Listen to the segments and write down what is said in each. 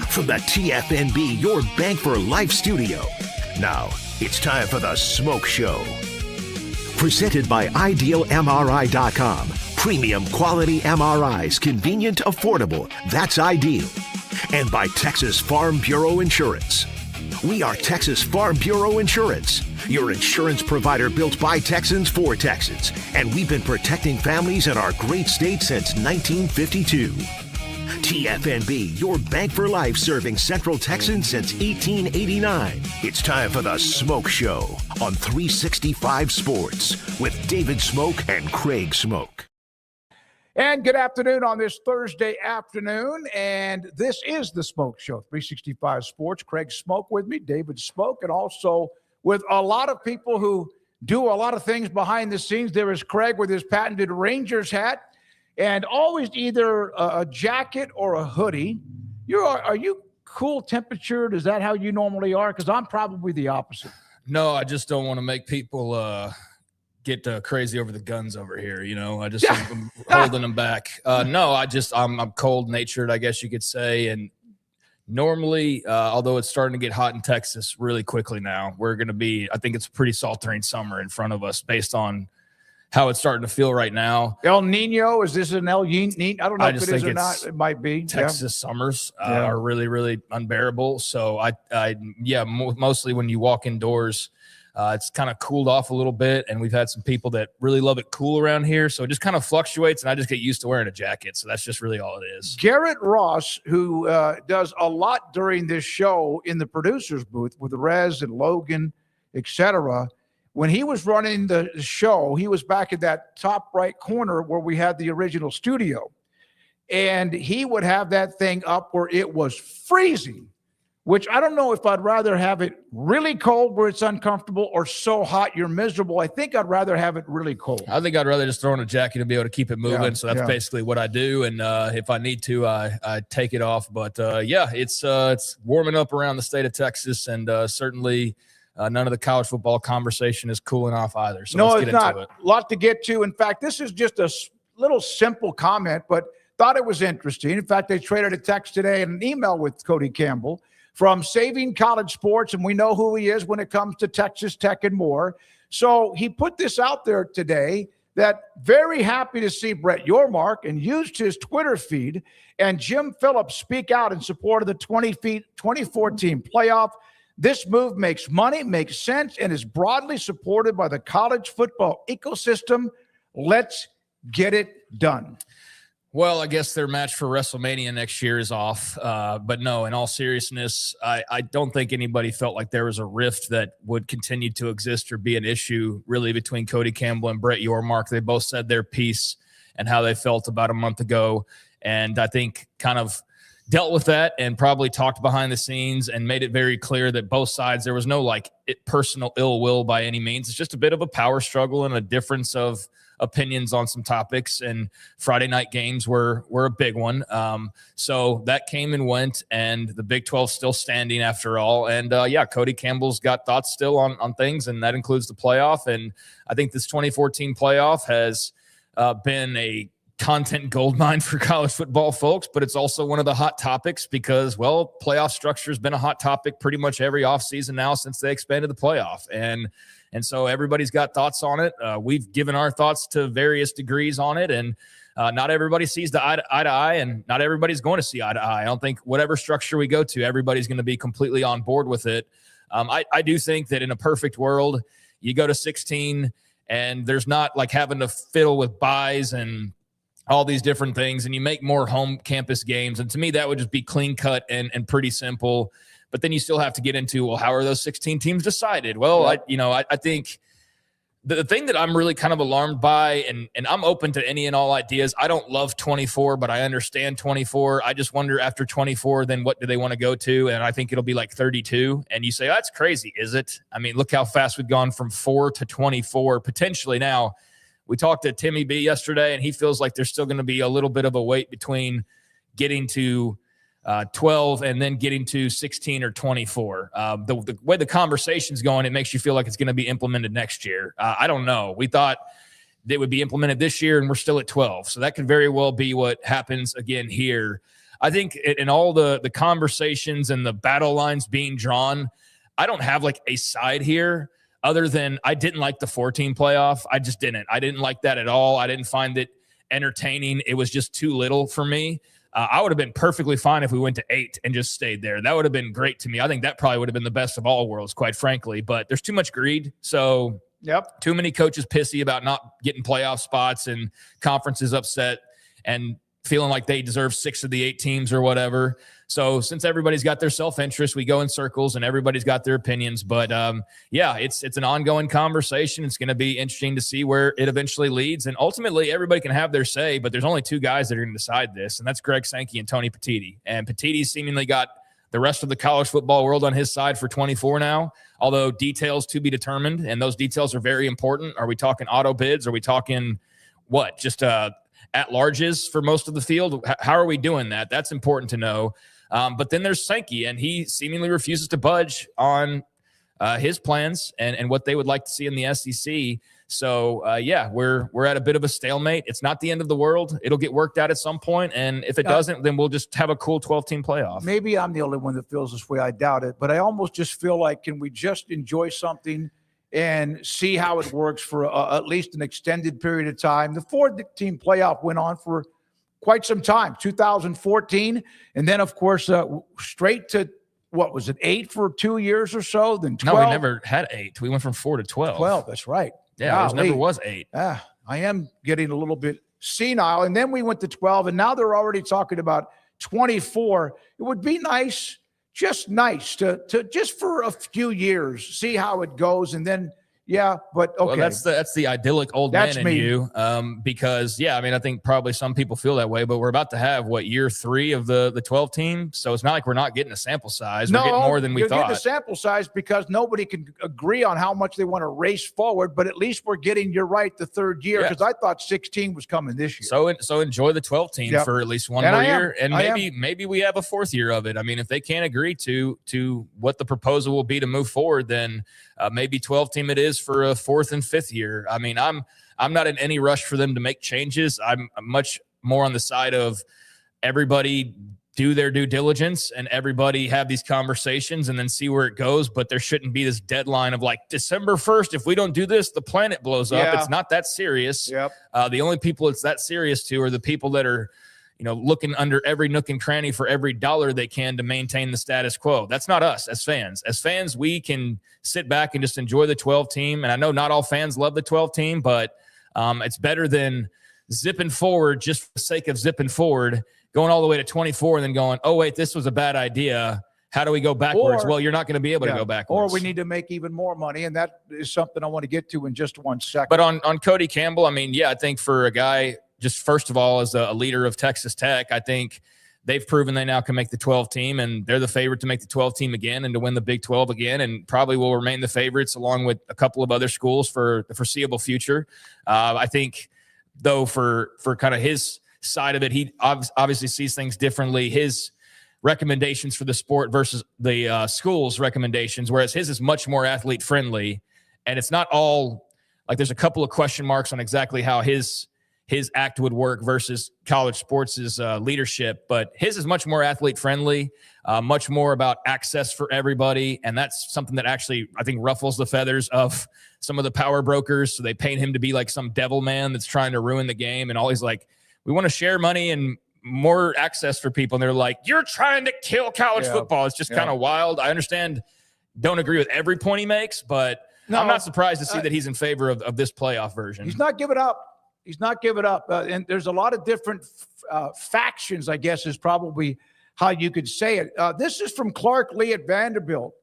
From the TFNB Your Bank for Life studio. Now, it's time for the SMOAK Show. Presented by IdealMRI.com. Premium quality MRIs, convenient, affordable. That's ideal. And by Texas Farm Bureau Insurance. We are Texas Farm Bureau Insurance, your insurance provider built by Texans for Texans. And we've been protecting families in our great state since 1952. TFNB, your bank for life, serving Central Texans since 1889. It's time for the SMOAK Show on 365 Sports with David SMOAK and Craig SMOAK. And good afternoon on this Thursday afternoon. And this is the SMOAK Show, 365 Sports. Craig SMOAK with me, David SMOAK, and also with a lot of people who do a lot of things behind the scenes. There is Craig with his patented Rangers hat. And always either a jacket or a hoodie. Are you cool temperatured? Is that how you normally are? Because I'm probably the opposite. No, I just don't want to make people get crazy over the guns over here. You know, I'm holding them back. No, I'm cold natured, I guess you could say. And normally, although it's starting to get hot in Texas really quickly now, I think it's a pretty sweltering summer in front of us based on how it's starting to feel right now. El Nino, is this an El Nino? I don't know if it is or not. It might be. Texas summers are really, really unbearable. So mostly when you walk indoors, it's kind of cooled off a little bit, and we've had some people that really love it cool around here. So it just kind of fluctuates, and I just get used to wearing a jacket. So that's just really all it is. Garrett Ross, who does a lot during this show in the producer's booth with Rez and Logan, etc., when he was running the show, he was back in that top right corner where we had the original studio. And he would have that thing up where it was freezing, which I don't know if I'd rather have it really cold where it's uncomfortable or so hot you're miserable. I think I'd rather have it really cold. I think I'd rather just throw on a jacket and be able to keep it moving. Yeah, so that's basically what I do. And if I need to, I take it off. But it's warming up around the state of Texas, and certainly none of the college football conversation is cooling off either. So let's get into it. A lot to get to. In fact, this is just a little simple comment, but thought it was interesting. In fact, they traded a text today and an email with Cody Campbell from Saving College Sports, and we know who he is when it comes to Texas Tech and more. So he put this out there today that very happy to see Brett Yormark, and used his Twitter feed and Jim Phillips speak out in support of the 2014 playoff. This move makes money, makes sense, and is broadly supported by the college football ecosystem. Let's get it done. Well, I guess their match for WrestleMania next year is off. But no, in all seriousness, I don't think anybody felt like there was a rift that would continue to exist or be an issue really between Cody Campbell and Brett Yormark. They both said their piece and how they felt about a month ago. And I think kind of dealt with that and probably talked behind the scenes and made it very clear that both sides, there was no personal ill will by any means. It's just a bit of a power struggle and a difference of opinions on some topics, and Friday night games were a big one. So that came and went, and the Big 12 still standing after all. And Cody Campbell's got thoughts still on things, and that includes the playoff. And I think this 2014 playoff has been a content goldmine for college football folks, but it's also one of the hot topics because, well, playoff structure has been a hot topic pretty much every offseason now since they expanded the playoff. And so everybody's got thoughts on it. We've given our thoughts to various degrees on it, and not everybody sees eye to eye, and not everybody's going to see eye to eye. I don't think whatever structure we go to, everybody's going to be completely on board with it. I do think that in a perfect world, you go to 16 and there's not like having to fiddle with buys and all these different things, and you make more home campus games. And to me, that would just be clean cut and pretty simple. But then you still have to get into, well, how are those 16 teams decided? Well, I think The thing that I'm really kind of alarmed by, and I'm open to any and all ideas. I don't love 24, but I understand 24. I just wonder after 24, then what do they want to go to? And I think it'll be like 32. And you say, oh, that's crazy, is it? I mean, look how fast we've gone from 4 to 24 potentially. Now, we talked to Timmy B yesterday, and he feels like there's still going to be a little bit of a wait between getting to 12 and then getting to 16 or 24. The way the conversation's going, it makes you feel like it's going to be implemented next year. I don't know. We thought they would be implemented this year, and we're still at 12. So that could very well be what happens again here. I think in all the conversations and the battle lines being drawn, I don't have like a side here other than I didn't like the 14 playoff. I just didn't. I didn't like that at all. I didn't find it entertaining. It was just too little for me. I would have been perfectly fine if we went to 8 and just stayed there. That would have been great to me. I think that probably would have been the best of all worlds, quite frankly. But there's too much greed. So too many coaches pissy about not getting playoff spots and conferences upset and feeling like they deserve 6 of the 8 teams or whatever. So since everybody's got their self-interest, we go in circles and everybody's got their opinions. But it's an ongoing conversation. It's going to be interesting to see where it eventually leads. And ultimately, everybody can have their say, but there's only 2 guys that are going to decide this, and that's Greg Sankey and Tony Petitti. And Petitti's seemingly got the rest of the college football world on his side for 24 now, although details to be determined, and those details are very important. Are we talking auto bids? Are we talking what? Just at-larges for most of the field? How are we doing that? That's important to know. But then there's Sankey, and he seemingly refuses to budge on his plans and what they would like to see in the SEC. So, we're at a bit of a stalemate. It's not the end of the world. It'll get worked out at some point, and if it doesn't, then we'll just have a cool 12-team playoff. Maybe I'm the only one that feels this way. I doubt it. But I almost just feel like, can we just enjoy something and see how it works for at least an extended period of time? The 4-team playoff went on for quite some time, 2014. And then, of course, straight to, what was it, 8 for 2 years or so? Then 12. No, we never had 8. We went from 4 to 12. 12, that's right. Yeah, there never was 8. I am getting a little bit senile. And then we went to 12, and now they're already talking about 24. It would be nice, just nice to just for a few years, see how it goes. And then, but okay. Well, that's the idyllic old man in you. Because I think probably some people feel that way, but we're about to have year 3 of the 12 team. So it's not like we're not getting a sample size. We're getting more than we thought. You're getting a sample size because nobody can agree on how much they want to race forward, but at least we're getting, you're right, the 3rd year, because I thought 16 was coming this year. So enjoy the 12 team for at least one more year. And maybe we have a 4th year of it. I mean, if they can't agree to what the proposal will be to move forward, then maybe 12 team it is for a 4th and 5th year. I mean, I'm not in any rush for them to make changes. I'm much more on the side of everybody do their due diligence and everybody have these conversations and then see where it goes. But there shouldn't be this deadline of like December 1st. If we don't do this, the planet blows up. It's not that serious. The only people it's that serious to are the people that are, looking under every nook and cranny for every dollar they can to maintain the status quo. That's not us as fans. As fans, we can sit back and just enjoy the 12 team. And I know not all fans love the 12 team, but it's better than zipping forward just for the sake of zipping forward, going all the way to 24 and then going, oh, wait, this was a bad idea. How do we go backwards? Well, you're not going to be able to go backwards. Or we need to make even more money. And that is something I want to get to in just one second. But on Cody Campbell, I think for a guy, just first of all, as a leader of Texas Tech, I think they've proven they now can make the 12 team, and they're the favorite to make the 12 team again and to win the Big 12 again, and probably will remain the favorites along with a couple of other schools for the foreseeable future. I think, though, for kind of his side of it, he obviously sees things differently. His recommendations for the sport versus the school's recommendations, whereas his is much more athlete friendly, and it's not all like there's a couple of question marks on exactly how his act would work versus college sports' leadership, but his is much more athlete friendly, much more about access for everybody. And that's something that actually, I think, ruffles the feathers of some of the power brokers. So they paint him to be like some devil man that's trying to ruin the game. And all he's like, we want to share money and more access for people. And they're like, you're trying to kill college football. It's just kind of wild. I understand, don't agree with every point he makes, but I'm not surprised to see that he's in favor of this playoff version. He's not giving up. He's not giving up. And there's a lot of different factions, I guess, is probably how you could say it. This is from Clark Lee at Vanderbilt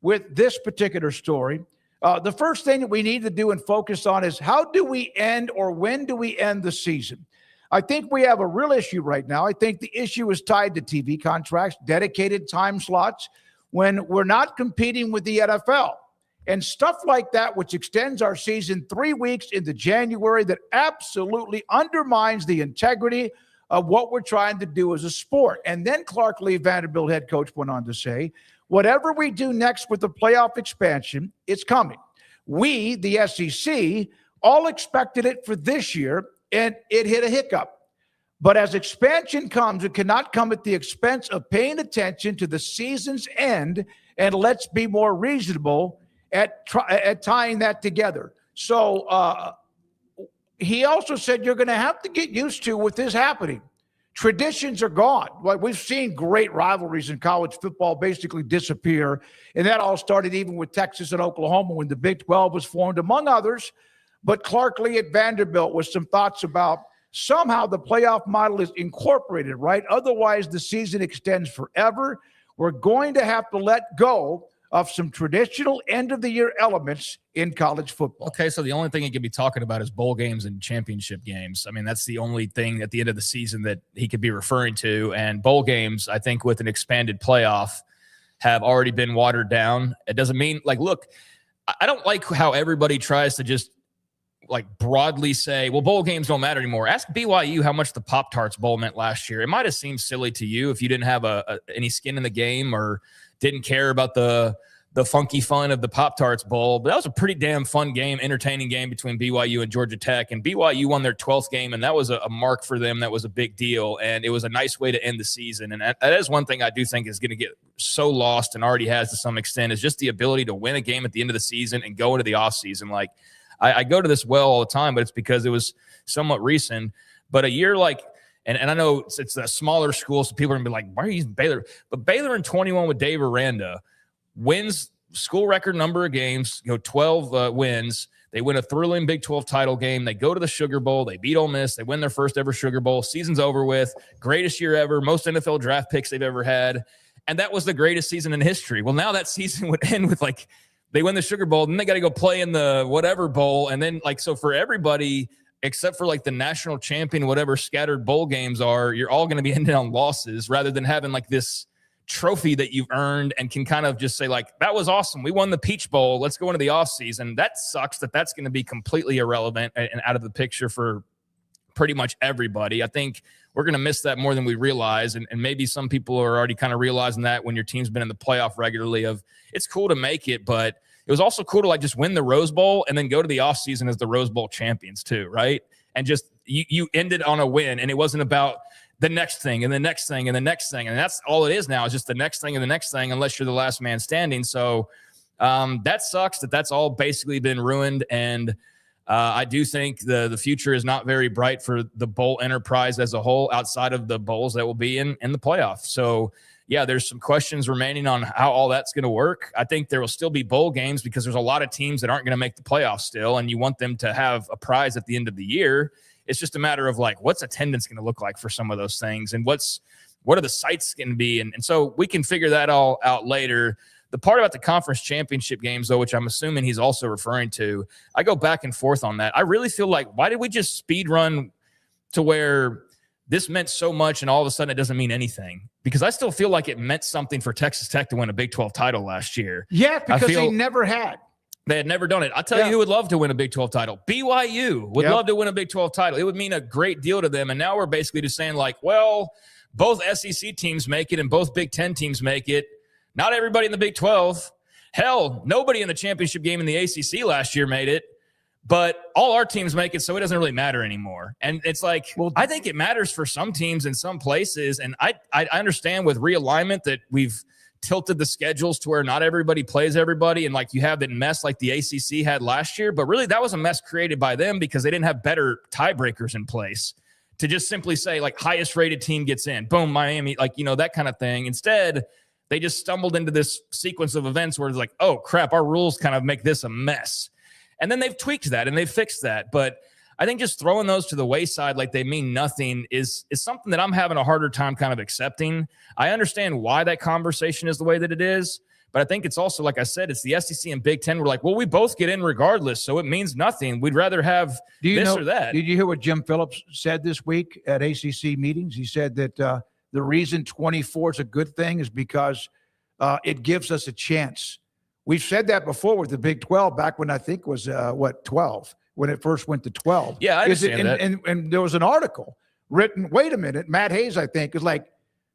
with this particular story. The first thing that we need to do and focus on is how do we end or when do we end the season? I think we have a real issue right now. I think the issue is tied to TV contracts, dedicated time slots, when we're not competing with the NFL and stuff like that, which extends our season 3 weeks into January, that absolutely undermines the integrity of what we're trying to do as a sport. And then Clark Lee, Vanderbilt head coach, went on to say, whatever we do next with the playoff expansion, it's coming. We, the SEC, all expected it for this year, and it hit a hiccup. But as expansion comes, it cannot come at the expense of paying attention to the season's end, and let's be more reasonable at tying that together. So he also said you're going to have to get used to with this happening. Traditions are gone. Like, we've seen great rivalries in college football basically disappear, and that all started even with Texas and Oklahoma when the Big 12 was formed, among others. But Clark Lee at Vanderbilt with some thoughts about somehow the playoff model is incorporated, right? Otherwise, the season extends forever. We're going to have to let go of some traditional end-of-the-year elements in college football. Okay, so the only thing he could be talking about is bowl games and championship games. I mean, that's the only thing at the end of the season that he could be referring to. And bowl games, I think, with an expanded playoff, have already been watered down. It doesn't mean, like, look, I don't like how everybody tries to just like broadly say, well, bowl games don't matter anymore. Ask BYU how much the Pop-Tarts Bowl meant last year. It might have seemed silly to you if you didn't have any skin in the game or didn't care about the funky fun of the Pop-Tarts Bowl. But that was a pretty damn fun game, entertaining game between BYU and Georgia Tech. And BYU won their 12th game, and that was a mark for them. That was a big deal, and it was a nice way to end the season. And that is one thing I do think is going to get so lost, and already has to some extent, is just the ability to win a game at the end of the season and go into the offseason. Like, I go to this well all the time, but it's because it was somewhat recent. But a year like, and I know it's a smaller school, so people are going to be like, why are you using Baylor? But Baylor in 21 with Dave Aranda wins school record number of games, 12 wins. They win a thrilling Big 12 title game. They go to the Sugar Bowl. They beat Ole Miss. They win their first ever Sugar Bowl. Season's over with. Greatest year ever. Most NFL draft picks they've ever had. And that was the greatest season in history. Well, now that season would end with, like, they win the Sugar Bowl, then they got to go play in the whatever bowl. And then, like, so for everybody, except for like the national champion, whatever scattered bowl games are, you're all going to be ending on losses rather than having like this trophy that you've earned and can kind of just say, like, that was awesome. We won the Peach Bowl. Let's go into the offseason. That sucks that's going to be completely irrelevant and out of the picture for pretty much everybody. I think we're going to miss that more than we realize. And maybe some people are already kind of realizing that when your team's been in the playoff regularly, of it's cool to make it, but it was also cool to like just win the Rose Bowl and then go to the offseason as the Rose Bowl champions too, right? And just you ended on a win, and it wasn't about the next thing and the next thing and the next thing. And that's all it is now, is just the next thing and the next thing, unless you're the last man standing. So that sucks that's all basically been ruined. And I do think the future is not very bright for the bowl enterprise as a whole, outside of the bowls that will be in the playoffs. So yeah, there's some questions remaining on how all that's going to work. I think there will still be bowl games because there's a lot of teams that aren't going to make the playoffs still, and you want them to have a prize at the end of the year. It's just a matter of like, what's attendance going to look like for some of those things, and what are the sites going to be? And so we can figure that all out later. The part about the conference championship games, though, which I'm assuming he's also referring to, I go back and forth on that. I really feel like, why did we just speed run to where this meant so much and all of a sudden it doesn't mean anything? Because I still feel like it meant something for Texas Tech to win a Big 12 title last year. Yeah, because they never had. They had never done it. I'll tell you who would love to win a Big 12 title. BYU would love to win a Big 12 title. It would mean a great deal to them. And now we're basically just saying, like, well, both SEC teams make it and both Big 10 teams make it. Not everybody in the Big 12. Hell, nobody in the championship game in the ACC last year made it. But all our teams make it, so it doesn't really matter anymore. And it's like, well, I think it matters for some teams in some places. And I understand with realignment that we've tilted the schedules to where not everybody plays everybody. And like you have that mess like the ACC had last year. But really that was a mess created by them because they didn't have better tiebreakers in place to just simply say, like, highest rated team gets in. Boom, Miami, like, that kind of thing. Instead, they just stumbled into this sequence of events where it's like, oh, crap, our rules kind of make this a mess. And then they've tweaked that and they've fixed that. But I think just throwing those to the wayside like they mean nothing is something that I'm having a harder time kind of accepting. I understand why that conversation is the way that it is, but But I think it's also, like I said, it's the SEC and Big Ten. We're like, well, we both get in regardless, so it means nothing. We'd rather have or that. Did you hear what Jim Phillips said this week at ACC meetings? He said that the reason 24 is a good thing is because it gives us a chance. We've said that before with the Big 12 back when I think was 12 when it first went to 12. Yeah, I understand that. And there was an article written. Wait a minute, Matt Hayes, I think, is like.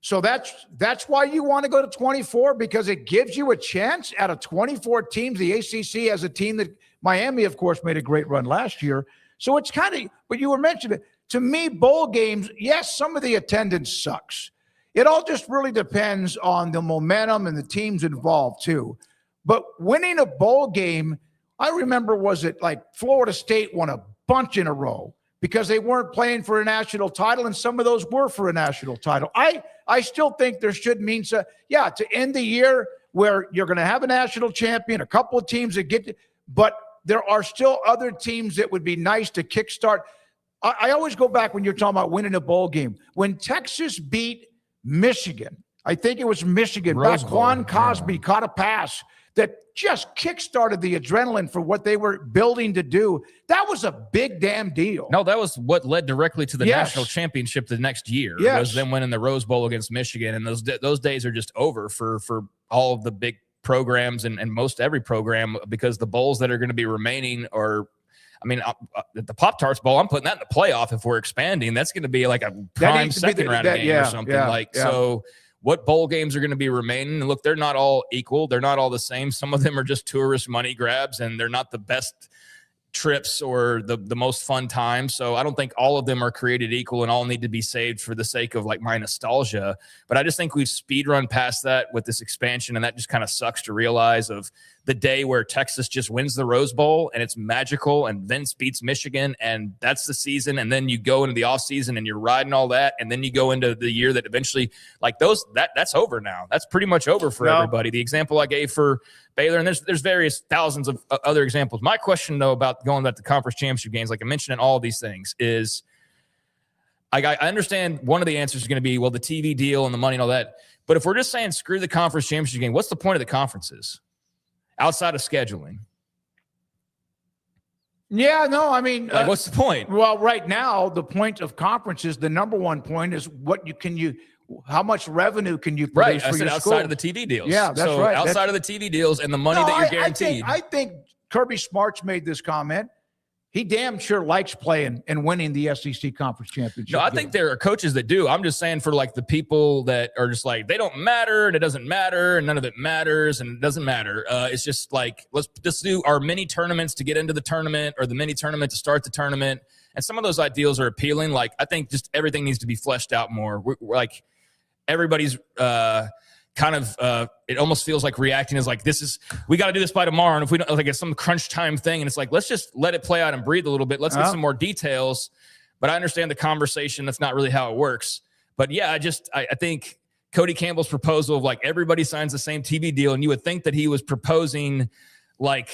So that's why you want to go to 24, because it gives you a chance out of 24 teams. The ACC has a team that Miami, of course, made a great run last year. So it's kind of, but you were mentioning it. To me, bowl games, yes, some of the attendance sucks. It all just really depends on the momentum and the teams involved too. But winning a bowl game, I remember, was it like Florida State won a bunch in a row because they weren't playing for a national title, and some of those were for a national title. I still think there should mean to end the year where you're going to have a national champion, a couple of teams that get, but there are still other teams that would be nice to kickstart. I always go back when you're talking about winning a bowl game. When Texas beat Michigan, I think it was Michigan, back Quan Cosby caught a pass that just kickstarted the adrenaline for what they were building to do. That was a big damn deal. No, that was what led directly to the national championship the next year. Yes. It was them winning the Rose Bowl against Michigan, and those days are just over for all of the big programs and most every program, because the bowls that are going to be remaining are, I mean, the Pop-Tarts Bowl, I'm putting that in the playoff if we're expanding. That's going to be like a prime second round game or something. So what bowl games are going to be remaining? And look, they're not all equal. They're not all the same. Some of them are just tourist money grabs, and they're not the best trips or the most fun times. So I don't think all of them are created equal and all need to be saved for the sake of like my nostalgia. But I just think we've speed run past that with this expansion, and that just kind of sucks to realize of the day where Texas just wins the Rose Bowl and it's magical, and then beats Michigan, and that's the season. And then you go into the offseason and you're riding all that, and then you go into the year that eventually, like that's over now. That's pretty much over for everybody. The example I gave for Baylor, and there's various thousands of other examples. My question, though, about going back to conference championship games, like I mentioned in all of these things, is I understand one of the answers is going to be, well, the TV deal and the money and all that. But if we're just saying screw the conference championship game, what's the point of the conferences outside of scheduling? Yeah, no, I mean, what's the point? Well, right now, the point of conferences, the number one point is how much revenue can you produce for your outside school? of the TV deals. Yeah, that's right. Outside of the TV deals and the money that you're guaranteed. I think Kirby Smart's made this comment. He damn sure likes playing and winning the SEC conference championship. No, I think there are coaches that do. I'm just saying for like the people that are just like, they don't matter and it doesn't matter and none of it matters and it doesn't matter. It's just like, let's just do our mini tournaments to get into the tournament or the mini tournament to start the tournament. And some of those ideals are appealing. Like, I think just everything needs to be fleshed out more. We're like, everybody's it almost feels like reacting is like, we got to do this by tomorrow. And if we don't, like, it's some crunch time thing. And it's like, let's just let it play out and breathe a little bit. Let's get some more details. But I understand the conversation. That's not really how it works. But yeah, I think Cody Campbell's proposal of like everybody signs the same TV deal. And you would think that he was proposing like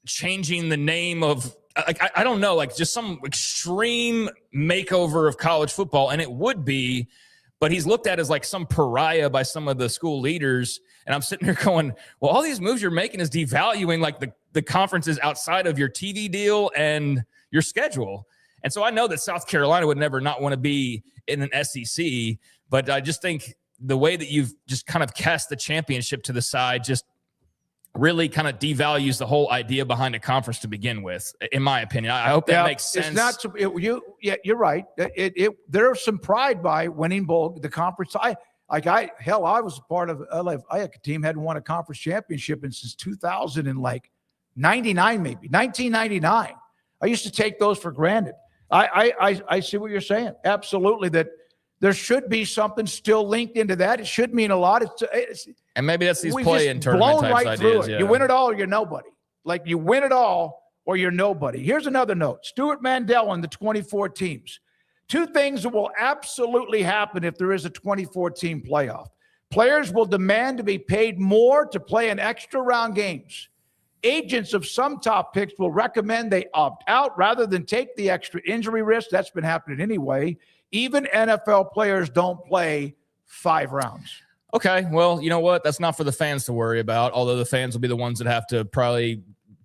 changing the name of, like, I don't know, like just some extreme makeover of college football. And it would be, but he's looked at as like some pariah by some of the school leaders. And I'm sitting here going, well, all these moves you're making is devaluing like the conferences outside of your TV deal and your schedule. And so I know that South Carolina would never not want to be in an SEC, but I just think the way that you've just kind of cast the championship to the side just really kind of devalues the whole idea behind a conference to begin with, in my opinion. I hope that makes sense. It's not you're right. There's some pride by winning the conference. I was part of a team hadn't won a conference championship since 1999 maybe 1999. I used to take those for granted. I see what you're saying. Absolutely, that there should be something still linked into that. It should mean a lot. And maybe that's these play-in tournament types ideas. Yeah. You win it all or you're nobody. Like, you win it all or you're nobody. Here's another note. Stuart Mandel and the 24 teams. Two things that will absolutely happen if there is a 24-team playoff. Players will demand to be paid more to play in extra round games. Agents of some top picks will recommend they opt out rather than take the extra injury risk. That's been happening anyway. Even NFL players don't play 5 rounds. Okay, well, you know what? That's not for the fans to worry about, although the fans will be the ones that have to probably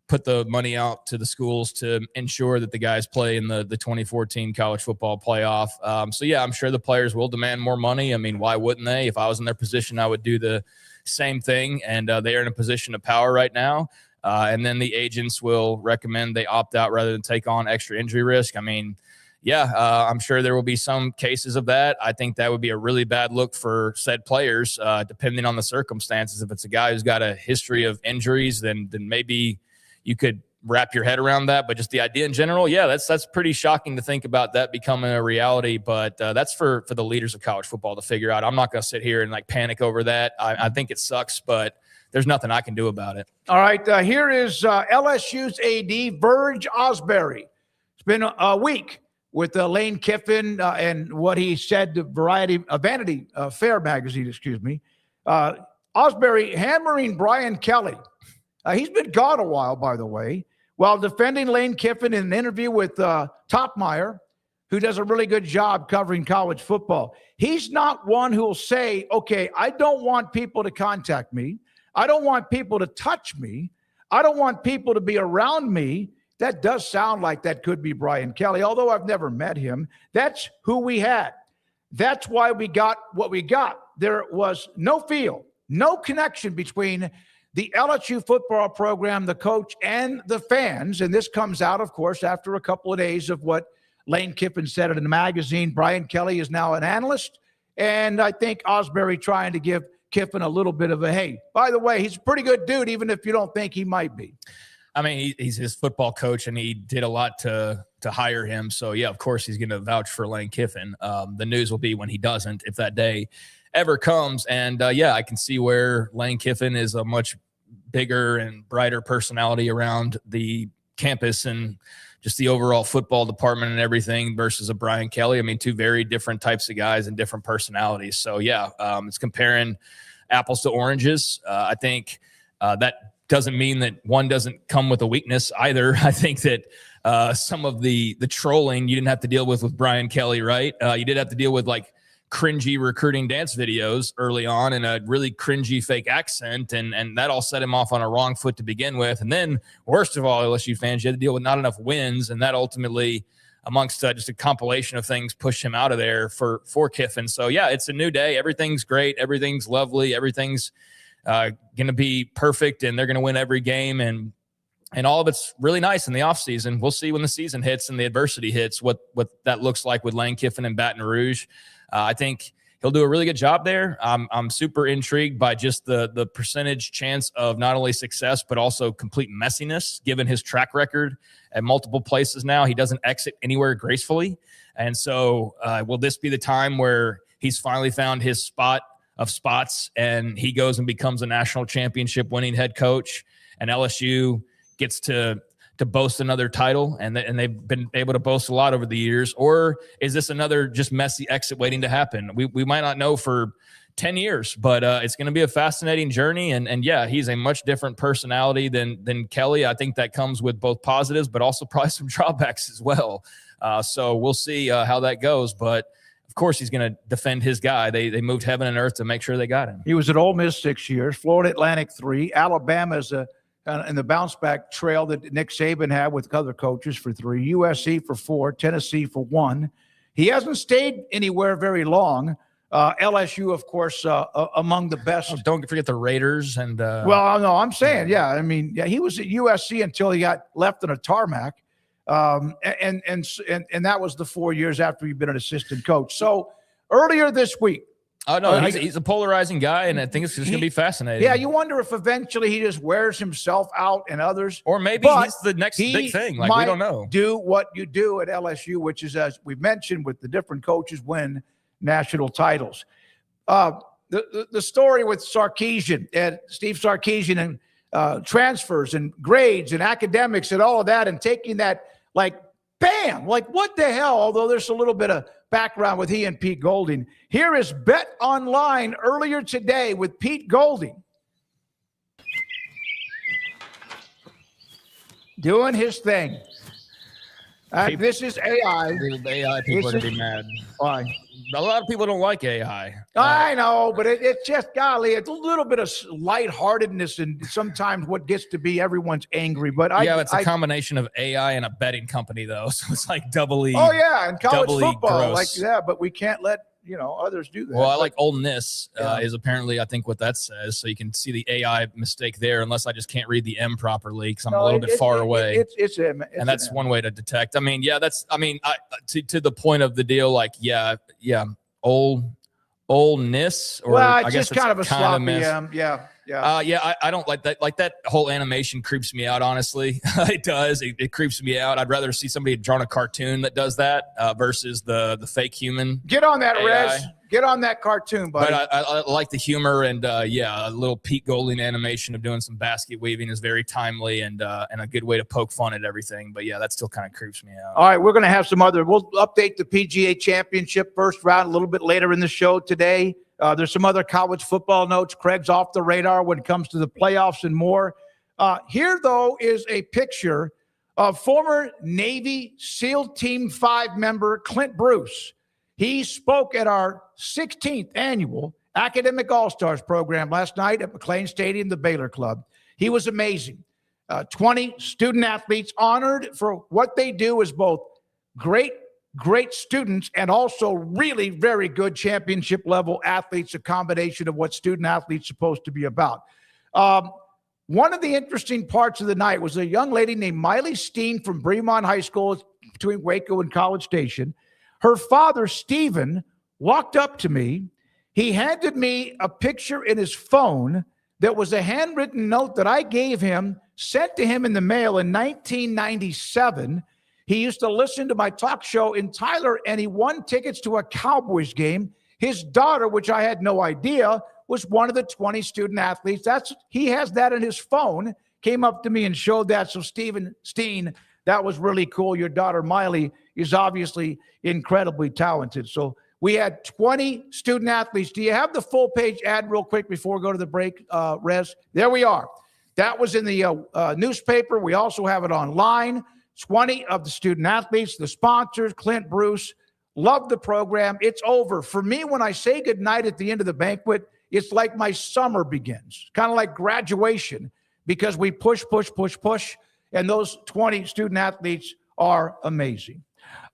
put the money out to the schools to ensure that the guys play in the 2014 college football playoff. So, yeah, I'm sure the players will demand more money. I mean, why wouldn't they? If I was in their position, I would do the same thing, and they are in a position of power right now. And then the agents will recommend they opt out rather than take on extra injury risk. I mean, yeah, I'm sure there will be some cases of that. I think that would be a really bad look for said players, depending on the circumstances. If it's a guy who's got a history of injuries, then maybe you could wrap your head around that. But just the idea in general, yeah, that's pretty shocking to think about that becoming a reality. But that's for the leaders of college football to figure out. I'm not going to sit here and like panic over that. I think it sucks, but there's nothing I can do about it. All right, here is LSU's AD, Verge Osbury. It's been a week with Lane Kiffin and what he said to Vanity Fair magazine, Osbury hammering Brian Kelly. He's been gone a while, by the way, while defending Lane Kiffin in an interview with Topmeyer, who does a really good job covering college football. He's not one who will say, okay, I don't want people to contact me. I don't want people to touch me. I don't want people to be around me. That does sound like that could be Brian Kelly, although I've never met him. That's who we had. That's why we got what we got. There was no feel, no connection between the LSU football program, the coach, and the fans. And this comes out, of course, after a couple of days of what Lane Kiffin said in the magazine. Brian Kelly is now an analyst. And I think Osbury trying to give Kiffin a little bit of a, hey, by the way, he's a pretty good dude, even if you don't think he might be. I mean, he's his football coach, and he did a lot to hire him. So, yeah, of course he's going to vouch for Lane Kiffin. The news will be when he doesn't, if that day ever comes. And, yeah, I can see where Lane Kiffin is a much bigger and brighter personality around the campus and just the overall football department and everything versus a Brian Kelly. I mean, two very different types of guys and different personalities. So, yeah, it's comparing apples to oranges. I think that doesn't mean that one doesn't come with a weakness either. I think that some of the trolling you didn't have to deal with Brian Kelly, right? You did have to deal with like cringy recruiting dance videos early on and a really cringy fake accent, and that all set him off on a wrong foot to begin with. And then, worst of all, LSU fans, you had to deal with not enough wins, and that ultimately, amongst just a compilation of things, pushed him out of there for Kiffin. So, yeah, it's a new day. Everything's great. Everything's lovely. Everything's going to be perfect, and they're going to win every game, and all of it's really nice in the offseason. We'll see when the season hits and the adversity hits what that looks like with Lane Kiffin and Baton Rouge. I think he'll do a really good job there. I'm super intrigued by just the percentage chance of not only success but also complete messiness, given his track record at multiple places now. He doesn't exit anywhere gracefully, and so will this be the time where he's finally found his spot of spots and he goes and becomes a national championship winning head coach, and LSU gets to boast another title, and they've been able to boast a lot over the years? Or is this another just messy exit waiting to happen? We might not know for 10 years, but it's going to be a fascinating journey. And yeah, he's a much different personality than Kelly. I think that comes with both positives, but also probably some drawbacks as well. So we'll see how that goes. But of course, he's going to defend his guy. They moved heaven and earth to make sure they got him. He was at Ole Miss 6 years, Florida Atlantic 3, Alabama is in the bounce back trail that Nick Saban had with other coaches for 3, USC for 4, Tennessee for 1. He hasn't stayed anywhere very long. LSU, of course, among the best. Oh, don't forget the Raiders and. Well, no, I'm saying, yeah. I mean, yeah, he was at USC until he got left on a tarmac, and that was the 4 years after he'd been an assistant coach. So earlier this week. Oh, no, he's a polarizing guy, and I think it's just going to be fascinating. Yeah, you wonder if eventually he just wears himself out and others. Or maybe he's the next big thing. Like, we don't know. Do what you do at LSU, which is, as we've mentioned, with the different coaches, win national titles. The story with Sarkisian and Steve Sarkisian and transfers and grades and academics and all of that, and taking that, like, bam, like what the hell? Although there's a little bit of background with he and Pete Golding. Here is Bet Online earlier today with Pete Golding doing his thing. This is AI. The AI people are going to be mad. Why? A lot of people don't like AI. I know, but it's just, golly, it's a little bit of lightheartedness and sometimes what gets to be everyone's angry. But it's a combination of AI and a betting company, though. So it's like doubly. Oh, yeah, and college football. Gross. But we can't let others do that. Well, I like Ole Miss is apparently, I think, what that says. So you can see the AI mistake there, unless I just can't read the M properly because I'm a little bit far away. It's and that's one way to detect. I mean, to the point of the deal, like, Ole Miss, or well, I guess just kind of a sloppy M. I don't like that. Like, that whole animation creeps me out, honestly. It does. It creeps me out. I'd rather see somebody drawn a cartoon that does that versus the fake human. Get on that, AI. Rez. Get on that cartoon, buddy. But I like the humor, and a little Pete Golding animation of doing some basket weaving is very timely and a good way to poke fun at everything. But that still kind of creeps me out. All right, we're going to have we'll update the PGA Championship first round a little bit later in the show today. There's some other college football notes. Craig's off the radar when it comes to the playoffs and more. Here, though, is a picture of former Navy SEAL Team 5 member Clint Bruce. He spoke at our 16th annual Academic All-Stars program last night at McLean Stadium, the Baylor Club. He was amazing. 20 student athletes honored for what they do as both great students and also really very good championship level athletes, a combination of what student athletes supposed to be about. One of the interesting parts of the night was a young lady named Miley Steen from Bremont High School between Waco and College Station. Her father, Stephen, walked up to me. He handed me a picture in his phone that was a handwritten note that I gave him, sent to him in the mail in 1997. He used to listen to my talk show in Tyler, and he won tickets to a Cowboys game. His daughter, which I had no idea, was one of the 20 student athletes. He has that in his phone, came up to me and showed that. So Stephen Steen, that was really cool. Your daughter, Miley, is obviously incredibly talented. So we had 20 student athletes. Do you have the full page ad real quick before we go to the break, Rez? There we are. That was in the newspaper. We also have it online. 20 of the student athletes, the sponsors, Clint Bruce, love the program. It's over. For me, when I say goodnight at the end of the banquet, it's like my summer begins, kind of like graduation, because we push, and those 20 student athletes are amazing.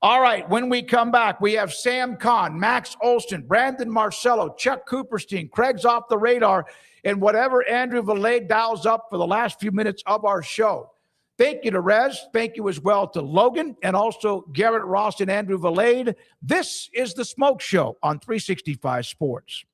All right, when we come back, we have Sam Kahn, Max Olson, Brandon Marcello, Chuck Cooperstein, Craig's off the radar, and whatever Andrew Valet dials up for the last few minutes of our show. Thank you to Rez. Thank you as well to Logan and also Garrett Ross and Andrew Valade. This is the Smoke Show on 365 Sports.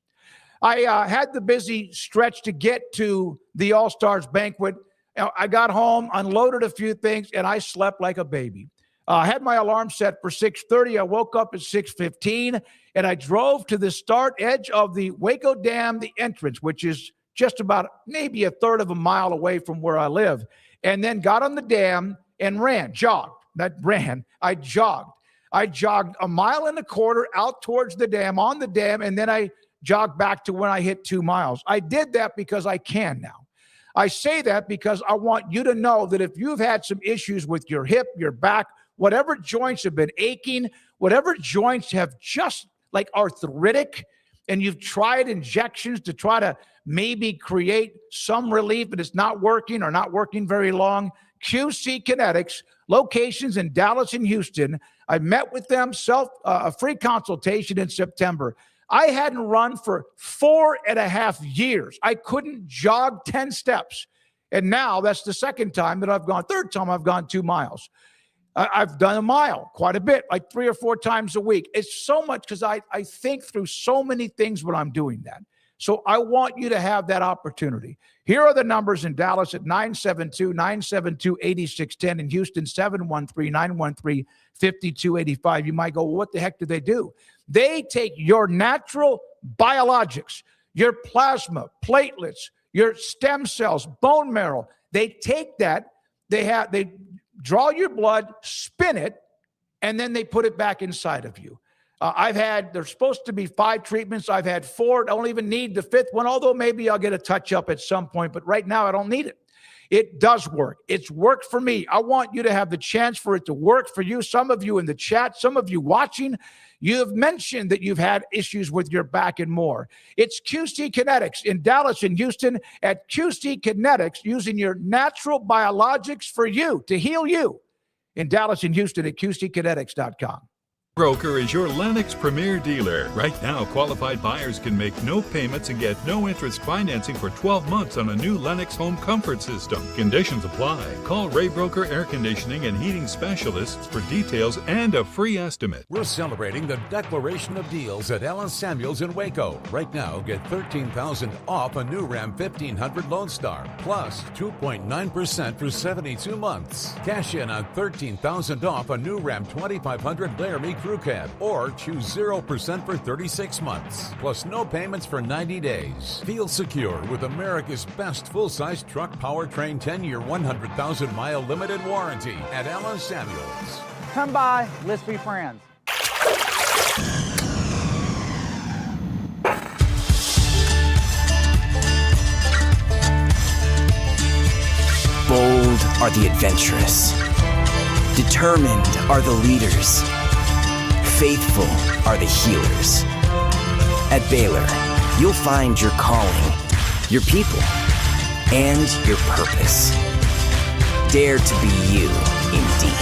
I had the busy stretch to get to the All-Stars banquet. I got home, unloaded a few things, and I slept like a baby. I had my alarm set for 6:30. I woke up at 6:15, and I drove to the start edge of the Waco Dam, the entrance, which is just about maybe a third of a mile away from where I live. And then got on the dam and jogged. I jogged. I jogged a mile and a quarter out towards the dam, on the dam, and then I jogged back to when I hit 2 miles. I did that because I can now. I say that because I want you to know that if you've had some issues with your hip, your back, whatever joints have been aching, whatever joints have just like arthritic, and you've tried injections to try to maybe create some relief, but it's not working or not working very long, QC Kinetics, locations in Dallas and Houston. I met with them, a free consultation in September. I hadn't run for 4.5 years. I couldn't jog 10 steps. And now that's the third time I've gone 2 miles. I've done a mile quite a bit, like 3 or 4 times a week. It's so much because I think through so many things when I'm doing that. So I want you to have that opportunity. Here are the numbers in Dallas at 972-972-8610, in Houston 713-913-5285. You might go, well, what the heck do they do? They take your natural biologics, your plasma, platelets, your stem cells, bone marrow. They take that, they draw your blood, spin it, and then they put it back inside of you. There's supposed to be 5 treatments. I've had 4. I don't even need the 5th one, although maybe I'll get a touch up at some point. But right now, I don't need it. It does work. It's worked for me. I want you to have the chance for it to work for you. Some of you in the chat, some of you watching, you have mentioned that you've had issues with your back and more. It's QC Kinetics in Dallas and Houston. At QC Kinetics, using your natural biologics for you, to heal you. In Dallas and Houston at QCkinetics.com. Broker is your Lennox Premier dealer. Right now, qualified buyers can make no payments and get no interest financing for 12 months on a new Lennox home comfort system. Conditions apply. Call Ray Broker Air Conditioning and Heating Specialists for details and a free estimate. We're celebrating the Declaration of Deals at Allen Samuels in Waco. Right now, get $13,000 off a new Ram 1500 Lone Star, plus 2.9% for 72 months. Cash in on $13,000 off a new Ram 2500 Laramie Crew Cab, or choose 0% for 36 months, plus no payments for 90 days. Feel secure with America's best full-size truck powertrain 10-year, 100,000-mile limited warranty at Allen Samuels. Come by, let's be friends. Bold are the adventurous. Determined are the leaders. Faithful are the healers. At Baylor, you'll find your calling, your people, and your purpose. Dare to be you, indeed.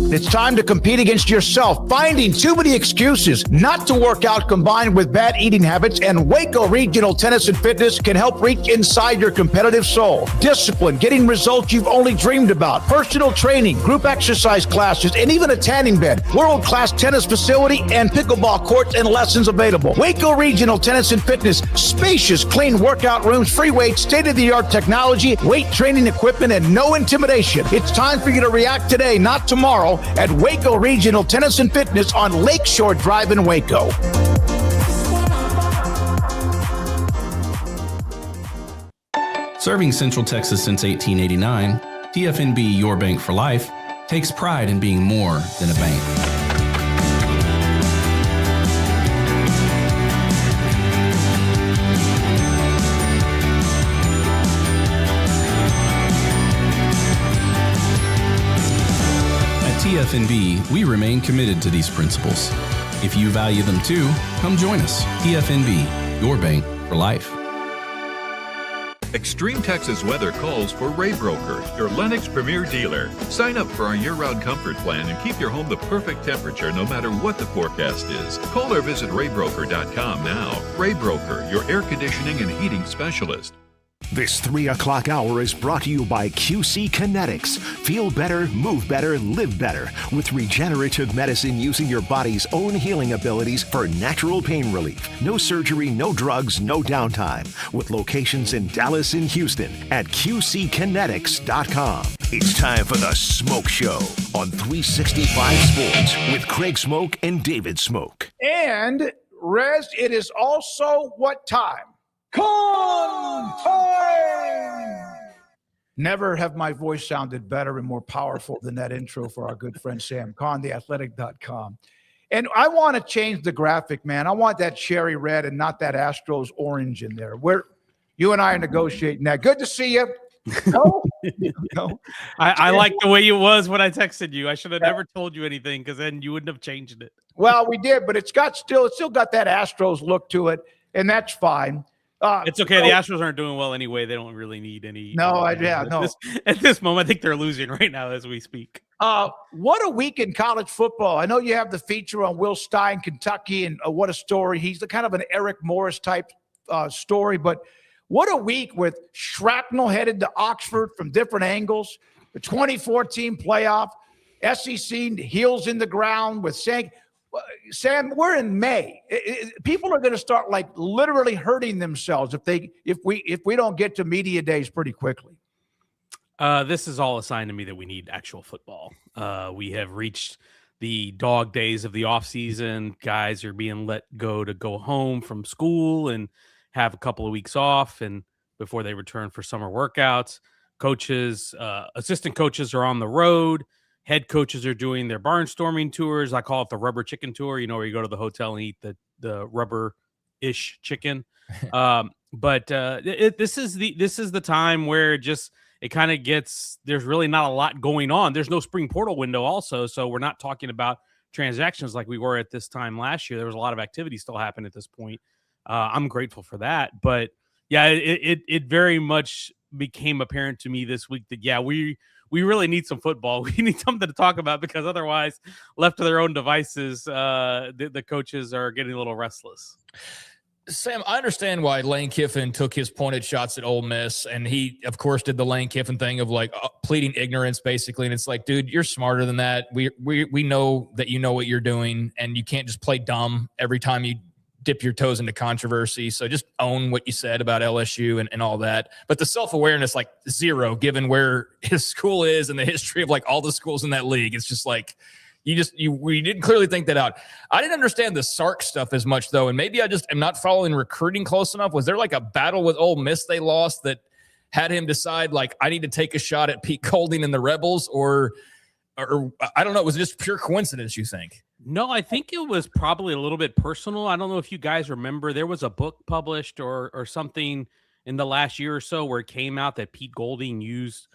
It's time to compete against yourself, finding too many excuses not to work out combined with bad eating habits, and Waco Regional Tennis and Fitness can help reach inside your competitive soul. Discipline, getting results you've only dreamed about, personal training, group exercise classes, and even a tanning bed, world-class tennis facility, and pickleball courts and lessons available. Waco Regional Tennis and Fitness, spacious, clean workout rooms, free weights, state-of-the-art technology, weight training equipment, and no intimidation. It's time for you to react today, not tomorrow, at Waco Regional Tennis and Fitness on Lakeshore Drive in Waco. Serving Central Texas since 1889, TFNB Your Bank for Life takes pride in being more than a bank. TFNB, we remain committed to these principles. If you value them too, come join us. TFNB, your bank for life. Extreme Texas weather calls for Ray Broker, your Lennox Premier dealer. Sign up for our year-round comfort plan and keep your home the perfect temperature no matter what the forecast is. Call or visit raybroker.com now. Ray Broker, your air conditioning and heating specialist. This 3 o'clock hour is brought to you by QC Kinetics. Feel better, move better, live better with regenerative medicine using your body's own healing abilities for natural pain relief. No surgery, no drugs, no downtime. With locations in Dallas and Houston at QCkinetics.com. It's time for the Smoke Show on 365 Sports with Craig Smoke and David Smoke. And, Rez, it is also what time? Con time! Never have my voice sounded better and more powerful than that intro for our good friend Sam Kahn, theathletic.com. And I want to change the graphic, man. I want that cherry red and not that Astros orange in there. You and I are negotiating that. Good to see you. No? No. I like the way it was when I texted you. I should have never told you anything because then you wouldn't have changed it. Well, we did, but it's still got that Astros look to it, and that's fine. It's okay. The Astros aren't doing well anyway. They don't really need any. No. At this moment, I think they're losing right now as we speak. What a week in college football. I know you have the feature on Will Stein, Kentucky, and what a story. He's the kind of an Eric Morris type story, but what a week with shrapnel headed to Oxford from different angles. The 2014 playoff, SEC heels in the ground with saying, Sam, we're in May. People are going to start like literally hurting themselves if we don't get to media days pretty quickly. This is all a sign to me that we need actual football. We have reached the dog days of the offseason. Guys are being let go to go home from school and have a couple of weeks off and before they return for summer workouts. Coaches, assistant coaches are on the road. Head coaches are doing their barnstorming tours. I call it the rubber chicken tour, where you go to the hotel and eat the rubber ish chicken. But this is the time where it kind of gets, there's really not a lot going on. There's no spring portal window also, so we're not talking about transactions like we were at this time last year. There was a lot of activity still happening at this point. I'm grateful for that, but yeah, it very much became apparent to me this week that we really need some football. We need something to talk about, because otherwise, left to their own devices, the coaches are getting a little restless. Sam, I understand why Lane Kiffin took his pointed shots at Ole Miss, and he, of course, did the Lane Kiffin thing of like pleading ignorance, basically. And it's like, dude, you're smarter than that. We know that you know what you're doing, and you can't just play dumb every time you dip your toes into controversy. So just own what you said about LSU and all that. But the self-awareness, like zero, given where his school is and the history of like all the schools in that league. It's just like, we didn't clearly think that out. I didn't understand the Sark stuff as much, though, and maybe I just am not following recruiting close enough. Was there like a battle with Ole Miss they lost that had him decide, like, I need to take a shot at Pete Golding and the Rebels, or I don't know, was it just pure coincidence, you think? No, I think it was probably a little bit personal. I don't know if you guys remember, there was a book published or something in the last year or so where it came out that Pete Golding used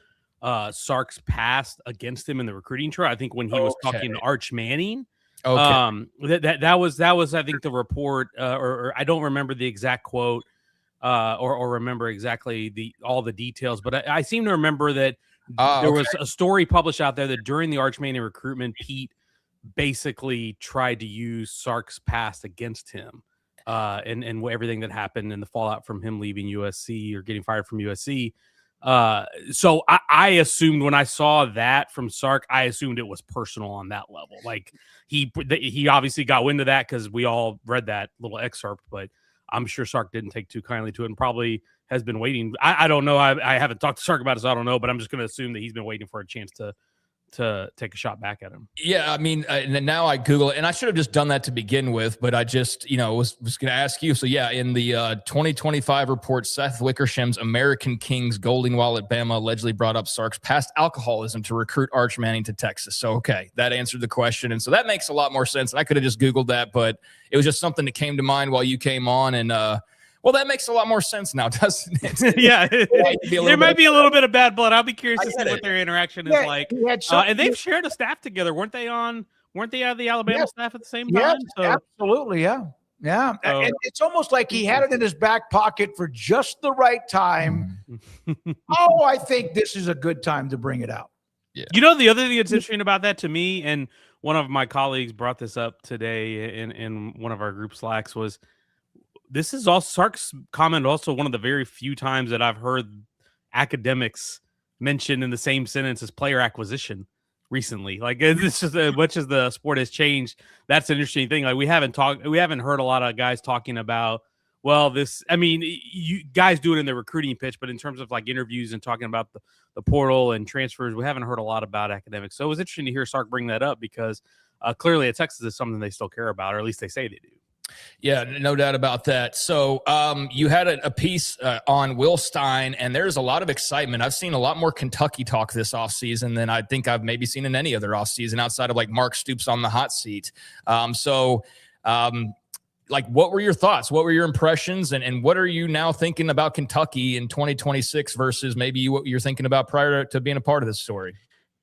Sark's past against him in the recruiting trail. I think when he was talking to Arch Manning. Okay. That was I think the report, or I don't remember the exact quote, or remember exactly all the details, but I seem to remember that there was a story published out there that during the Arch Manning recruitment, Pete basically tried to use Sark's past against him, and everything that happened and the fallout from him leaving USC or getting fired from USC. So I assumed when I saw that from Sark, I assumed it was personal on that level. Like he obviously got wind of that because we all read that little excerpt, but I'm sure Sark didn't take too kindly to it and probably has been waiting. I don't know. I haven't talked to Sark about it, so I don't know, but I'm just going to assume that he's been waiting for a chance to take a shot back at him. Yeah, I mean, and now I Google it, and I should have just done that to begin with, but I just, was going to ask you. So yeah, in the 2025 report, Seth Wickersham's American Kings Golding while at Bama allegedly brought up Sark's past alcoholism to recruit Arch Manning to Texas. So, okay, that answered the question. And so that makes a lot more sense. And I could have just Googled that, but it was just something that came to mind while you came on. And, well, that makes a lot more sense now, doesn't it? Yeah. There might be a little bit of bad blood. I'll be curious to see what their interaction is like. And they've shared a staff together. Weren't they out of the Alabama staff at the same time? Yeah, absolutely. Yeah. Yeah. And it's almost like he had it in his back pocket for just the right time. I think this is a good time to bring it out. Yeah. The other thing that's interesting about that to me, and one of my colleagues brought this up today in one of our group Slacks, was this is also Sark's comment, also one of the very few times that I've heard academics mentioned in the same sentence as player acquisition recently. Like, it's just much as the sport has changed. That's an interesting thing. Like, we haven't heard a lot of guys talking about, you guys do it in the recruiting pitch, but in terms of like interviews and talking about the portal and transfers, we haven't heard a lot about academics. So it was interesting to hear Sark bring that up because clearly at Texas is something they still care about, or at least they say they do. Yeah, no doubt about that. So you had a piece on Will Stein, and there's a lot of excitement. I've seen a lot more Kentucky talk this offseason than I think I've maybe seen in any other offseason outside of like Mark Stoops on the hot seat. What were your thoughts? What were your impressions? And what are you now thinking about Kentucky in 2026 versus maybe what you're thinking about prior to being a part of this story?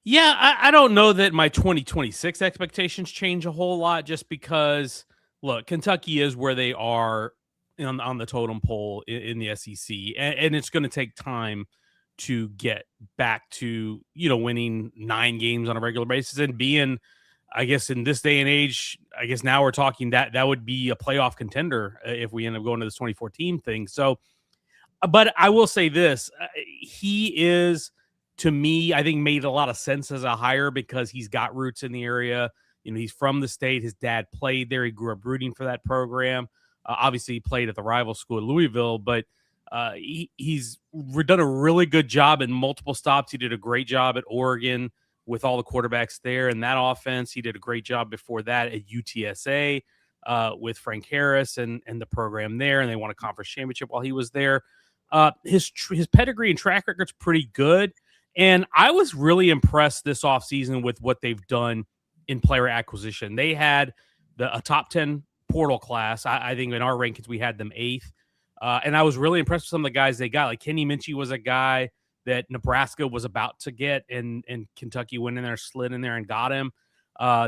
Yeah, I don't know that my 2026 expectations change a whole lot just because – look, Kentucky is where they are on the totem pole in the SEC, and it's going to take time to get back to, winning 9 games on a regular basis and being, I guess, in this day and age, I guess now we're talking that would be a playoff contender if we end up going to this 2014 thing. So, but I will say this, he is, to me, I think made a lot of sense as a hire because he's got roots in the area. He's from the state. His dad played there. He grew up rooting for that program. Obviously, he played at the rival school at Louisville, but he's done a really good job in multiple stops. He did a great job at Oregon with all the quarterbacks there in that offense. He did a great job before that at UTSA with Frank Harris and the program there, and they won a conference championship while he was there. His pedigree and track record's pretty good, and I was really impressed this offseason with what they've done in player acquisition. They had a top 10 portal class. I think in our rankings we had them 8th. And I was really impressed with some of the guys they got. Like Kenny Minchie was a guy that Nebraska was about to get, and Kentucky went in there, slid in there, and got him.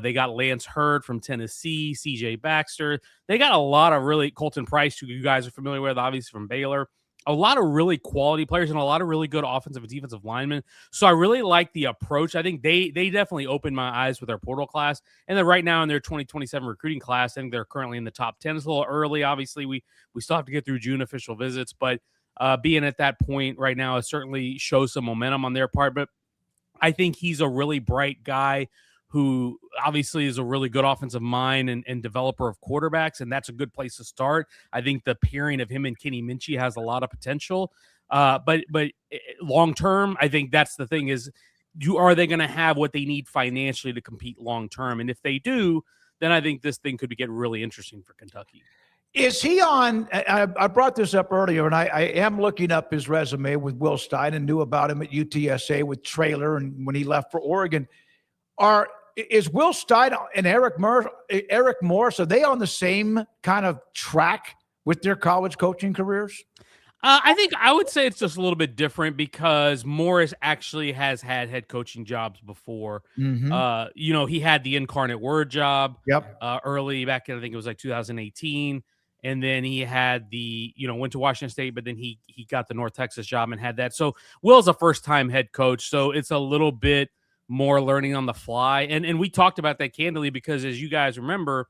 They got Lance Hurd from Tennessee, C.J. Baxter. They got a lot of really Colton Price, who you guys are familiar with, obviously from Baylor. A lot of really quality players and a lot of really good offensive and defensive linemen. So I really like the approach. I think they definitely opened my eyes with their portal class. And then right now in their 2027 recruiting class, I think they're currently in the top 10. It's a little early. Obviously, we still have to get through June official visits, but being at that point right now, it certainly shows some momentum on their part. But I think he's a really bright guy who obviously is a really good offensive mind and developer of quarterbacks, and that's a good place to start. I think the pairing of him and Kenny Minchie has a lot of potential. But long term, I think that's the thing is, are they going to have what they need financially to compete long term? And if they do, then I think this thing could get really interesting for Kentucky. Is he on? I brought this up earlier, and I am looking up his resume with Will Stein and knew about him at UTSA with Traylor and when he left for Oregon. Is Will Stein and Eric Morris, are they on the same kind of track with their college coaching careers? I think I would say it's just a little bit different because Morris actually has had head coaching jobs before. Mm-hmm. He had the Incarnate Word job early back in, I think it was like 2018. And then he had went to Washington State, but then he got the North Texas job and had that. So Will's a first-time head coach. So it's a little bit more learning on the fly. And we talked about that candidly because, as you guys remember,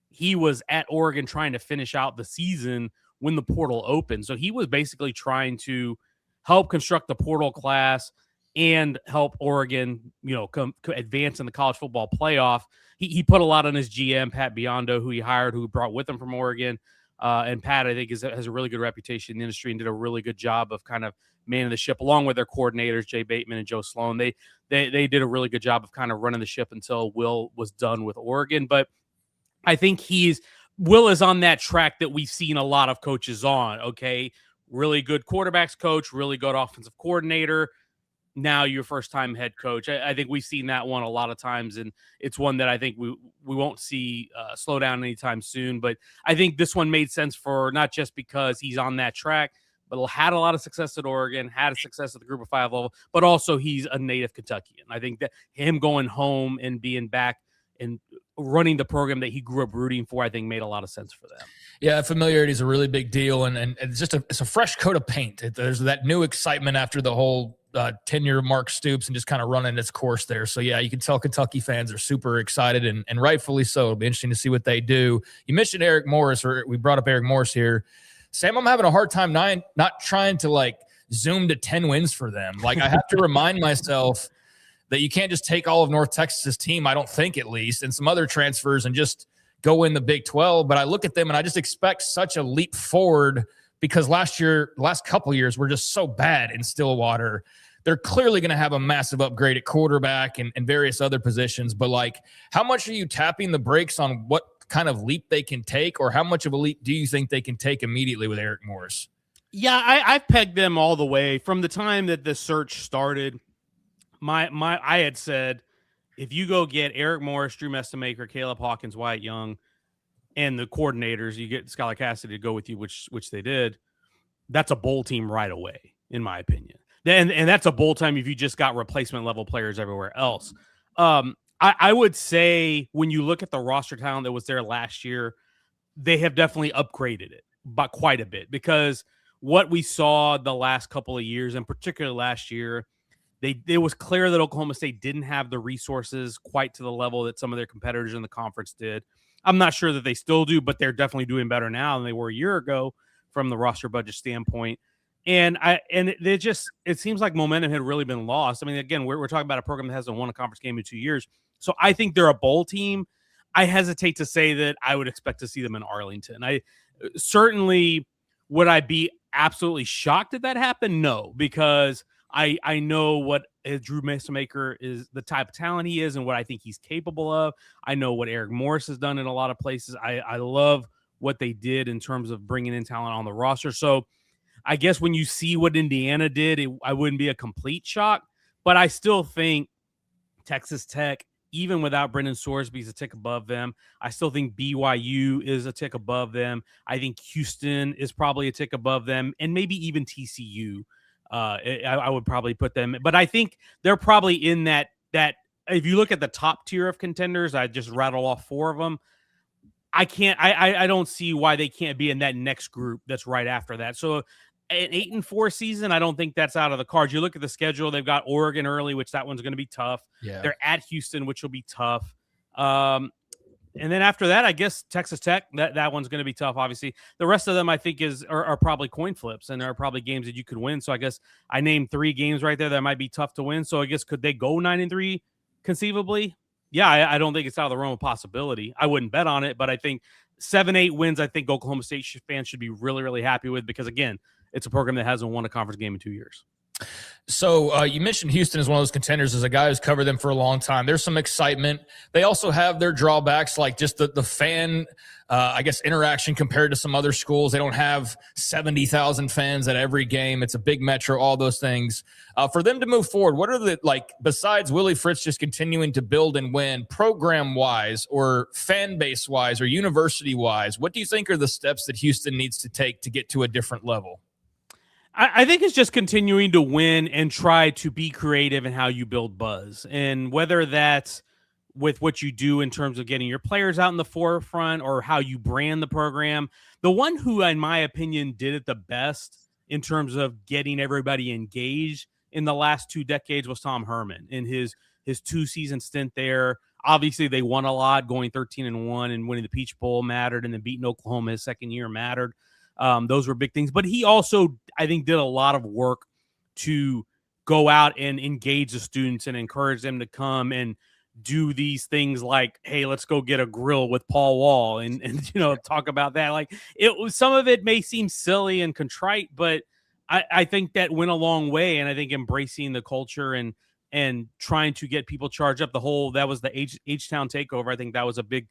he was at Oregon trying to finish out the season when the portal opened. So he was basically trying to help construct the portal class and help Oregon, advance in the college football playoff. He put a lot on his GM, Pat Biondo, who he hired, who brought with him from Oregon. And Pat, I think, has a really good reputation in the industry and did a really good job of kind of manning the ship, along with their coordinators, Jay Bateman and Joe Sloan. They did a really good job of kind of running the ship until Will was done with Oregon. But I think Will is on that track that we've seen a lot of coaches on. Okay, really good quarterbacks coach, really good offensive coordinator. Now your first-time head coach. I think we've seen that one a lot of times, and it's one that I think we won't see slow down anytime soon. But I think this one made sense for not just because he's on that track, but had a lot of success at Oregon, had a success at the Group of 5 level, but also he's a native Kentuckian. I think that him going home and being back and running the program that he grew up rooting for, I think made a lot of sense for them. Yeah, familiarity is a really big deal, and it's just it's a fresh coat of paint. There's that new excitement after the whole tenure Mark Stoops and just kind of running its course there. So, yeah, you can tell Kentucky fans are super excited, and rightfully so. It'll be interesting to see what they do. You mentioned Eric Morris, or we brought up Eric Morris here. Sam, I'm having a hard time not trying to, zoom to 10 wins for them. I have to remind myself that you can't just take all of North Texas's team, I don't think at least, and some other transfers and just go in the Big 12. But I look at them and I just expect such a leap forward because last couple of years were just so bad in Stillwater. They're clearly going to have a massive upgrade at quarterback and various other positions. But, how much are you tapping the brakes on what kind of leap they can take, or how much of a leap do you think they can take immediately with Eric Morris? Yeah, I've pegged them all the way from the time that the search started. I had said, if you go get Eric Morris, Drew Mestamaker, Caleb Hawkins, Wyatt Young, and the coordinators, you get Skylar Cassidy to go with you, which they did. That's a bowl team right away, in my opinion. And that's a bowl time if you just got replacement level players everywhere else. I would say when you look at the roster talent that was there last year, they have definitely upgraded it by quite a bit, because what we saw the last couple of years, and particularly last year, it was clear that Oklahoma State didn't have the resources quite to the level that some of their competitors in the conference did. I'm not sure that they still do, but they're definitely doing better now than they were a year ago from the roster budget standpoint. And it seems like momentum had really been lost. I mean, again, we're talking about a program that hasn't won a conference game in 2 years. So I think they're a bowl team. I hesitate to say that I would expect to see them in Arlington. Would I be absolutely shocked if that happened? No, because I know what Drew Mestamaker is, the type of talent he is, and what I think he's capable of. I know what Eric Morris has done in a lot of places. I love what they did in terms of bringing in talent on the roster. So I guess when you see what Indiana did, I wouldn't be a complete shock, but I still think Texas Tech even without Brendan Sorsby's a tick above them. I still think BYU is a tick above them. I think Houston is probably a tick above them, and maybe even TCU. I would probably put them, but I think they're probably in that. If you look at the top tier of contenders, I just rattle off 4 of them. I don't see why they can't be in that next group that's right after that. So an 8-4 season, I don't think that's out of the cards. You look at the schedule; they've got Oregon early, which that one's going to be tough. Yeah. They're at Houston, which will be tough. And then after that, I guess Texas Tech, that one's going to be tough. Obviously, the rest of them I think are probably coin flips, and are probably games that you could win. So I guess I named 3 games right there that might be tough to win. So I guess could they go 9-3 conceivably? Yeah, I don't think it's out of the realm of possibility. I wouldn't bet on it, but I think 7-8 wins. I think Oklahoma State fans should be really, really happy with, because again, it's a program that hasn't won a conference game in 2 years. So you mentioned Houston as one of those contenders. As a guy who's covered them for a long time, there's some excitement. They also have their drawbacks, like just the fan, I guess, interaction compared to some other schools. They don't have 70,000 fans at every game. It's a big metro, all those things. For them to move forward, what are the, like, besides Willie Fritz just continuing to build and win, program-wise or fan base-wise or university-wise, what do you think are the steps that Houston needs to take to get to a different level? I think it's just continuing to win and try to be creative in how you build buzz. And whether that's with what you do in terms of getting your players out in the forefront or how you brand the program. The one who, in my opinion, did it the best in terms of getting everybody engaged in the last 2 decades was Tom Herman in his 2-season stint there. Obviously, they won a lot, going 13-1 and winning the Peach Bowl mattered, and then beating Oklahoma his second year mattered. Those were big things. But he also, I think, did a lot of work to go out and engage the students and encourage them to come and do these things like, hey, let's go get a grill with Paul Wall and talk about that. Like, it was, some of it may seem silly and contrite, but I think that went a long way. And I think embracing the culture and trying to get people charged up, that was the H-Town takeover. I think that was a big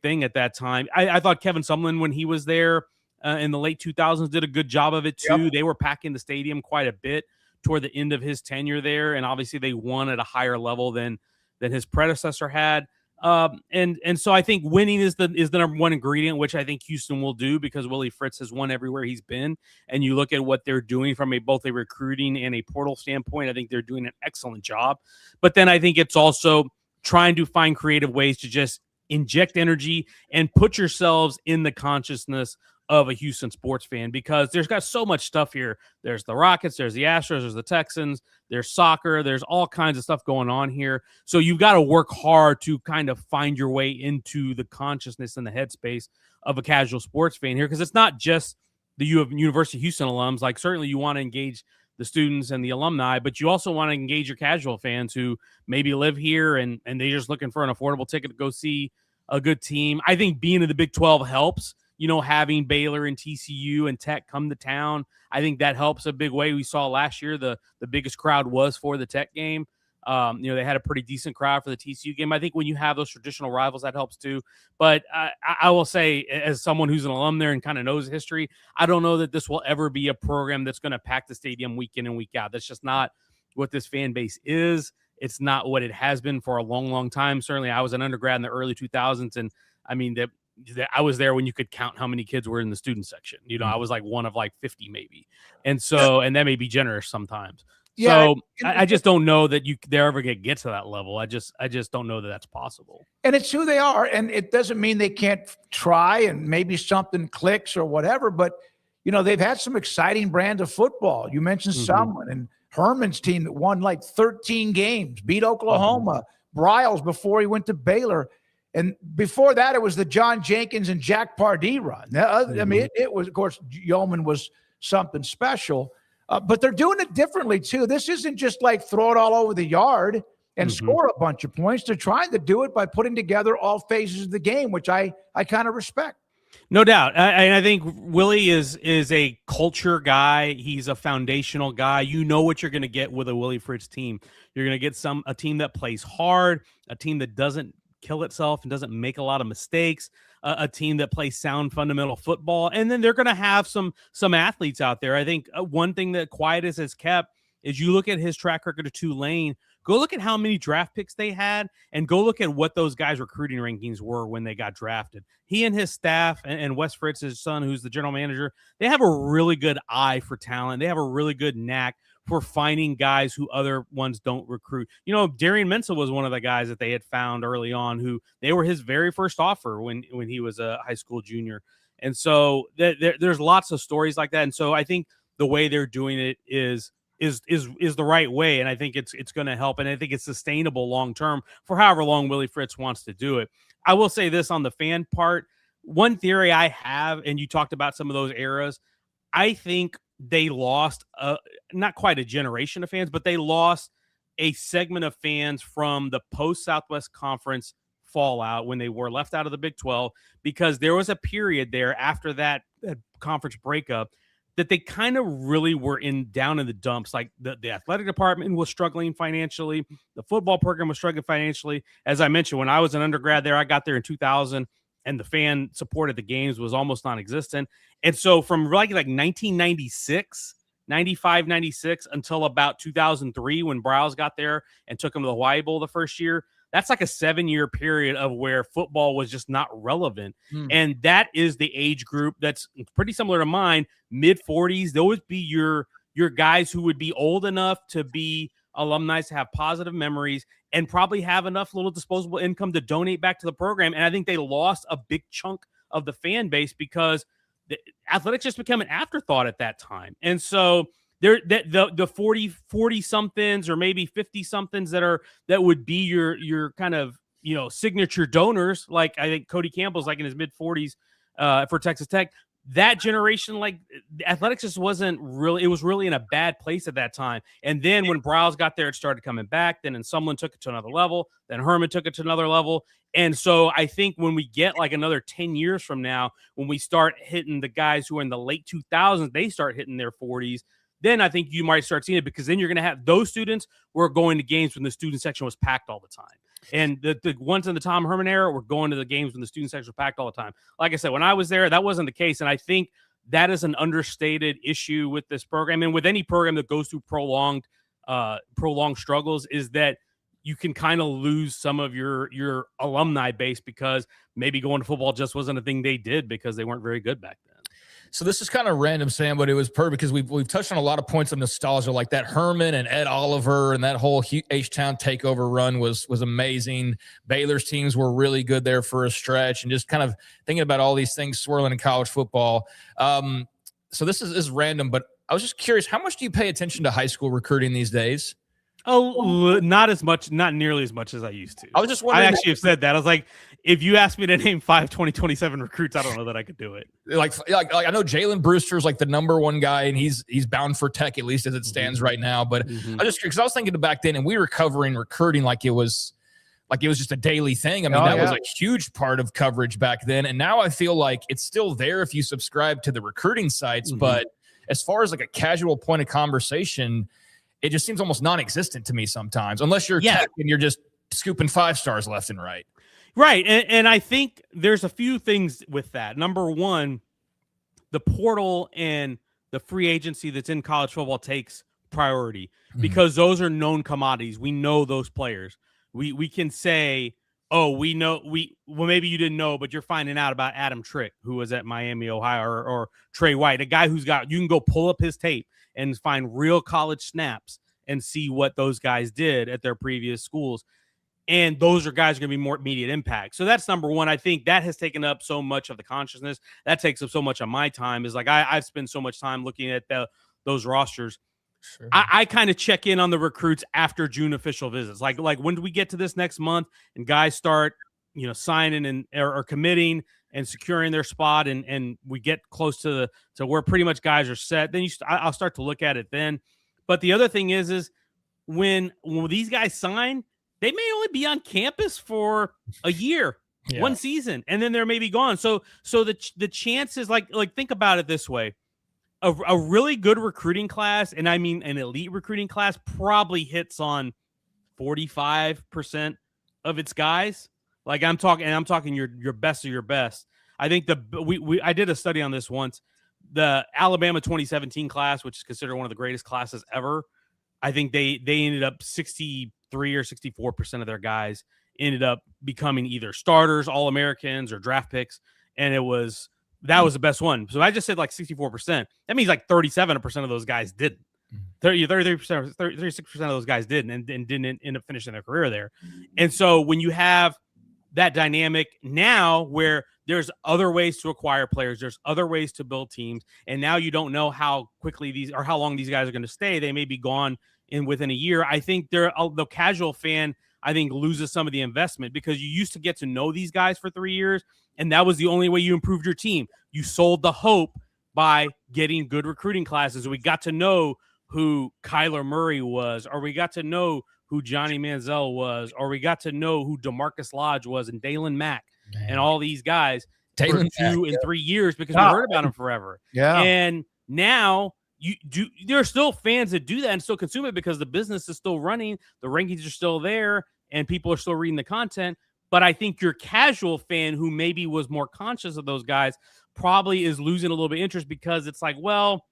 thing at that time. I thought Kevin Sumlin, when he was there, in the late 2000s, did a good job of it too. Yep. They were packing the stadium quite a bit toward the end of his tenure there, and obviously they won at a higher level than his predecessor had. And so I think winning is the number one ingredient, which I think Houston will do, because Willie Fritz has won everywhere he's been. And you look at what they're doing from both a recruiting and a portal standpoint, I think they're doing an excellent job. But then I think it's also trying to find creative ways to just inject energy and put yourselves in the consciousness of a Houston sports fan, because there's got so much stuff here. There's the Rockets, there's the Astros, there's the Texans, there's soccer, there's all kinds of stuff going on here. So you've got to work hard to kind of find your way into the consciousness and the headspace of a casual sports fan here, because it's not just the University of Houston alums. Like, certainly you want to engage the students and the alumni, but you also want to engage your casual fans who maybe live here and they're just looking for an affordable ticket to go see a good team. I think being in the Big 12 helps. Having Baylor and TCU and Tech come to town, I think that helps a big way. We saw last year the biggest crowd was for the Tech game. They had a pretty decent crowd for the TCU game. I think when you have those traditional rivals, that helps too. But I will say, as someone who's an alum there and kind of knows history, I don't know that this will ever be a program that's going to pack the stadium week in and week out. That's just not what this fan base is. It's not what it has been for a long, long time. Certainly, I was an undergrad in the early 2000s, and I mean, I was there when you could count how many kids were in the student section. I was like one of like 50 maybe. And so, and that may be generous sometimes. Yeah, so I just don't know that they ever get to that level. I just don't know that that's possible. And it's who they are. And it doesn't mean they can't try and maybe something clicks or whatever, but they've had some exciting brands of football. You mentioned someone, and Herman's team that won like 13 games, beat Oklahoma, Bryles before he went to Baylor. And before that, it was the John Jenkins and Jack Pardee run. I mean, it was, of course, Yeoman was something special, but they're doing it differently too. This isn't just like throw it all over the yard and score a bunch of points. They're trying to do it by putting together all phases of the game, which I kind of respect. No doubt. I think Willie is a culture guy. He's a foundational guy. You know what you're going to get with a Willie Fritz team. You're going to get a team that plays hard, a team that doesn't kill itself and doesn't make a lot of mistakes, a team that plays sound fundamental football, and then they're going to have some athletes out there. I think one thing that Quietus has kept is you look at his track record of Tulane. Go look at how many draft picks they had, and go look at what those guys' recruiting rankings were when they got drafted. He and his staff, and Wes Fritz, his son, who's the general manager, they have a really good eye for talent. They have a really good knack for finding guys who other ones don't recruit. Darian Mensah was one of the guys that they had found early on, who they were his very first offer when he was a high school junior. And so there's lots of stories like that. And so I think the way they're doing it is the right way. And I think it's going to help. And I think it's sustainable long-term for however long Willie Fritz wants to do it. I will say this on the fan part. One theory I have, and you talked about some of those eras, I think they lost not quite a generation of fans, but they lost a segment of fans from the post-Southwest Conference fallout when they were left out of the Big 12, because there was a period there after that conference breakup that they kind of really were down in the dumps. Like the athletic department was struggling financially. The football program was struggling financially. As I mentioned, when I was an undergrad there, I got there in 2000, and the fan support at the games was almost non-existent. And so from like 1996, 95, 96 until about 2003, when Browse got there and took them to the Hawaii Bowl the first year, that's like a 7-year period of where football was just not relevant. And that is the age group that's pretty similar to mine, mid-40s. Those would be your guys who would be old enough to be alumni, to have positive memories, and probably have enough little disposable income to donate back to the program. And I think they lost a big chunk of the fan base because the athletics just became an afterthought at that time. And so the 40 somethings or maybe 50 somethings that would be your kind of, signature donors. Like I think Cody Campbell's like in his mid 40s for Texas Tech. That generation, like athletics just wasn't really, it was really in a bad place at that time. And then when Browse got there, it started coming back. Then someone took it to another level. Then Herman took it to another level. And so I think when we get like another 10 years from now, when we start hitting the guys who are in the late 2000s, they start hitting their 40s. Then I think you might start seeing it, because then you're going to have those students who are going to games when the student section was packed all the time. And the ones in the Tom Herman era were going to the games when the student section was packed all the time. Like I said, when I was there, that wasn't the case. And I think that is an understated issue with this program, and with any program that goes through prolonged struggles, is that you can kind of lose some of your alumni base because maybe going to football just wasn't a thing they did because they weren't very good back then. So this is kind of random, Sam, but it was perfect because we've touched on a lot of points of nostalgia, like that Herman and Ed Oliver and that whole H-Town takeover run was amazing. Baylor's teams were really good there for a stretch, and just kind of thinking about all these things swirling in college football. So this is random, but I was just curious, how much do you pay attention to high school recruiting these days? Oh, not as much, not nearly as much as I used to. I was just wondering. I actually have said that. I was like, if you asked me to name 5 2027 recruits, I don't know that I could do it. Like I know Jalen Brewster's like the number one guy, and he's bound for Tech, at least as it stands right now. But I just, because I was thinking back then, and we were covering recruiting like it was just a daily thing. I mean, that was a huge part of coverage back then. And now I feel like it's still there if you subscribe to the recruiting sites. But as far as like a casual point of conversation, it just seems almost non-existent to me sometimes, unless you're Tech and you're just scooping 5 stars left and right. Right. And I think there's a few things with that. Number one, the portal and the free agency that's in college football takes priority because those are known commodities. We know those players. We can say, oh, maybe you didn't know, but you're finding out about Adam Trick, who was at Miami, Ohio, or Trey White, a guy you can go pull up his tape and find real college snaps and see what those guys did at their previous schools. And those are guys going to be more immediate impact. So that's number one. I think that has taken up so much of the consciousness. That takes up so much of my time, is like I've spent so much time looking at those rosters. Sure. I kind of check in on the recruits after June official visits. Like when do we get to this next month and guys start, signing and or committing and securing their spot, and we get close to where pretty much guys are set, then I'll start to look at it then. But the other thing is when these guys sign, they may only be on campus for a year, one season, and then they're maybe gone. So the chances, like think about it this way. A really good recruiting class, and I mean an elite recruiting class, probably hits on 45% of its guys. Like I'm talking your best of your best. I think I did a study on this once. The Alabama 2017 class, which is considered one of the greatest classes ever, I think they ended up 63% 3 years, 64% of their guys ended up becoming either starters, All-Americans, or draft picks. And that was the best one. So I just said like 64%. That means like 37% of those guys didn't. 33%, 36% of those guys didn't and didn't end up finishing their career there. And so when you have that dynamic now where there's other ways to acquire players, there's other ways to build teams, and now you don't know how quickly how long these guys are going to stay. They may be gone within a year. I think the casual fan, I think, loses some of the investment because you used to get to know these guys for 3 years, and that was the only way you improved your team. You sold the hope by getting good recruiting classes. We got to know who Kyler Murray was, or we got to know who Johnny Manziel was, or we got to know who DeMarcus Lodge was and Dalen Mack and all these guys for 2 and 3 years because we heard about them forever. Yeah. And now there are still fans that do that and still consume it because the business is still running, the rankings are still there, and people are still reading the content. But I think your casual fan who maybe was more conscious of those guys probably is losing a little bit of interest because it's like, well,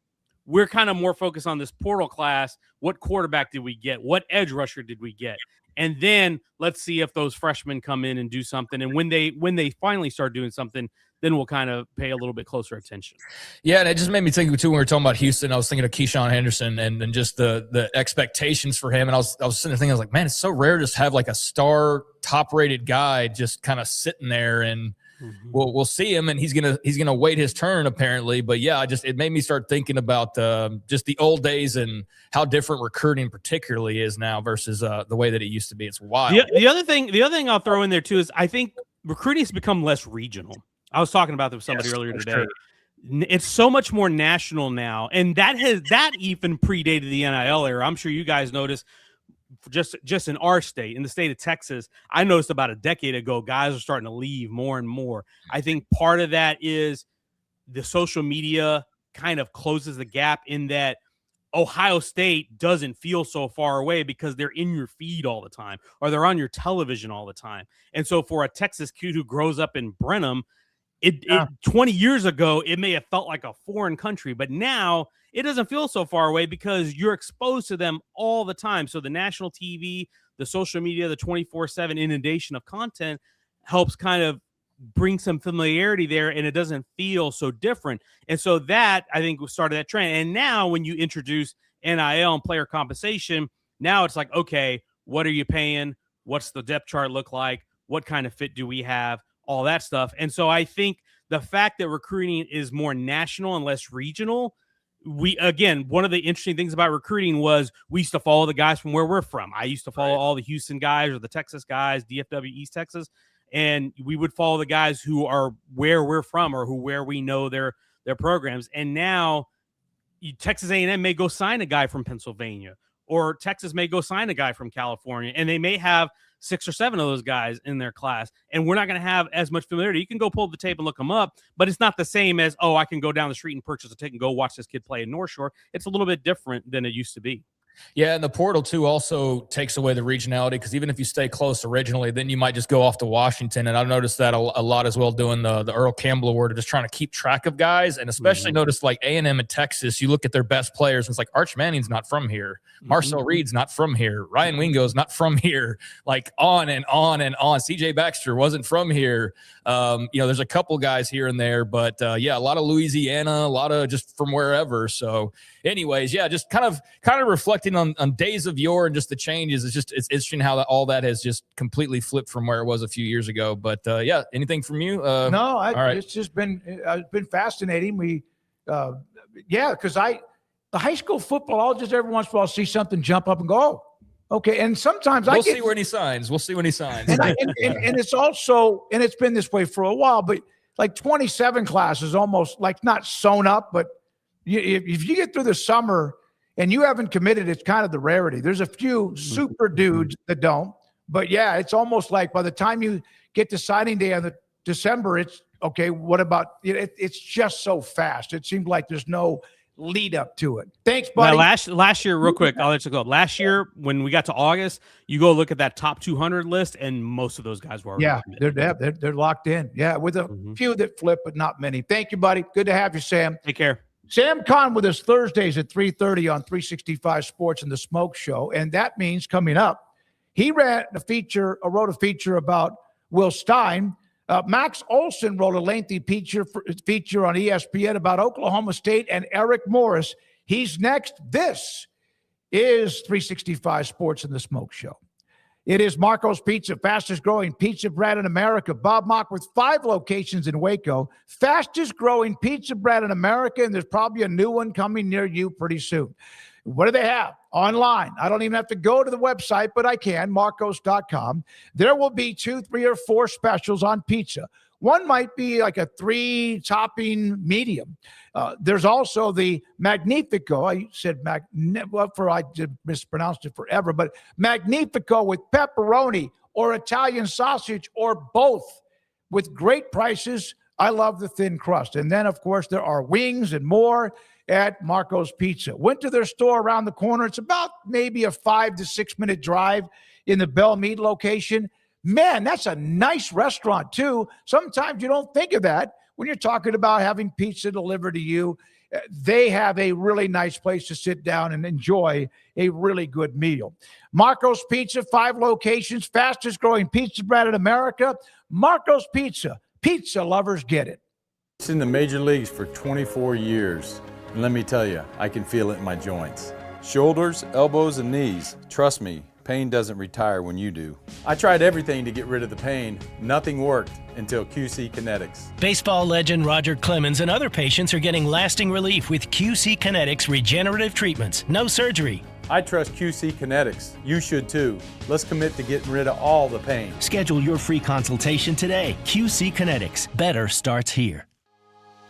we're kind of more focused on this portal class. What quarterback did we get? What edge rusher did we get? And then let's see if those freshmen come in and do something. And when they finally start doing something, then we'll kind of pay a little bit closer attention. Yeah, and it just made me think, too, when we were talking about Houston, I was thinking of Keyshawn Henderson and just the expectations for him. And I was sitting there thinking, I was like, man, it's so rare to just have like a star top-rated guy just kind of sitting there and we'll see him, and he's gonna wait his turn apparently. But yeah, it made me start thinking about just the old days and how different recruiting particularly is now versus the way that it used to be. It's wild. The other thing I'll throw in there too is I think recruiting has become less regional. I was talking about this with somebody earlier today. True. It's so much more national now, and that even predated the NIL era. I'm sure you guys noticed. Just in our state, in the state of Texas, I noticed about a decade ago, guys are starting to leave more and more. I think part of that is the social media kind of closes the gap in that Ohio State doesn't feel so far away because they're in your feed all the time or they're on your television all the time. And so for a Texas kid who grows up in Brenham, 20 years ago, it may have felt like a foreign country, but now it doesn't feel so far away because you're exposed to them all the time. So the national TV, the social media, the 24/7 inundation of content helps kind of bring some familiarity there, and it doesn't feel so different. And so that, I think, started that trend. And now when you introduce NIL and player compensation, now it's like, okay, what are you paying? What's the depth chart look like? What kind of fit do we have? All that stuff. And so I think the fact that recruiting is more national and less regional, one of the interesting things about recruiting was we used to follow the guys from where we're from. I used to follow all the Houston guys or the Texas guys, DFW East Texas, and we would follow the guys who are where we're from or where we know their programs. And now Texas A&M may go sign a guy from Pennsylvania, or Texas may go sign a guy from California, and they may have 6 or 7 of those guys in their class, and we're not going to have as much familiarity. You can go pull the tape and look them up, but it's not the same as, oh, I can go down the street and purchase a ticket and go watch this kid play in North Shore. It's a little bit different than it used to be. Yeah, and the portal, too, also takes away the regionality because even if you stay close originally, then you might just go off to Washington. And I've noticed that a lot as well doing the Earl Campbell Award, just trying to keep track of guys. And especially notice like A&M in Texas, you look at their best players, and it's like Arch Manning's not from here. Marcel Reed's not from here. Ryan Wingo's not from here. Like on and on and on. CJ Baxter wasn't from here. There's a couple guys here and there, but a lot of Louisiana, a lot of just from wherever. So anyways, yeah, just kind of reflecting on days of yore and just the changes. It's interesting how all that has just completely flipped from where it was a few years ago. But anything from you? No, all right. It's just been fascinating. Because the high school football, I'll just every once in a while see something jump up and go, oh, okay. And sometimes we'll see when he signs. And it's also, and it's been this way for a while, but like 27 classes almost like not sewn up, but if you get through the summer and you haven't committed, it's kind of the rarity. There's a few super dudes that don't, but yeah, it's almost like by the time you get to signing day on the December, it's okay. What about it? It's just so fast. It seems like there's no lead up to it. Thanks, buddy. Now, last year, real quick, I'll let you go. Last year, when we got to August, you go look at that top 200 list, and most of those guys were they're locked in. Yeah, with a few that flip, but not many. Thank you, buddy. Good to have you, Sam. Take care. Sam Kahn with us Thursdays at 3:30 on 365 Sports and the SMOAK Show, and that means coming up He wrote a feature about Will Stein. Max Olson wrote a lengthy feature on ESPN about Oklahoma State and Eric Morris. He's next. This is 365 Sports in the Smoke Show. It is Marco's Pizza, fastest growing pizza brand in America. Bob Mock with 5 locations in Waco, fastest growing pizza brand in America, and there's probably a new one coming near you pretty soon. What do they have? Online. I don't even have to go to the website, but I can, marcos.com. There will be 2, 3, or 4 specials on pizza. One might be like a 3-topping medium. There's also the Magnifico. I said I mispronounced it forever, but Magnifico with pepperoni or Italian sausage or both with great prices. I love the thin crust. And then, of course, there are wings and more at Marco's Pizza. Went to their store around the corner. It's about maybe a 5 to 6 minute drive in the Belle Meade location. Man, that's a nice restaurant, too. Sometimes you don't think of that when you're talking about having pizza delivered to you. They have a really nice place to sit down and enjoy a really good meal. Marco's Pizza, 5 locations, fastest growing pizza brand in America. Marco's Pizza. Pizza lovers get it. It's in the major leagues for 24 years. And let me tell you, I can feel it in my joints. Shoulders, elbows, and knees. Trust me. Pain doesn't retire when you do. I tried everything to get rid of the pain. Nothing worked until QC Kinetics. Baseball legend Roger Clemens and other patients are getting lasting relief with QC Kinetics regenerative treatments. No surgery. I trust QC Kinetics. You should too. Let's commit to getting rid of all the pain. Schedule your free consultation today. QC Kinetics. Better starts here.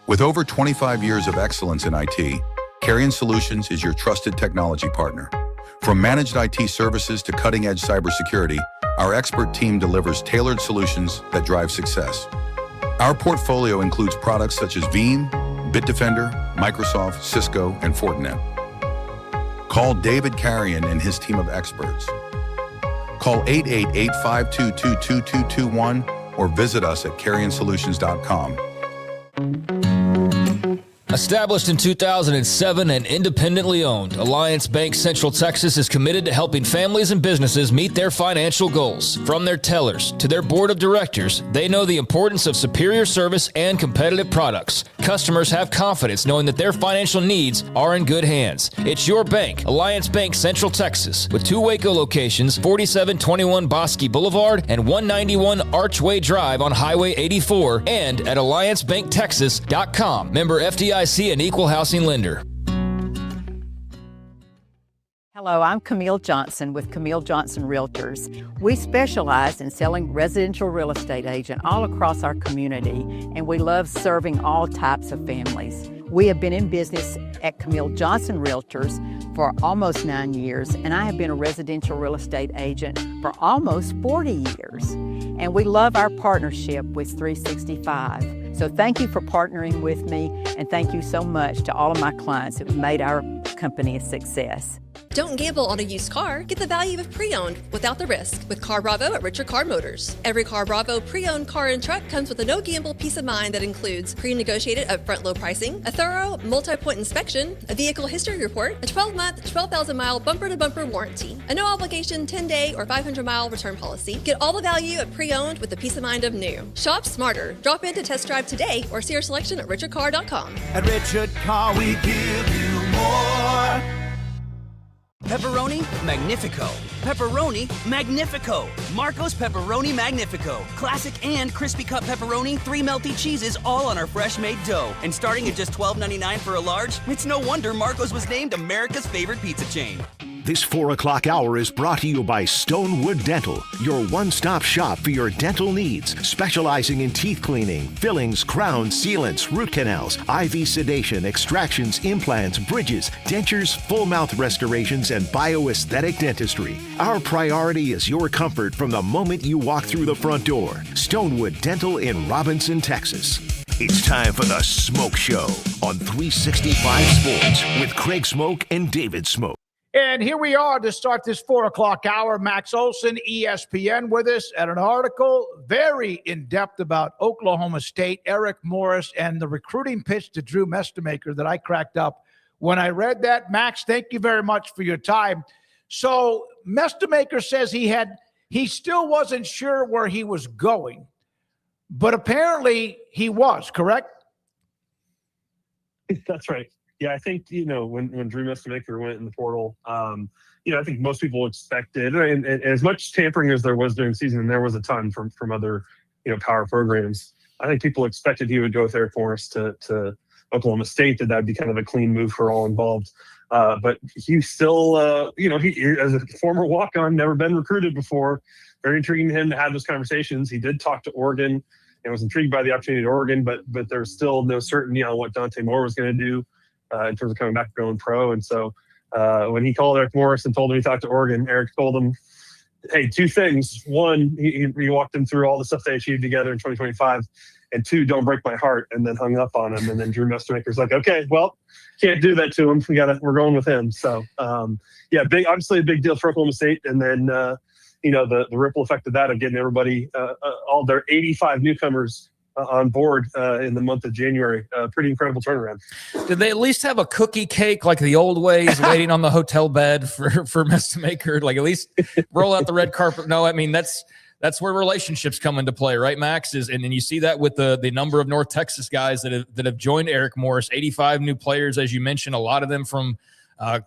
With over 25 years of excellence in IT, Carrion Solutions is your trusted technology partner. From managed IT services to cutting-edge cybersecurity, our expert team delivers tailored solutions that drive success. Our portfolio includes products such as Veeam, Bitdefender, Microsoft, Cisco, and Fortinet. Call David Carrion and his team of experts. Call 888-522-2221 or visit us at carrionsolutions.com. Established in 2007 and independently owned, Alliance Bank Central Texas is committed to helping families and businesses meet their financial goals. From their tellers to their board of directors, they know the importance of superior service and competitive products. Customers have confidence knowing that their financial needs are in good hands. It's your bank, Alliance Bank Central Texas, with 2 Waco locations, 4721 Bosque Boulevard and 191 Archway Drive on Highway 84, and at alliancebanktexas.com. Member FDIC and equal housing lender. Hello, I'm Camille Johnson with Camille Johnson Realtors. We specialize in selling residential real estate agent all across our community, and we love serving all types of families. We have been in business at Camille Johnson Realtors for almost 9 years, and I have been a residential real estate agent for almost 40 years. And we love our partnership with 365. So thank you for partnering with me, and thank you so much to all of my clients who have made our company a success. Don't gamble on a used car. Get the value of pre-owned without the risk with Car Bravo at Richard Car Motors. Every Car Bravo pre-owned car and truck comes with a no-gamble peace of mind that includes pre-negotiated upfront low pricing, a thorough multi-point inspection, a vehicle history report, a 12-month, 12,000-mile bumper-to-bumper warranty, a no-obligation 10-day or 500-mile return policy. Get all the value of pre-owned with the peace of mind of new. Shop smarter. Drop in to test drive today or see our selection at richardcar.com. At Richard Car, we give you more. Pepperoni Magnifico. Pepperoni Magnifico. Marco's Pepperoni Magnifico. Classic and crispy cut pepperoni, 3 melty cheeses, all on our fresh made dough. And starting at just $12.99 for a large, it's no wonder Marco's was named America's favorite pizza chain. This 4 o'clock hour is brought to you by Stonewood Dental, your one-stop shop for your dental needs, specializing in teeth cleaning, fillings, crowns, sealants, root canals, IV sedation, extractions, implants, bridges, dentures, full mouth restorations, and bioaesthetic dentistry. Our priority is your comfort from the moment you walk through the front door. Stonewood Dental in Robinson, Texas. It's time for the Smoke Show on 365 Sports with Craig Smoke and David Smoke. And here we are to start this 4 o'clock hour. Max Olson, ESPN, with us at an article very in-depth about Oklahoma State, Eric Morris, and the recruiting pitch to Drew Mestemaker that I cracked up when I read that. Max, thank you very much for your time. So Mestamaker says he still wasn't sure where he was going, but apparently he was, correct? That's right. Yeah, I think, when Drew Mestamaker went in the portal, I think most people expected, and as much tampering as there was during the season, and there was a ton from other, power programs, I think people expected he would go with Eric Morris to Oklahoma State, that'd be kind of a clean move for all involved. But he still, he as a former walk-on, never been recruited before, very intriguing to him to have those conversations. He did talk to Oregon and was intrigued by the opportunity at Oregon, but there's still no certainty on what Dante Moore was going to do in terms of coming back and going pro. And so when he called Eric Morris and told him he talked to Oregon, Eric told him, hey, two things. One, he walked him through all the stuff they achieved together in 2025. And two, don't break my heart, and then hung up on him. And then Drew Mestamaker's like, okay, well, can't do that to him. We're going with him. So, obviously a big deal for Oklahoma State. And then, the ripple effect of that, of getting everybody, all their 85 newcomers on board in the month of January. Pretty incredible turnaround. Did they at least have a cookie cake like the old ways, waiting on the hotel bed for Mestamaker? Like, at least roll out the red carpet? No, I mean, that's where relationships come into play, right, Max? And then you see that with the number of North Texas guys that have joined Eric Morris. 85 new players, as you mentioned, a lot of them from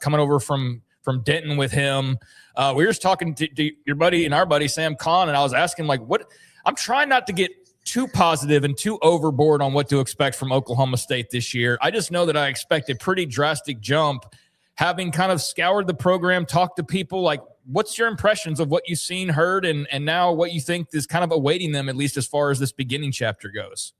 coming over from Denton with him. We were just talking to your buddy and our buddy Sam Kahn, and I was asking, like, what I'm trying not to get too positive and too overboard on what to expect from Oklahoma State this year. I just know that I expect a pretty drastic jump, having kind of scoured the program, talked to people. Like, what's your impressions of what you've seen, heard, and now what you think is kind of awaiting them, at least as far as this beginning chapter goes?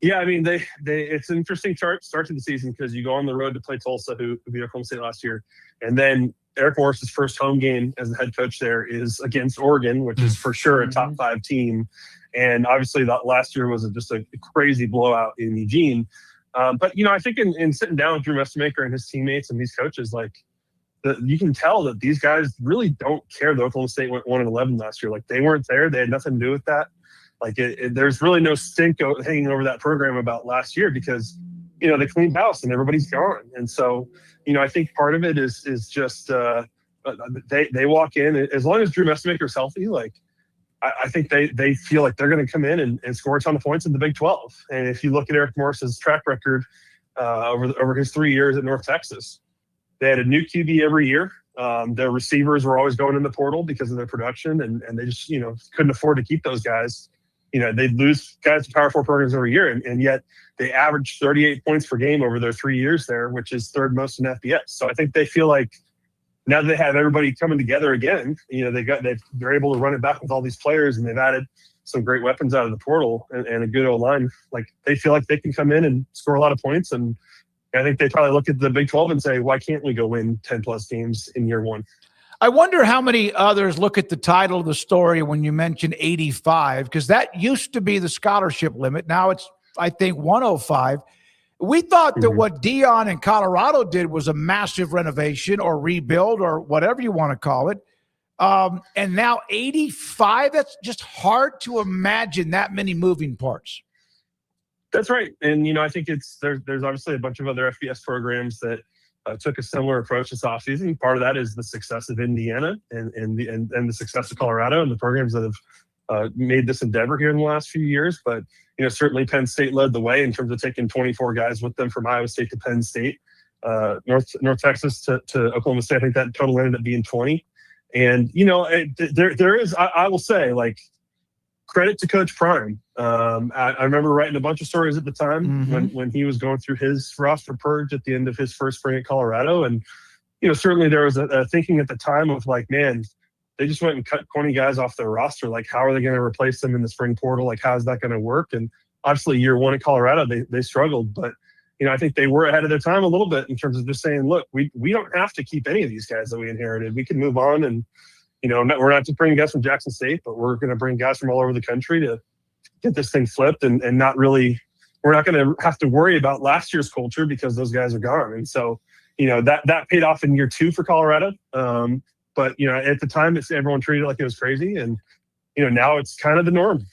Yeah, I mean, it's an interesting start to the season, because you go on the road to play Tulsa, who beat Oklahoma State last year, and then Eric Morris's first home game as the head coach there is against Oregon, which is for sure a top 5 team. And obviously that last year was just a crazy blowout in Eugene. But I think in sitting down with Drew Mestamaker and his teammates and these coaches, you can tell that these guys really don't care that Oklahoma State went 1-11 last year. Like, they weren't there. They had nothing to do with that. Like, there's really no stink hanging over that program about last year, because, they cleaned house and everybody's gone. And so, I think part of it is just they walk in, as long as Drew Mestamaker's healthy, like, I think they feel like they're going to come in and score a ton of points in the Big 12. And if you look at Eric Morris's track record over his 3 years at North Texas, they had a new QB every year. Their receivers were always going in the portal because of their production, and they just, couldn't afford to keep those guys. They'd lose guys to Power 4 programs every year, and yet they averaged 38 points per game over their 3 years there, which is third most in FBS. So I think they feel like now that they have everybody coming together again, they're able to run it back with all these players, and they've added some great weapons out of the portal and a good O-line. Like, they feel like they can come in and score a lot of points, and I think they probably look at the Big 12 and say, why can't we go win 10-plus games in year one? I wonder how many others look at the title of the story when you mention 85, because that used to be the scholarship limit. Now it's, I think, 105. We thought that what Dion in Colorado did was a massive renovation or rebuild or whatever you want to call it. And now 85, that's just hard to imagine that many moving parts. That's right. And, I think there's obviously a bunch of other FBS programs that took a similar approach this offseason. Part of that is the success of Indiana and the success of Colorado and the programs that have made this endeavor here in the last few years. But, certainly Penn State led the way in terms of taking 24 guys with them from Iowa State to Penn State, North Texas to Oklahoma State. I think that total ended up being 20. And, there is, I will say, like, credit to Coach Prime. I remember writing a bunch of stories at the time when he was going through his roster purge at the end of his first spring at Colorado. And, certainly there was a thinking at the time of like, man, they just went and cut 20 guys off their roster. Like, how are they going to replace them in the spring portal? Like, how is that going to work? And obviously year one at Colorado, they struggled, but I think they were ahead of their time a little bit in terms of just saying, look, we don't have to keep any of these guys that we inherited. We can move on, and we're not just bringing guys from Jackson State, but we're going to bring guys from all over the country to get this thing flipped and not really, we're not going to have to worry about last year's culture because those guys are gone. And so, that paid off in year 2 for Colorado. But, at the time, everyone treated it like it was crazy. And, now it's kind of the norm.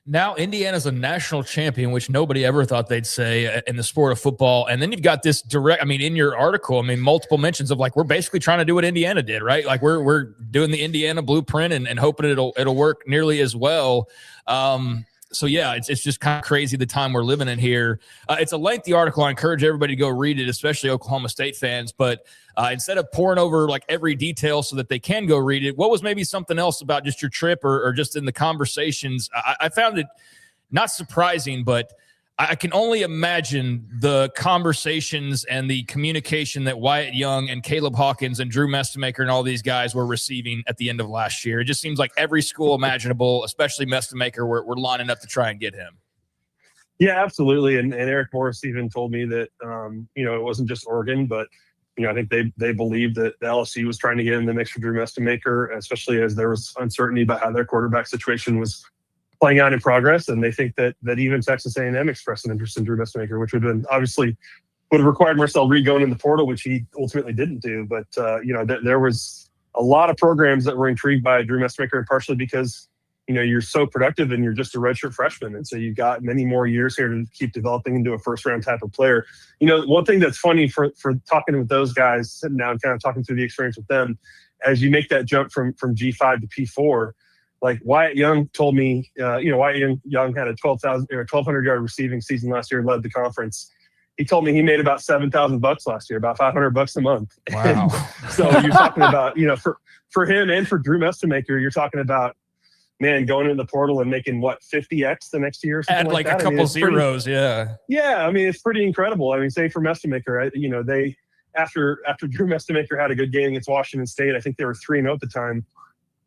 Now Indiana's a national champion, which nobody ever thought they'd say in the sport of football. And then you've got this direct, I mean, in your article, I mean, multiple mentions of like, we're basically trying to do what Indiana did, right? Like we're doing the Indiana blueprint and hoping it'll work nearly as well. So yeah, it's just kind of crazy the time we're living in here. It's a lengthy article. I encourage everybody to go read it, especially Oklahoma State fans. But instead of pouring over like every detail so that they can go read it, what was maybe something else about just your trip or just in the conversations? I found it not surprising, but I can only imagine the conversations and the communication that Wyatt Young and Caleb Hawkins and Drew Mestemaker and all these guys were receiving at the end of last year. It just seems like every school imaginable, especially Mestemaker, we're lining up to try and get him. Yeah, absolutely. And Eric Morris even told me that, it wasn't just Oregon, but, I think they believed that the LSU was trying to get in the mix for Drew Mestemaker, especially as there was uncertainty about how their quarterback situation was playing out in progress, and they think that even Texas A&M expressed an interest in Drew Mestemaker, which would have required Marcel Reed going in the portal, which he ultimately didn't do. But there was a lot of programs that were intrigued by Drew Mestemaker, partially because you're so productive and you're just a redshirt freshman, and so you've got many more years here to keep developing into a first-round type of player. One thing that's funny for talking with those guys, sitting down, kind of talking through the experience with them, as you make that jump from G5 to P4. Like Wyatt Young told me, Wyatt Young had a 1,200 yard receiving season last year, led the conference. He told me he made about $7,000 last year, about $500 a month. Wow. So you're talking about, for him and for Drew Mestemaker, you're talking about, man, going in the portal and making 50x the next year. Or something Add like that. a couple zeros. Yeah. Yeah. I mean, it's pretty incredible. I mean, say for Mestemaker, after Drew Mestemaker had a good game against Washington State, I think they were 3-0 at the time.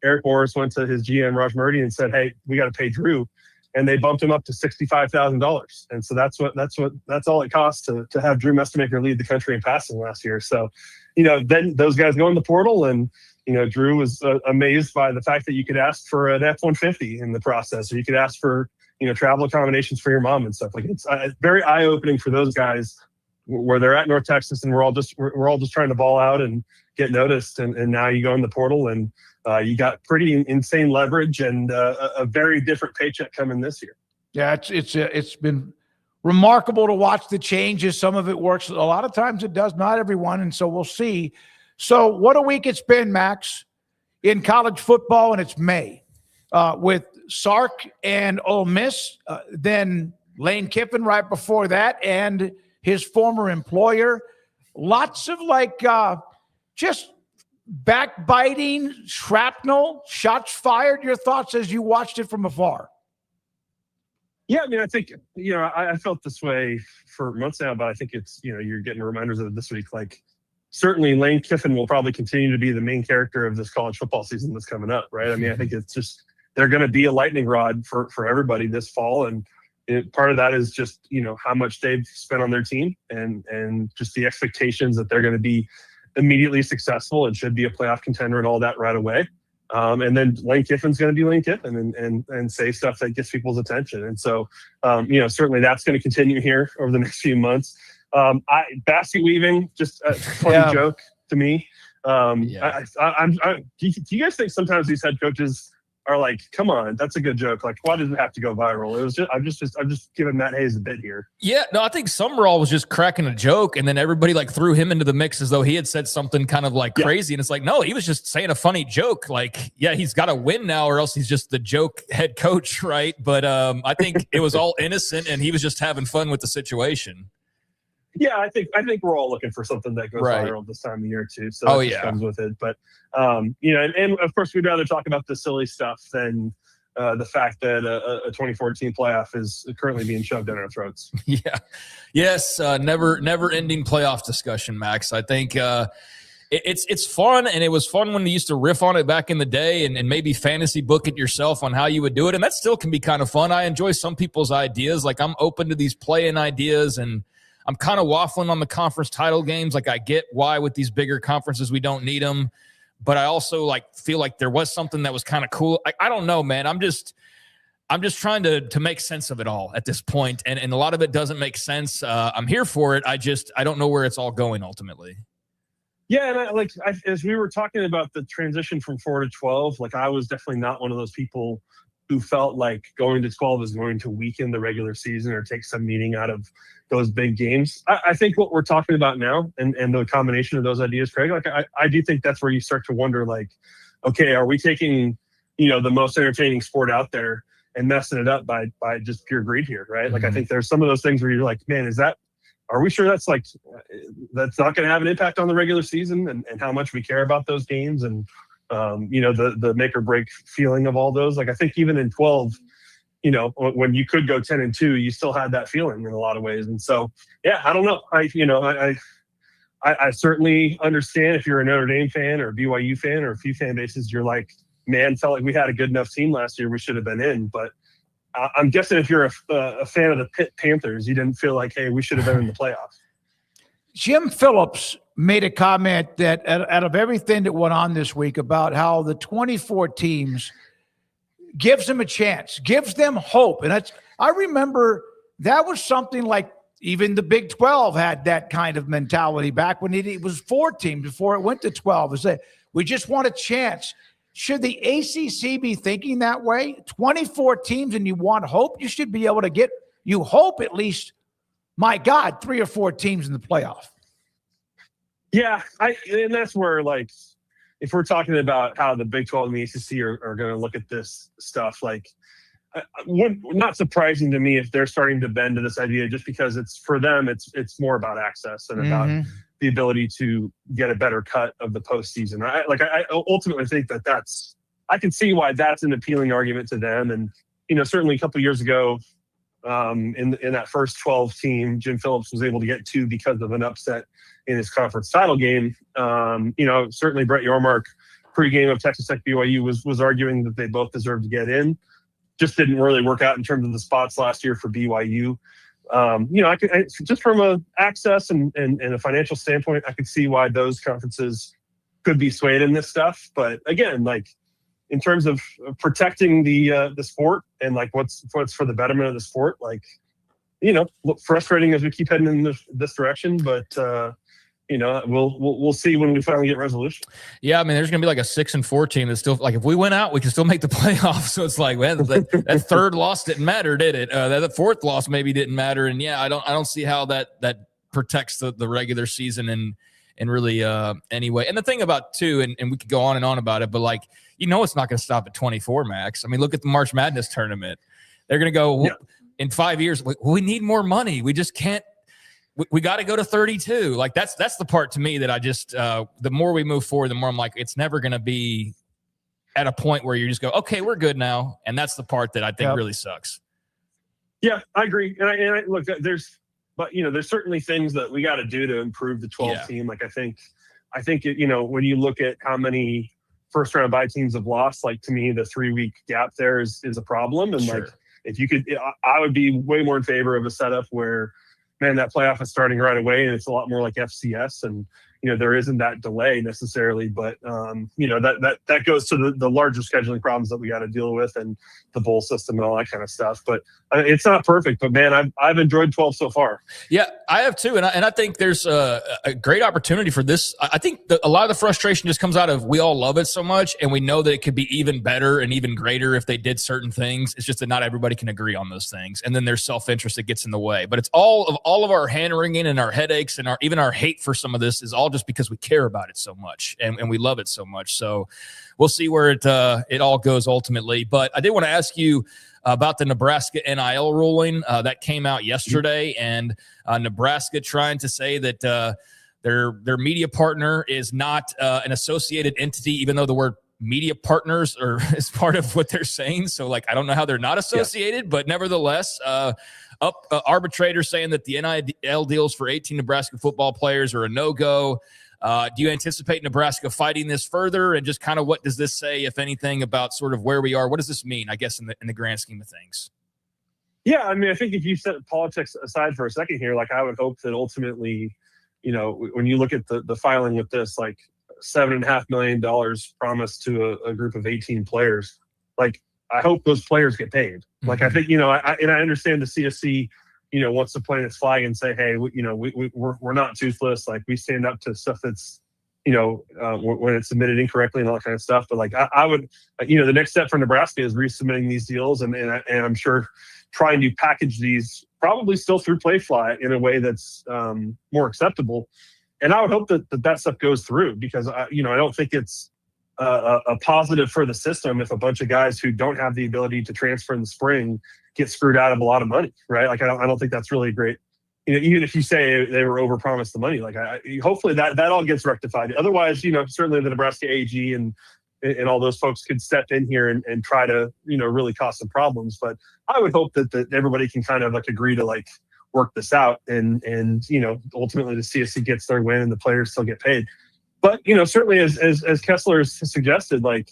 Eric Morris went to his GM, Raj Murdy, and said, "Hey, we got to pay Drew," and they bumped him up to $65,000. And so that's all it costs to have Drew Mestemaker lead the country in passing last year. So, then those guys go in the portal, and Drew was amazed by the fact that you could ask for an F-150 in the process, or you could ask for travel accommodations for your mom and stuff. Like it's very eye-opening for those guys where they're at North Texas, and we're all just trying to ball out and get noticed. And now you go in the portal and you got pretty insane leverage and a very different paycheck coming this year. Yeah, it's been remarkable to watch the changes. Some of it works. A lot of times it does, not everyone. And so we'll see. So what a week it's been, Max, in college football, and it's May with Sark and Ole Miss, then Lane Kiffin right before that, and his former employer. Lots of just backbiting, shrapnel, shots fired. Your thoughts as you watched it from afar? Yeah, I mean, I think, I felt this way for months now, but I think it's, you're getting reminders of it this week. Like, certainly Lane Kiffin will probably continue to be the main character of this college football season that's coming up, right? I mean, I think it's just, they're going to be a lightning rod for everybody this fall. And part of that is just, how much they've spent on their team and just the expectations that they're going to be immediately successful and should be a playoff contender and all that right away. And then Lane Kiffin's going to be Lane Kiffin and say stuff that gets people's attention. And so, certainly that's going to continue here over the next few months. Basket weaving, just a funny joke to me. Do you guys think sometimes these head coaches are like, come on, that's a good joke. Like, why does it have to go viral? It was just, I'm just giving Matt Hayes a bit here. Yeah, no, I think Summerall was just cracking a joke, and then everybody threw him into the mix as though he had said something kind of crazy. And it's like, no, he was just saying a funny joke. Like, yeah, he's got to win now, or else he's just the joke head coach, right? But I think it was all innocent, and he was just having fun with the situation. Yeah, I think we're all looking for something that goes viral this time of year too. So that just comes with it. But and of course we'd rather talk about the silly stuff than the fact that a 2014 playoff is currently being shoved down our throats. Yeah. Yes. Never ending playoff discussion, Max. I think it's fun, and it was fun when you used to riff on it back in the day and maybe fantasy book it yourself on how you would do it. And that still can be kind of fun. I enjoy some people's ideas. Like, I'm open to these play-in ideas, and I'm kind of waffling on the conference title games. Like, I get why with these bigger conferences we don't need them, but I also feel like there was something that was kind of cool. I don't know, man. I'm just trying to make sense of it all at this point, and a lot of it doesn't make sense. I'm here for it. I don't know where it's all going ultimately. Yeah, and as we were talking about the transition from 4 to 12, I was definitely not one of those people who felt like going to 12 is going to weaken the regular season or take some meaning out of those big games. I think what we're talking about now and the combination of those ideas, Craig, like I do think that's where you start to wonder, like, okay, are we taking, the most entertaining sport out there and messing it up by just pure greed here, right? Like, I think there's some of those things where you're like, man, are we sure that's not going to have an impact on the regular season and how much we care about those games and, the make or break feeling of all those? Like, I think even in 12, when you could go 10-2, you still had that feeling in a lot of ways. And so, yeah, I don't know. I certainly understand if you're a Notre Dame fan or a BYU fan or a few fan bases, you're like, man, felt like we had a good enough team last year. We should have been in. But I'm guessing if you're a fan of the Pitt Panthers, you didn't feel like, hey, we should have been in the playoffs. Jim Phillips made a comment that out of everything that went on this week about how the 24 teams gives them a chance, gives them hope. And I remember that was something like even the Big 12 had that kind of mentality back when it was 4 teams before it went to 12. Is that we just want a chance. Should the ACC be thinking that way? 24 teams and you want hope? You should be able to get, you hope at least, my God, 3 or 4 teams in the playoff. Yeah, and that's where, like, if we're talking about how the Big 12 and the ACC are going to look at this stuff, like, not surprising to me if they're starting to bend to this idea, just because it's for them, it's more about access and about the ability to get a better cut of the postseason. I ultimately think I can see why that's an appealing argument to them. And, certainly a couple of years ago, in that first 12 team, Jim Phillips was able to get 2 because of an upset in his conference title game. Certainly Brett Yormark, pregame of Texas Tech BYU, was arguing that they both deserved to get in. Just didn't really work out in terms of the spots last year for BYU. Just from a access and a financial standpoint, I could see why those conferences could be swayed in this stuff. But again, like, in terms of protecting the sport and like what's for the betterment of the sport, like, frustrating as we keep heading in this direction, but we'll see when we finally get resolution. Yeah, I mean, there's going to be like a 6-4 team that's still, like, if we went out, we can still make the playoffs. So it's like, man, that third loss didn't matter, did it? That fourth loss maybe didn't matter. And yeah, I don't see how that protects the regular season and really anyway. And the thing about too, and we could go on and on about it, but like, it's not going to stop at 24, Max. I mean, look at the March Madness tournament. They're going to go in 5 years. We need more money. We just can't. We got to go to 32. Like that's the part to me that I just the more we move forward, the more I'm like, it's never going to be at a point where you just go, okay, we're good now. And that's the part that I think really sucks. Yeah, I agree. And I look, there's certainly things that we got to do to improve the 12 team. Like I think when you look at how many first round bye teams have lost, like, to me, the 3-week gap there is a problem. And like, if you could, I would be way more in favor of a setup where, man, that playoff is starting right away and it's a lot more like FCS, and there isn't that delay necessarily, but that goes to the larger scheduling problems that we got to deal with and the bowl system and all that kind of stuff. But it's not perfect, but man, I've enjoyed 12 so far. Yeah, I have too. And I think there's a great opportunity for this. I think a lot of the frustration just comes out of, we all love it so much and we know that it could be even better and even greater if they did certain things. It's just that not everybody can agree on those things. And then there's self-interest that gets in the way. But it's all of our hand-wringing and our headaches and even our hate for some of this is all just because we care about it so much and we love it so much. So we'll see where it all goes ultimately. But I did want to ask you about the Nebraska NIL ruling that came out yesterday, and Nebraska trying to say that their media partner is not an associated entity, even though the word media partners is part of what they're saying. So like, I don't know how they're not associated, but nevertheless, arbitrators saying that the NIL deals for 18 Nebraska football players are a no-go. Do you anticipate Nebraska fighting this further? And just kind of what does this say, if anything, about sort of where we are? What does this mean, I guess, in the grand scheme of things? Yeah, I mean, I think if you set politics aside for a second here, like, I would hope that ultimately, when you look at the filing with this, like $7.5 million promised to a group of 18 players, like, I hope those players get paid. Mm-hmm. Like, I think, I understand the CSC, wants to plant its flag and say, hey, we're not toothless. Like, we stand up to stuff that's, when it's submitted incorrectly and all that kind of stuff. But like I would, the next step for Nebraska is resubmitting these deals, and I'm sure trying to package these probably still through Playfly in a way that's more acceptable. And I would hope that stuff goes through, because I don't think it's a positive for the system if a bunch of guys who don't have the ability to transfer in the spring get screwed out of a lot of money, right? Like I don't think that's really great. Even if you say they were overpromised the money, like hopefully that all gets rectified. Otherwise, certainly the Nebraska AG and all those folks could step in here and try to really cause some problems. But I would hope that everybody can kind of like agree to like work this out and ultimately the CSC gets their win and the players still get paid. But certainly as Kessler has suggested, like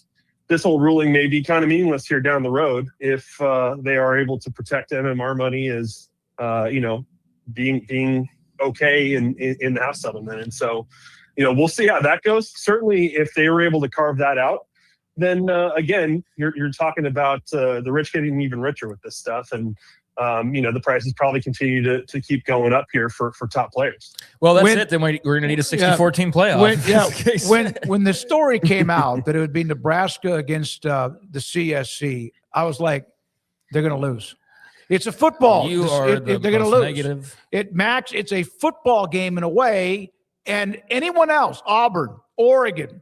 this whole ruling may be kind of meaningless here down the road if they are able to protect MMR money as being okay in the House settlement. And so we'll see how that goes. Certainly if they were able to carve that out, then again you're talking about the rich getting even richer with this stuff, and the prices probably continue to keep going up here for top players. Well, that's it. Then we're going to need a 64-team playoff. When the story came out that it would be Nebraska against the CSC, I was like, they're going to lose. It's a football. They're going to lose. Negative. It's a football game in a way, and anyone else, Auburn, Oregon,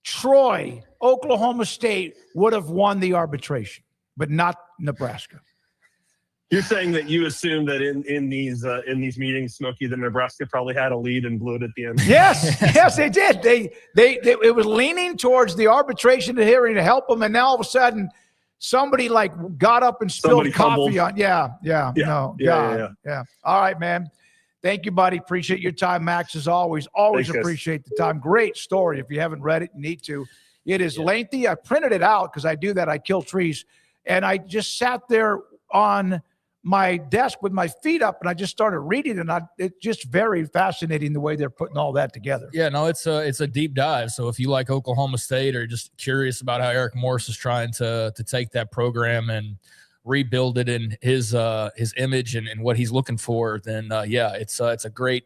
Troy, Oklahoma State, would have won the arbitration, but not Nebraska. You're saying that you assume that in these meetings, Smokey, that Nebraska probably had a lead and blew it at the end. Yes, they did. It was leaning towards the arbitration hearing to help them, and now all of a sudden, somebody like got up and spilled coffee on. Yeah. All right, man. Thank you, buddy. Appreciate your time, Max. As always, Thanks, appreciate the time. Great story. If you haven't read it, you need to. It is lengthy. I printed it out because I do that. I kill trees, and I just sat there on my desk with my feet up, and I just started reading, and it's just very fascinating the way they're putting all that together. Yeah, no, it's a deep dive. So if you like Oklahoma State or just curious about how Eric Morris is trying to take that program and rebuild it in his image and what he's looking for, then it's a great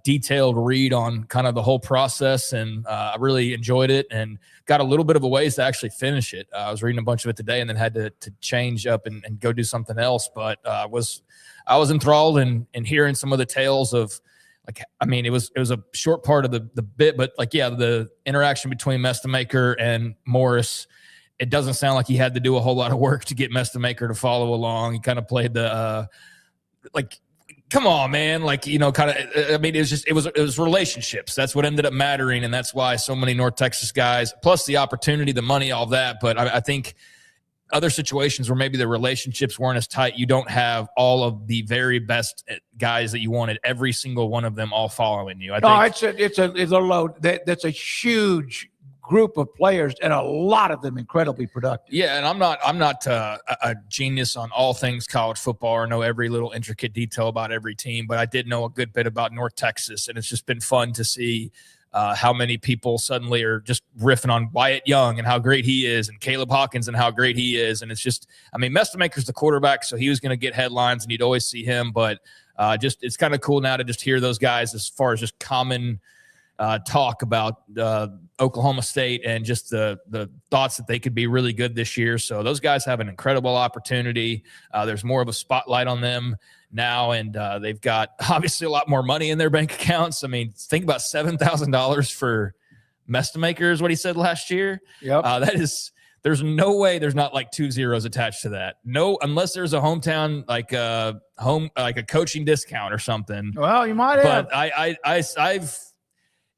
detailed read on kind of the whole process, and I really enjoyed it and got a little bit of a ways to actually finish it. I was reading a bunch of it today and then had to change up and go do something else, but I was enthralled in hearing some of the tales of, like, I mean, it was a short part of the bit, but like, the interaction between Mestemaker and Morris, it doesn't sound like he had to do a whole lot of work to get Mestemaker to follow along. He kind of played the come on, man. Like, kind of, I mean, it was relationships. That's what ended up mattering. And that's why so many North Texas guys, plus the opportunity, the money, all that. But I think other situations where maybe the relationships weren't as tight, you don't have all of the very best guys that you wanted, every single one of them all following you. It's a load. That's a huge group of players, and a lot of them incredibly productive. Yeah, and I'm not a genius on all things college football or know every little intricate detail about every team, but I did know a good bit about North Texas, and it's just been fun to see how many people suddenly are just riffing on Wyatt Young and how great he is, and Caleb Hawkins and how great he is. And it's just, I mean, Mestemaker's the quarterback, so he was going to get headlines, and you'd always see him, but it's kind of cool now to just hear those guys as far as just common talk about Oklahoma State and just the thoughts that they could be really good this year. So those guys have an incredible opportunity. There's more of a spotlight on them now, and they've got obviously a lot more money in their bank accounts. I mean, think about $7,000 for Mestemaker is what he said last year. Yep. There's no way there's not like 2 zeros attached to that. No, unless there's a hometown, like a coaching discount or something. Well, you might have. But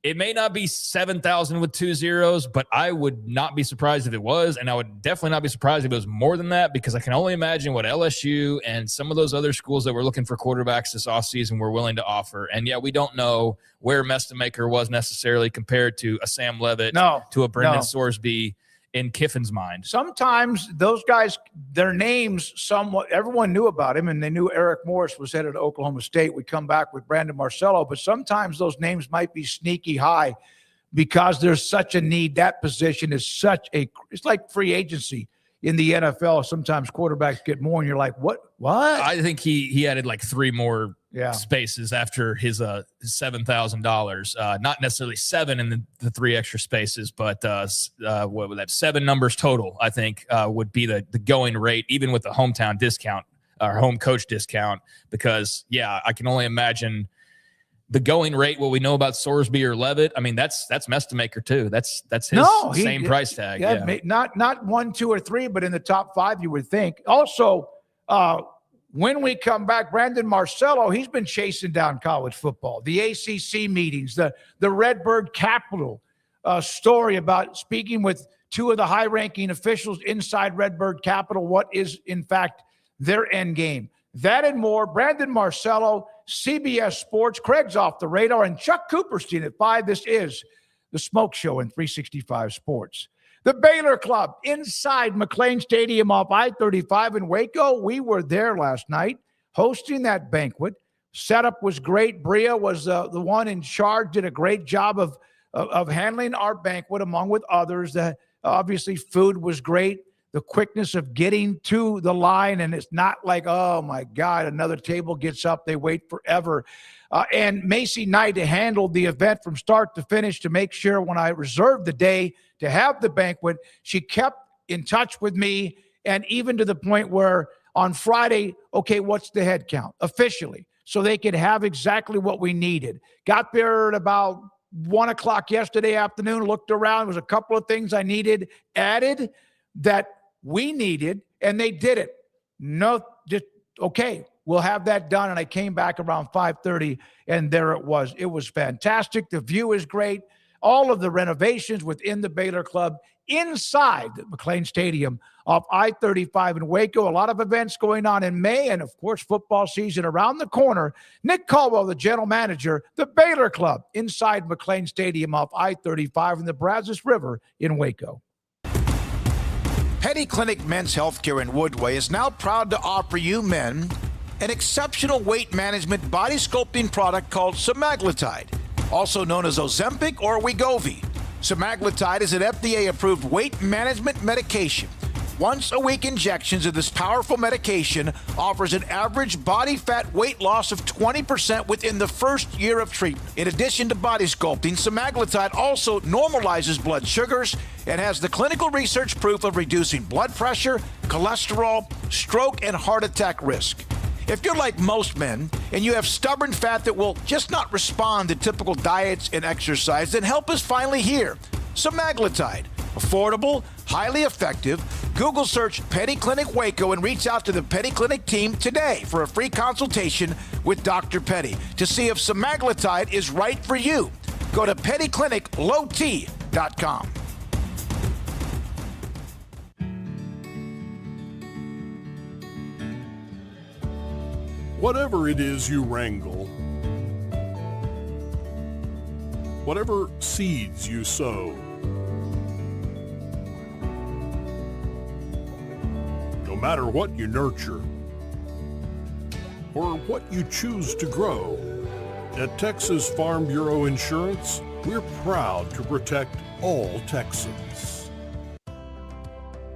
it may not be 7,000 with 2 zeros, but I would not be surprised if it was, and I would definitely not be surprised if it was more than that, because I can only imagine what LSU and some of those other schools that were looking for quarterbacks this offseason were willing to offer. And yeah, we don't know where Mestemaker was necessarily compared to a Sam Leavitt, to a Brendan Sorsby in Kiffin's mind. Sometimes those guys, their names, somewhat, everyone knew about him, and they knew Eric Morris was headed to Oklahoma State. We come back with Brandon Marcello, but sometimes those names might be sneaky high because there's such a need. That position is it's like free agency in the NFL. Sometimes quarterbacks get more, and you're like, what? I think he added like 3 more spaces after his $7,000. Not necessarily 7 in the 3 extra spaces, but what would that 7 numbers total? I think would be the going rate, even with the hometown discount or home coach discount. Because I can only imagine the going rate. What we know about Sorsby or Levitt, I mean, that's Mestamaker too. That's his same price tag. Not 1, 2, or 3, but in the top 5, you would think. Also, when we come back, Brandon Marcello, he's been chasing down college football, the ACC meetings, the Redbird Capital story about speaking with 2 of the high-ranking officials inside Redbird Capital. What is, in fact, their end game? That and more. Brandon Marcello, CBS Sports. Craig's off the radar, and Chuck Cooperstein at 5. This is the Smoke Show in 365 Sports. The Baylor Club inside McLean Stadium off I-35 in Waco. We were there last night hosting that banquet. Setup was great. Bria was the one in charge, did a great job of handling our banquet along with others. Obviously, food was great. The quickness of getting to the line, and it's not like, oh, my God, another table gets up. They wait forever. And Macy Knight handled the event from start to finish to make sure when I reserved the day to have the banquet, she kept in touch with me, and even to the point where on Friday, okay, what's the head count officially? So they could have exactly what we needed. Got there at about 1 o'clock yesterday afternoon, looked around. There was a couple of things I needed added that we needed, and they did it. No, just, okay, we'll have that done. And I came back around 5:30, and there it was. It was fantastic. The view is great. All of the renovations within the Baylor Club inside the McLean Stadium off I-35 in Waco. A lot of events going on in May, and, of course, football season around the corner. Nick Caldwell, the general manager, the Baylor Club inside McLean Stadium off I-35 in the Brazos River in Waco. Petty Clinic Men's Healthcare in Woodway is now proud to offer you men an exceptional weight management body sculpting product called semaglutide, also known as Ozempic or Wegovy. Semaglutide is an FDA-approved weight management medication. Once-a-week injections of this powerful medication offers an average body fat weight loss of 20% within the first year of treatment. In addition to body sculpting, semaglutide also normalizes blood sugars and has the clinical research proof of reducing blood pressure, cholesterol, stroke, and heart attack risk. If you're like most men and you have stubborn fat that will just not respond to typical diets and exercise, then help is finally here. Semaglutide. Affordable, highly effective. Google search Petty Clinic Waco and reach out to the Petty Clinic team today for a free consultation with Dr. Petty to see if semaglutide is right for you. Go to pettycliniclowt.com. Whatever it is you wrangle, whatever seeds you sow, no matter what you nurture or what you choose to grow, at Texas Farm Bureau Insurance, we're proud to protect all Texans.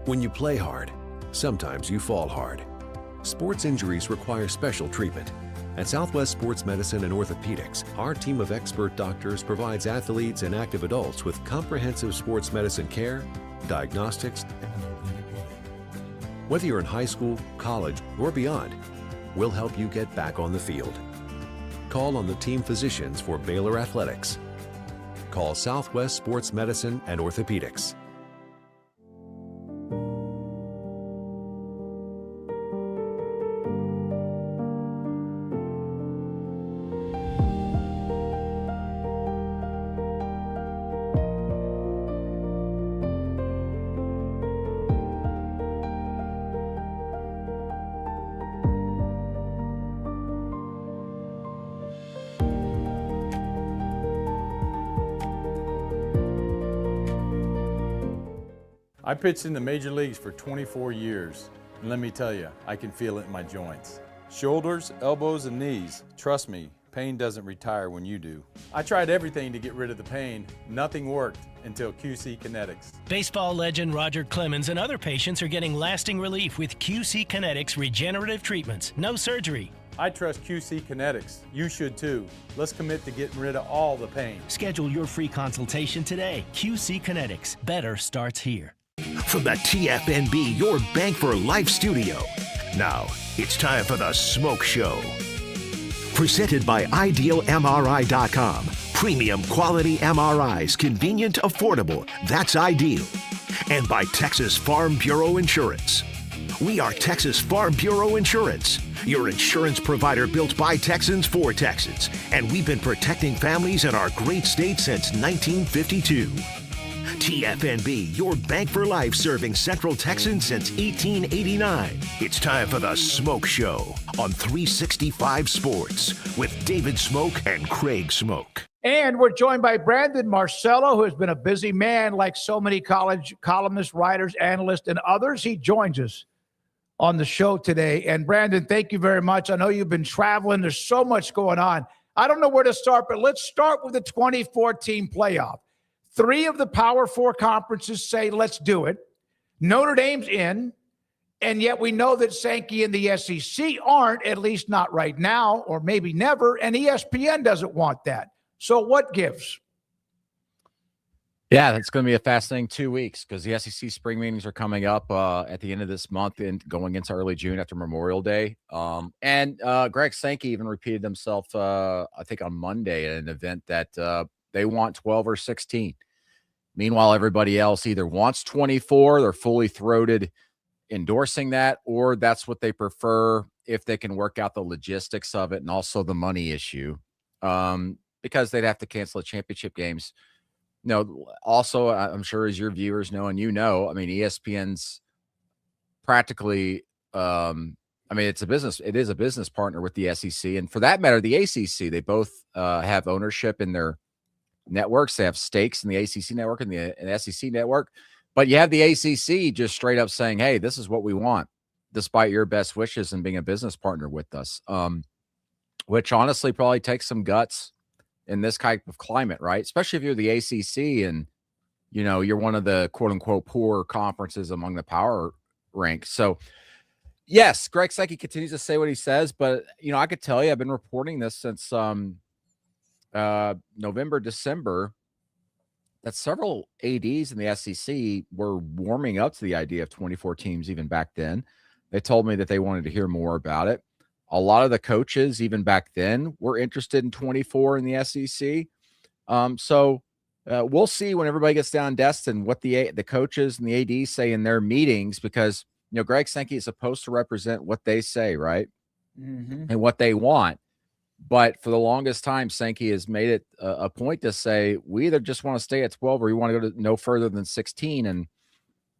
When you play hard, sometimes you fall hard. Sports injuries require special treatment. At Southwest Sports Medicine and Orthopedics, our team of expert doctors provides athletes and active adults with comprehensive sports medicine care, diagnostics. Whether you're in high school, college, or beyond, we'll help you get back on the field. Call on the team physicians for Baylor Athletics. Call Southwest Sports Medicine and Orthopedics. I pitched in the major leagues for 24 years, and let me tell you, I can feel it in my joints. Shoulders, elbows, and knees. Trust me, pain doesn't retire when you do. I tried everything to get rid of the pain. Nothing worked until QC Kinetics. Baseball legend Roger Clemens and other patients are getting lasting relief with QC Kinetics regenerative treatments. No surgery, I trust QC Kinetics. You should too. Let's commit to getting rid of all the pain. Schedule your free consultation today. QC Kinetics. Better starts here. From the TFNB Your Bank for Life studio. Now, it's time for the SMOAK Show. Presented by IdealMRI.com. Premium quality MRIs, convenient, affordable. That's ideal. And by Texas Farm Bureau Insurance. We are Texas Farm Bureau Insurance, your insurance provider built by Texans for Texans. And we've been protecting families in our great state since 1952. TFNB, your bank for life, serving Central Texans since 1889. It's time for the SMOAK Show on 365 Sports with David Smoke and Craig Smoke. And we're joined by Brandon Marcello, who has been a busy man like so many college columnists, writers, analysts, and others. He joins us on the show today. And Brandon, thank you very much. I know you've been traveling. There's so much going on. I don't know where to start, but let's start with the 2014 playoff. 3 of the Power 4 conferences say, let's do it. Notre Dame's in, and yet we know that Sankey and the SEC aren't, at least not right now, or maybe never, and ESPN doesn't want that. So what gives? Yeah, that's going to be a fascinating 2 weeks because the SEC spring meetings are coming up at the end of this month and going into early June after Memorial Day. And Greg Sankey even repeated himself, I think, on Monday at an event that they want 12 or 16. Meanwhile, everybody else either wants 24, they're fully throated endorsing that, or that's what they prefer if they can work out the logistics of it and also the money issue, because they'd have to cancel the championship games. Also, I'm sure as your viewers know, and I mean, ESPN's practically, it is a business partner with the SEC. And for that matter, the ACC, they both have ownership in their networks. They have stakes in the ACC network and the SEC network. But you have the ACC just straight up saying, hey, this is what we want, despite your best wishes and being a business partner with us, which honestly probably takes some guts in this type of climate, right? Especially if you're the ACC and, you're one of the quote unquote poor conferences among the power ranks. So yes, Greg Sankey continues to say what he says, but I could tell you, I've been reporting this since November, December, that several ADs in the SEC were warming up to the idea of 24 teams even back then. They told me that they wanted to hear more about it. A lot of the coaches, even back then, were interested in 24 in the SEC. So we'll see when everybody gets down Destin what the coaches and the ADs say in their meetings, because Greg Sankey is supposed to represent what they say, right? Mm-hmm. And what they want. But for the longest time, Sankey has made it a point to say, we either just want to stay at 12 or we want to go to no further than 16. And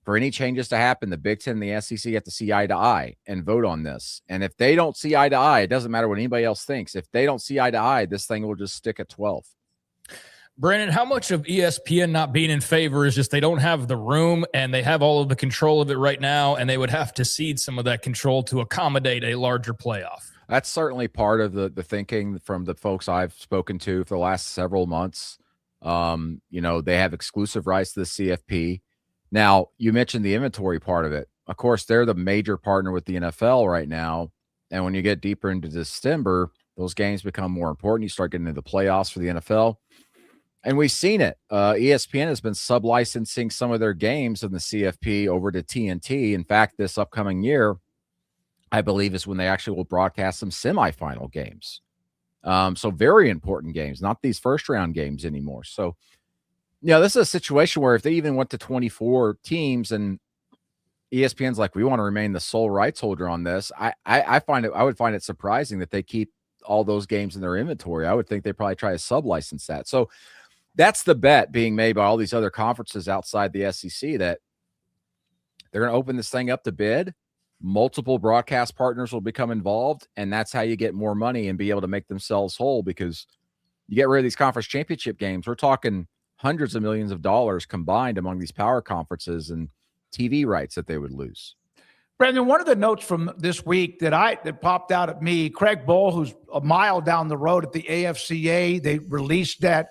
for any changes to happen, the Big Ten and the SEC have to see eye to eye and vote on this. And if they don't see eye to eye, it doesn't matter what anybody else thinks. If they don't see eye to eye, this thing will just stick at 12. Brandon, how much of ESPN not being in favor is just they don't have the room and they have all of the control of it right now, and they would have to cede some of that control to accommodate a larger playoff? That's certainly part of the thinking from the folks I've spoken to for the last several months. They have exclusive rights to the CFP. Now, you mentioned the inventory part of it. Of course, they're the major partner with the NFL right now. And when you get deeper into December, those games become more important. You start getting into the playoffs for the NFL. And we've seen it. ESPN has been sub-licensing some of their games in the CFP over to TNT. In fact, this upcoming year, I believe, is when they actually will broadcast some semifinal games. So very important games, not these first-round games anymore. So, this is a situation where if they even went to 24 teams and ESPN's like, we want to remain the sole rights holder on this, I would find it surprising that they keep all those games in their inventory. I would think they probably try to sub-license that. So that's the bet being made by all these other conferences outside the SEC, that they're going to open this thing up to bid. Multiple broadcast partners will become involved, and that's how you get more money and be able to make themselves whole, because you get rid of these conference championship games. We're talking hundreds of millions of dollars combined among these power conferences and TV rights that they would lose. Brandon, one of the notes from this week that popped out at me, Craig Bull, who's a mile down the road at the AFCA, they released that,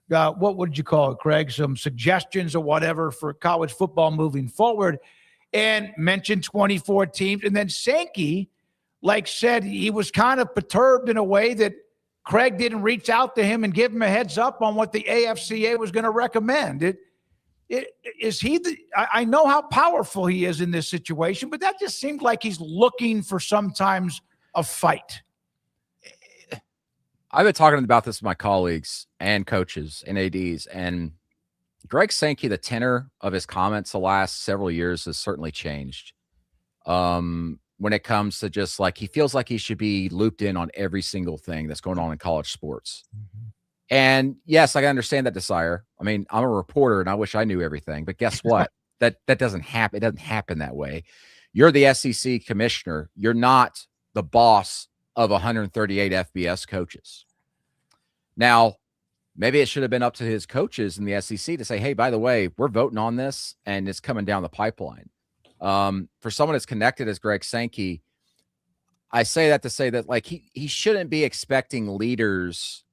what would you call it, Craig? Some suggestions or whatever for college football moving forward, and mentioned 24 teams. And then Sankey like said he was kind of perturbed in a way that Craig didn't reach out to him and give him a heads up on what the AFCA was going to recommend. I know how powerful he is in this situation, but that just seemed like he's looking for sometimes a fight. I've been talking about this with my colleagues and coaches and ADs, and Greg Sankey, the tenor of his comments the last several years has certainly changed. When it comes to just like, he feels like he should be looped in on every single thing that's going on in college sports. Mm-hmm. And yes, I understand that desire. I mean, I'm a reporter and I wish I knew everything, but guess what? that doesn't happen. It doesn't happen that way. You're the SEC commissioner. You're not the boss of 138 FBS coaches. Now, maybe it should have been up to his coaches in the SEC to say, hey, by the way, we're voting on this and it's coming down the pipeline. For someone as connected as Greg Sankey, I say that to say that like he shouldn't be expecting leaders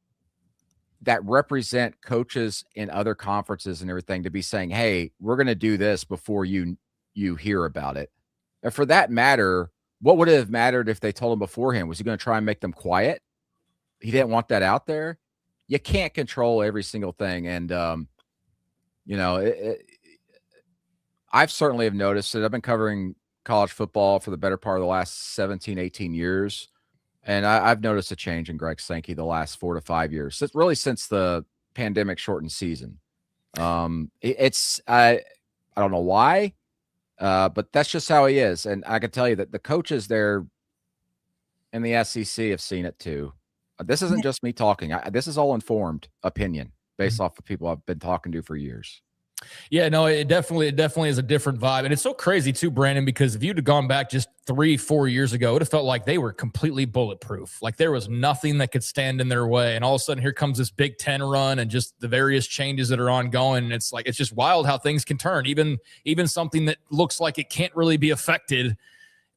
that represent coaches in other conferences and everything to be saying, hey, we're going to do this before you hear about it. And for that matter, what would it have mattered if they told him beforehand? Was he going to try and make them quiet? He didn't want that out there. You can't control every single thing. And, I've certainly have noticed it. I've been covering college football for the better part of the last 17, 18 years. And I've noticed a change in Greg Sankey the last 4 to 5 years. It's really since the pandemic shortened season. I don't know why, but that's just how he is. And I can tell you that the coaches there in the SEC have seen it too. This isn't just me talking. This is all informed opinion based off of people I've been talking to for years. Yeah, no, it definitely is a different vibe. And it's so crazy too, Brandon, because if you'd have gone back just 3-4 years ago, it would have felt like they were completely bulletproof. Like there was nothing that could stand in their way. And all of a sudden here comes this Big Ten run and just the various changes that are ongoing. And it's like, it's just wild how things can turn. Even something that looks like it can't really be affected,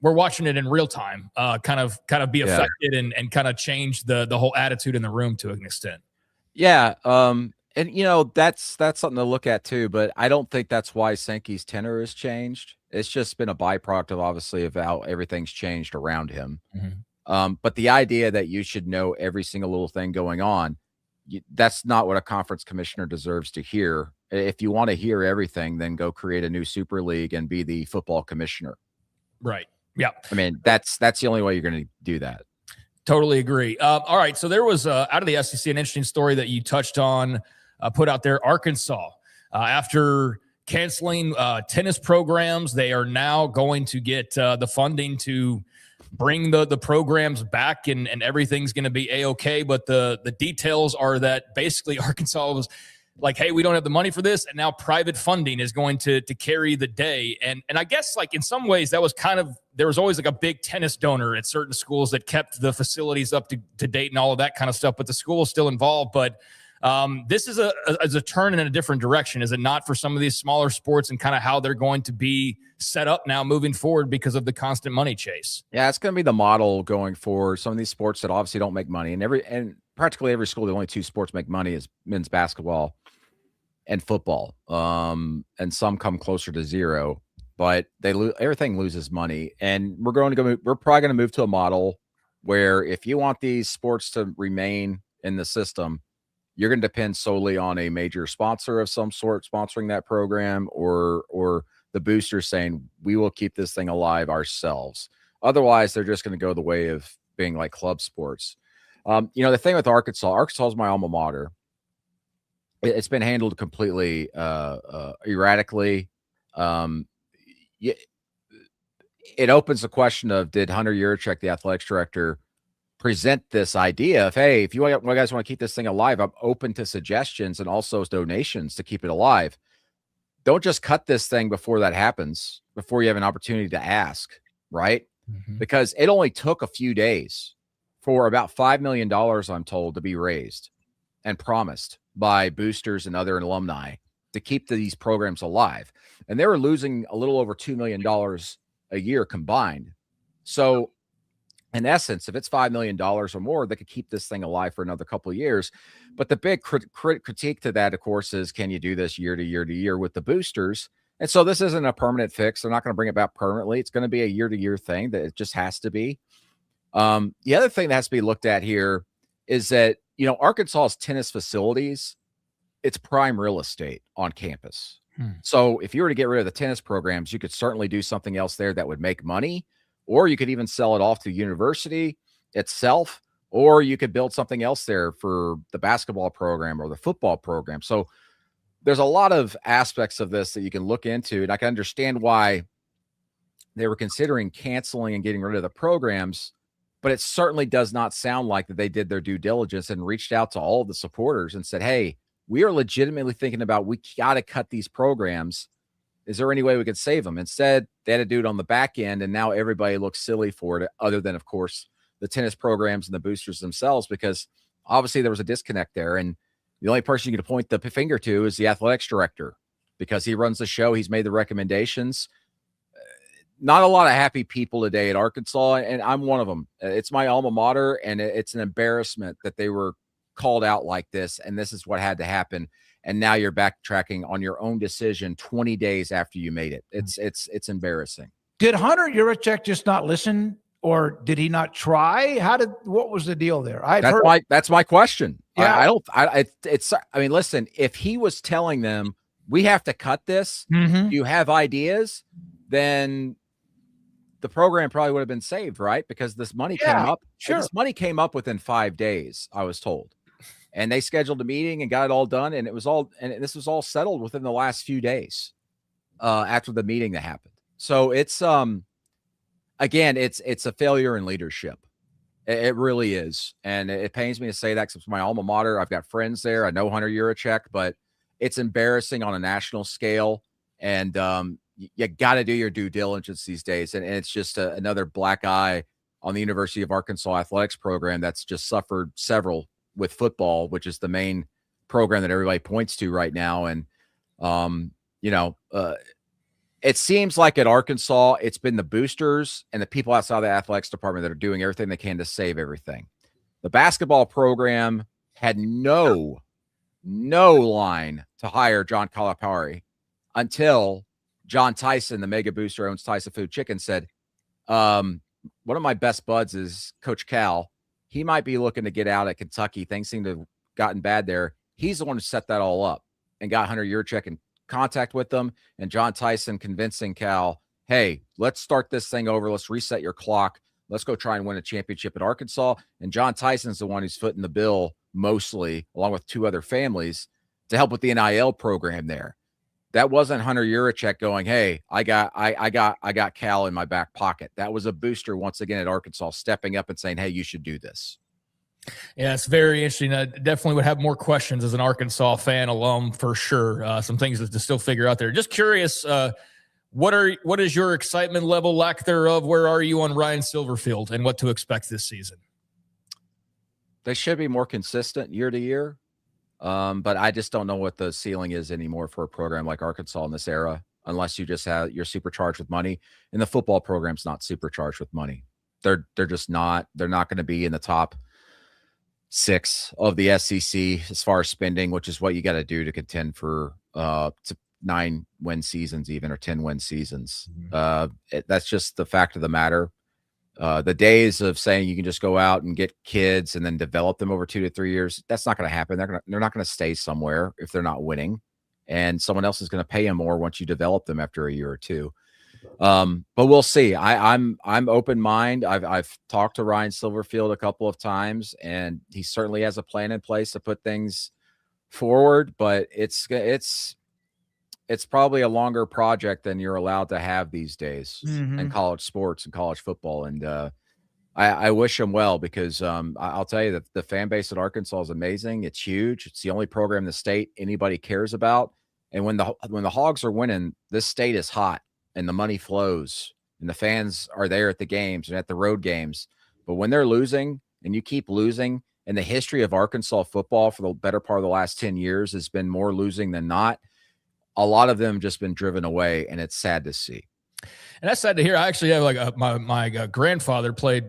we're watching it in real time, kind of be affected and kind of change the whole attitude in the room to an extent. Yeah. And, that's something to look at too, but I don't think that's why Sankey's tenor has changed. It's just been a byproduct of obviously of how everything's changed around him. Mm-hmm. But the idea that you should know every single little thing going on, that's not what a conference commissioner deserves to hear. If you want to hear everything, then go create a new super league and be the football commissioner. Right. Yeah. I mean, that's the only way you're going to do that. Totally agree. All right. So there was out of the SEC an interesting story that you touched on, put out there. Arkansas, after canceling tennis programs, they are now going to get the funding to bring the programs back, and everything's going to be A-okay. But the details are that basically Arkansas was like, hey, we don't have the money for this, and now private funding is going to carry the day. And I guess like in some ways that was kind of, there was always like a big tennis donor at certain schools that kept the facilities up to date and all of that kind of stuff, but the school is still involved. But this is a turn in a different direction, is it not, for some of these smaller sports and kind of how they're going to be set up now moving forward because of the constant money chase? Yeah, it's going to be the model going forward. Some of these sports that obviously don't make money, and practically every school, the only two sports make money is men's basketball and football. And some come closer to zero, but everything loses money. And we're probably going to move to a model where if you want these sports to remain in the system, you're going to depend solely on a major sponsor of some sort sponsoring that program, or the boosters saying, we will keep this thing alive ourselves. Otherwise, they're just going to go the way of being like club sports. The thing with Arkansas is my alma mater. It's been handled completely erratically. It opens the question of, did Hunter Yurachek, the athletics director, present this idea of, hey, if you guys want to keep this thing alive, I'm open to suggestions and also donations to keep it alive. Don't just cut this thing before that happens, before you have an opportunity to ask, right? Mm-hmm. Because it only took a few days for about $5 million, I'm told, to be raised and promised by boosters and other alumni to keep these programs alive. And they were losing a little over $2 million a year combined. So in essence, if it's $5 million or more, they could keep this thing alive for another couple of years. But the big critique to that, of course, is, can you do this year to year to year with the boosters? And so this isn't a permanent fix. They're not going to bring it back permanently. It's going to be a year to year thing that it just has to be. The other thing that has to be looked at here is that, Arkansas's tennis facilities, it's prime real estate on campus. So if you were to get rid of the tennis programs, you could certainly do something else there that would make money, or you could even sell it off to the university itself, or you could build something else there for the basketball program or the football program. So there's a lot of aspects of this that you can look into, and I can understand why they were considering canceling and getting rid of the programs, but it certainly does not sound like that they did their due diligence and reached out to all of the supporters and said, hey, we are legitimately thinking about, we got to cut these programs. Is there any way we could save them? Instead, they had to do it on the back end, and now everybody looks silly for it, other than, of course, the tennis programs and the boosters themselves, because obviously there was a disconnect there. And the only person you can point the finger to is the athletics director, because he runs the show. He's made the recommendations. Not a lot of happy people today at Arkansas, and I'm one of them. It's my alma mater, and it's an embarrassment that they were called out like this, and this is what had to happen. And now you're backtracking on your own decision 20 days after you made it. It's embarrassing. Did Hunter Yurachek just not listen, or did he not try? What was the deal there? That's my question. Yeah. I mean, listen, if he was telling them, we have to cut this, you have ideas, then the program probably would have been saved, right? Because this money came up. Sure. This money came up within 5 days, I was told. And they scheduled a meeting and got it all done. And this was all settled within the last few days after the meeting that happened. So it's, again, it's a failure in leadership. It really is. And it pains me to say that, because it's my alma mater. I've got friends there. I know Hunter Yurachek, but it's embarrassing on a national scale. And you got to do your due diligence these days. And it's just another black eye on the University of Arkansas athletics program that's just suffered several with football, which is the main program that everybody points to right now. And, it seems like at Arkansas, it's been the boosters and the people outside the athletics department that are doing everything they can to save everything. The basketball program had no line to hire John Calipari until John Tyson, the mega booster owns Tyson Food Chicken, said, one of my best buds is Coach Cal. He might be looking to get out at Kentucky. Things seem to have gotten bad there. He's the one who set that all up and got Hunter Yurachek in contact with them, and John Tyson convincing Cal, hey, let's start this thing over. Let's reset your clock. Let's go try and win a championship at Arkansas. And John Tyson's the one who's footing the bill mostly, along with 2 other families, to help with the NIL program there. That wasn't Hunter Yurachek going, hey, I got Cal in my back pocket. That was a booster once again at Arkansas stepping up and saying, hey, you should do this. Yeah, it's very interesting. I definitely would have more questions as an Arkansas fan alum for sure. Some things to still figure out there. Just curious, what is your excitement level, lack thereof? Where are you on Ryan Silverfield and what to expect this season? They should be more consistent year to year. But I just don't know what the ceiling is anymore for a program like Arkansas in this era, unless you're supercharged with money. And the football program's not supercharged with money. They're just not. They're not going to be in the top 6 of the SEC as far as spending, which is what you got to do to contend for 9-win seasons, even, or 10-win seasons. That's just the fact of the matter. The days of saying you can just go out and get kids and then develop them over 2 to 3 years, that's not going to happen. They're not going to stay somewhere if they're not winning, and someone else is going to pay them more once you develop them after a year or two. But we'll see. I'm open mind. I've talked to Ryan Silverfield a couple of times, and he certainly has a plan in place to put things forward, but it's probably a longer project than you're allowed to have these days in college sports and college football. And I wish him well, because I'll tell you that the fan base at Arkansas is amazing. It's huge. It's the only program in the state anybody cares about. And when the Hogs are winning, this state is hot and the money flows and the fans are there at the games and at the road games. But when they're losing and you keep losing, and the history of Arkansas football for the better part of the last 10 years has been more losing than not, a lot of them just been driven away, and it's sad to see. And that's sad to hear. I actually have like my grandfather played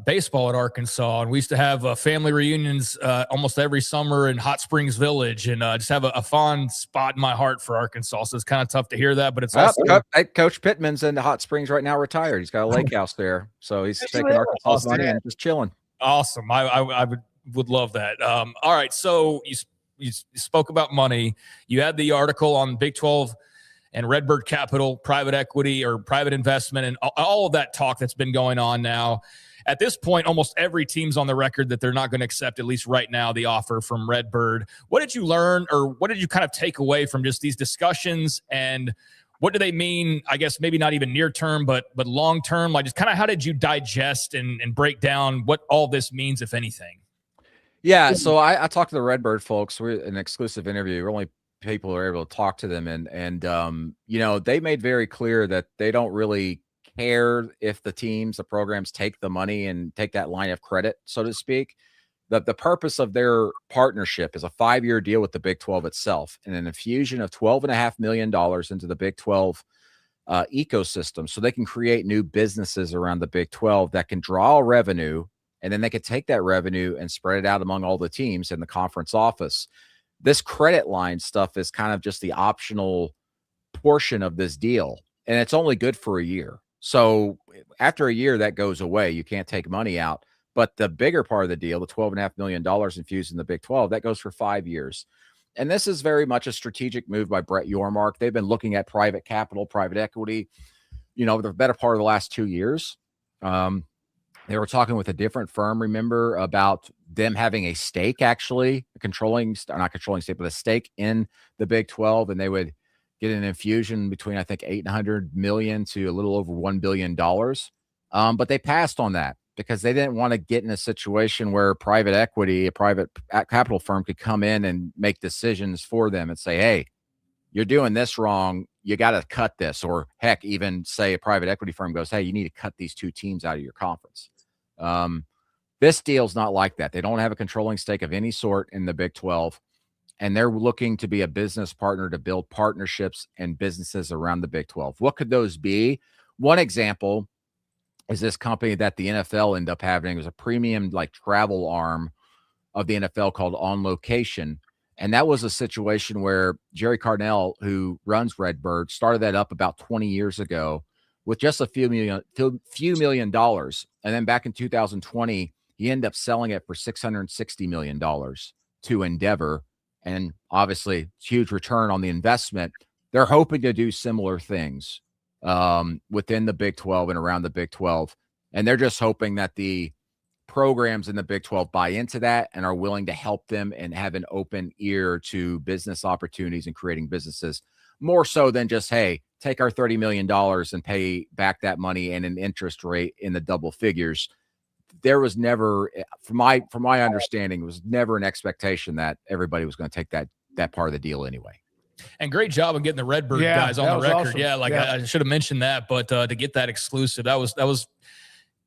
baseball at Arkansas, and we used to have family reunions almost every summer in Hot Springs Village, and just have a fond spot in my heart for Arkansas. So it's kind of tough to hear that, but it's also Coach Pittman's in the Hot Springs right now, retired. He's got a lake house there, so he's taking Arkansas's money and just chilling. Awesome. I would love that. All right, so you spoke about money. You had the article on Big 12 and Redbird Capital, private equity or private investment, and all of that talk that's been going on now. At this point, almost every team's on the record that they're not going to accept, at least right now, the offer from Redbird. What did you learn, or what did you kind of take away from just these discussions, and what do they mean, I guess maybe not even near term, but long term? Like, just kind of how did you digest and break down what all this means, if anything? Yeah, so I talked to the Redbird folks. We're an exclusive interview. We're only people are able to talk to them, and you know, they made very clear that they don't really care if the programs take the money and take that line of credit, so to speak. The purpose of their partnership is a 5-year deal with the Big 12 itself, and an infusion of $12.5 million into the Big 12 ecosystem, so they can create new businesses around the Big 12 that can draw revenue, and then they could take that revenue and spread it out among all the teams in the conference office. This credit line stuff is kind of just the optional portion of this deal, and it's only good for a year. So after a year, that goes away. You can't take money out. But the bigger part of the deal, the $12.5 million infused in the Big 12, that goes for 5 years. And this is very much a strategic move by Brett Yormark. They've been looking at private capital, private equity, you know, the better part of the last 2 years. They were talking with a different firm, remember, about them having a stake, actually, not controlling stake, but a stake in the Big 12, and they would get an infusion between, I think, $800 million to a little over $1 billion. But they passed on that because they didn't want to get in a situation where private equity, a private capital firm, could come in and make decisions for them and say, hey, you're doing this wrong. You got to cut this. Or heck, even say a private equity firm goes, hey, you need to cut these 2 teams out of your conference. This deal's not like that. They don't have a controlling stake of any sort in the Big 12, and they're looking to be a business partner to build partnerships and businesses around the Big 12. What could those be? One example is this company that the NFL ended up having. It was a premium like travel arm of the NFL called On Location. And that was a situation where Jerry Cardinell, who runs Redbird, started that up about 20 years ago with just a few million dollars. And then back in 2020, he ended up selling it for $660 million to Endeavor. And obviously, huge return on the investment. They're hoping to do similar things within the Big 12 and around the Big 12. And they're just hoping that the programs in the Big 12 buy into that and are willing to help them and have an open ear to business opportunities and creating businesses, more so than just, hey, take our $30 million and pay back that money and an interest rate in the double figures. There was never, from my understanding, was never an expectation that everybody was going to take that part of the deal anyway. And great job on getting the Redbird guys on the record. Awesome. Yeah, I should have mentioned that, but to get that exclusive, that was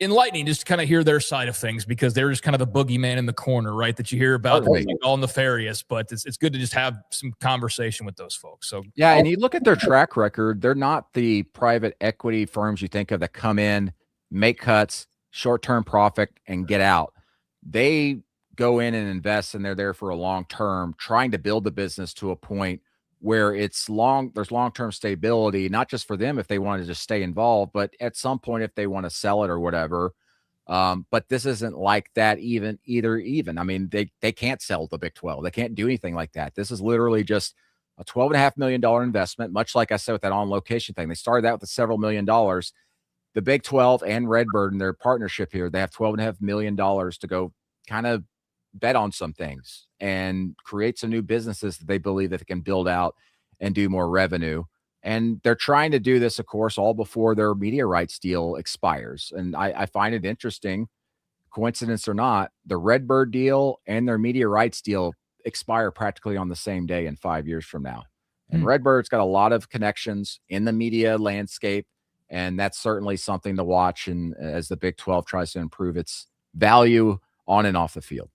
enlightening just to kind of hear their side of things, because they're just kind of the boogeyman in the corner, right? That you hear about all nefarious, but it's good to just have some conversation with those folks. So yeah, and you look at their track record, they're not the private equity firms you think of that come in, make cuts, short-term profit, and get out. They go in and invest, and they're there for a long term, trying to build the business to a point where there's long-term stability, not just for them if they want to just stay involved, but at some point if they want to sell it or whatever. But this isn't like that even. I mean, they can't sell the Big 12. They can't do anything like that. This is literally just a $12.5 million investment, much like I said with that On Location thing. They started out with several $1 million. The Big 12 and Redbird and their partnership here, they have $12.5 million to go kind of bet on some things and create some new businesses that they believe that they can build out and do more revenue. And they're trying to do this, of course, all before their media rights deal expires. And I find it interesting, coincidence or not, the Redbird deal and their media rights deal expire practically on the same day in 5 years from now. And Redbird's got a lot of connections in the media landscape, and that's certainly something to watch. And as the Big 12 tries to improve its value on and off the field.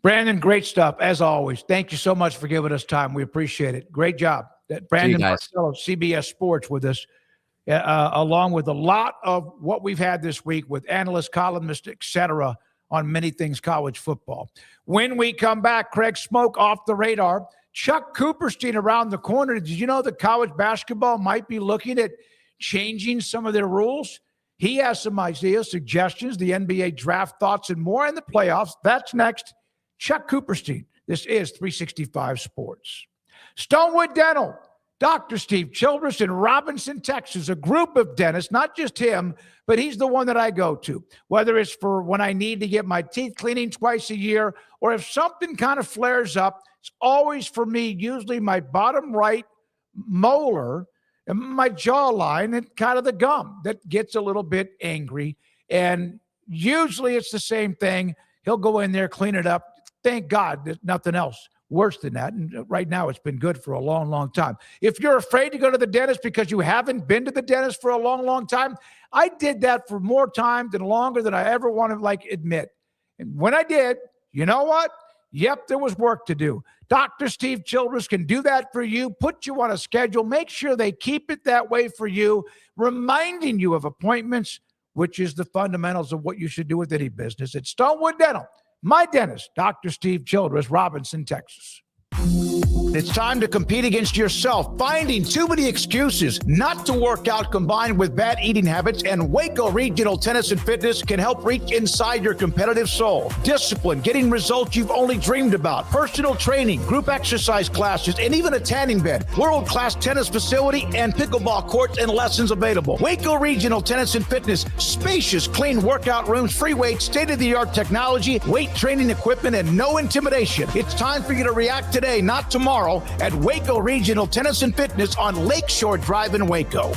Brandon, great stuff as always. Thank you so much for giving us time. We appreciate it. Great job. Brandon Marcello, CBS Sports, with us along with a lot of what we've had this week with analysts, columnists, et cetera, on many things college football. When we come back, Craig SMOAK off the radar. Chuck Cooperstein around the corner. Did you know that college basketball might be looking at changing some of their rules? He has some ideas, suggestions, the NBA draft thoughts, and more in the playoffs. That's next. Chuck Cooperstein. This is 365 Sports. Stonewood Dental. Dr. Steve Childress in Robinson, Texas, a group of dentists, not just him, but he's the one that I go to, whether it's for when I need to get my teeth cleaning twice a year, or if something kind of flares up, it's always for me, usually my bottom right molar and my jawline and kind of the gum that gets a little bit angry. And usually it's the same thing. He'll go in there, clean it up. Thank God there's nothing else worse than that. And right now it's been good for a long, long time. If you're afraid to go to the dentist because you haven't been to the dentist for a long, long time, I did that for more time than longer than I ever want to admit. And when I did, you know what? Yep, there was work to do. Dr. Steve Childress can do that for you, put you on a schedule, make sure they keep it that way for you, reminding you of appointments, which is the fundamentals of what you should do with any business. It's Stonewood Dental. My dentist, Dr. Steve Childress, Robinson, Texas. It's time to compete against yourself, finding too many excuses not to work out combined with bad eating habits, and Waco Regional Tennis and Fitness can help reach inside your competitive soul. Discipline, getting results you've only dreamed about, personal training, group exercise classes, and even a tanning bed, world-class tennis facility, and pickleball courts and lessons available. Waco Regional Tennis and Fitness, spacious, clean workout rooms, free weights, state-of-the-art technology, weight training equipment, and no intimidation. It's time for you to react today, not tomorrow, at Waco Regional Tennis and Fitness on Lakeshore Drive in Waco.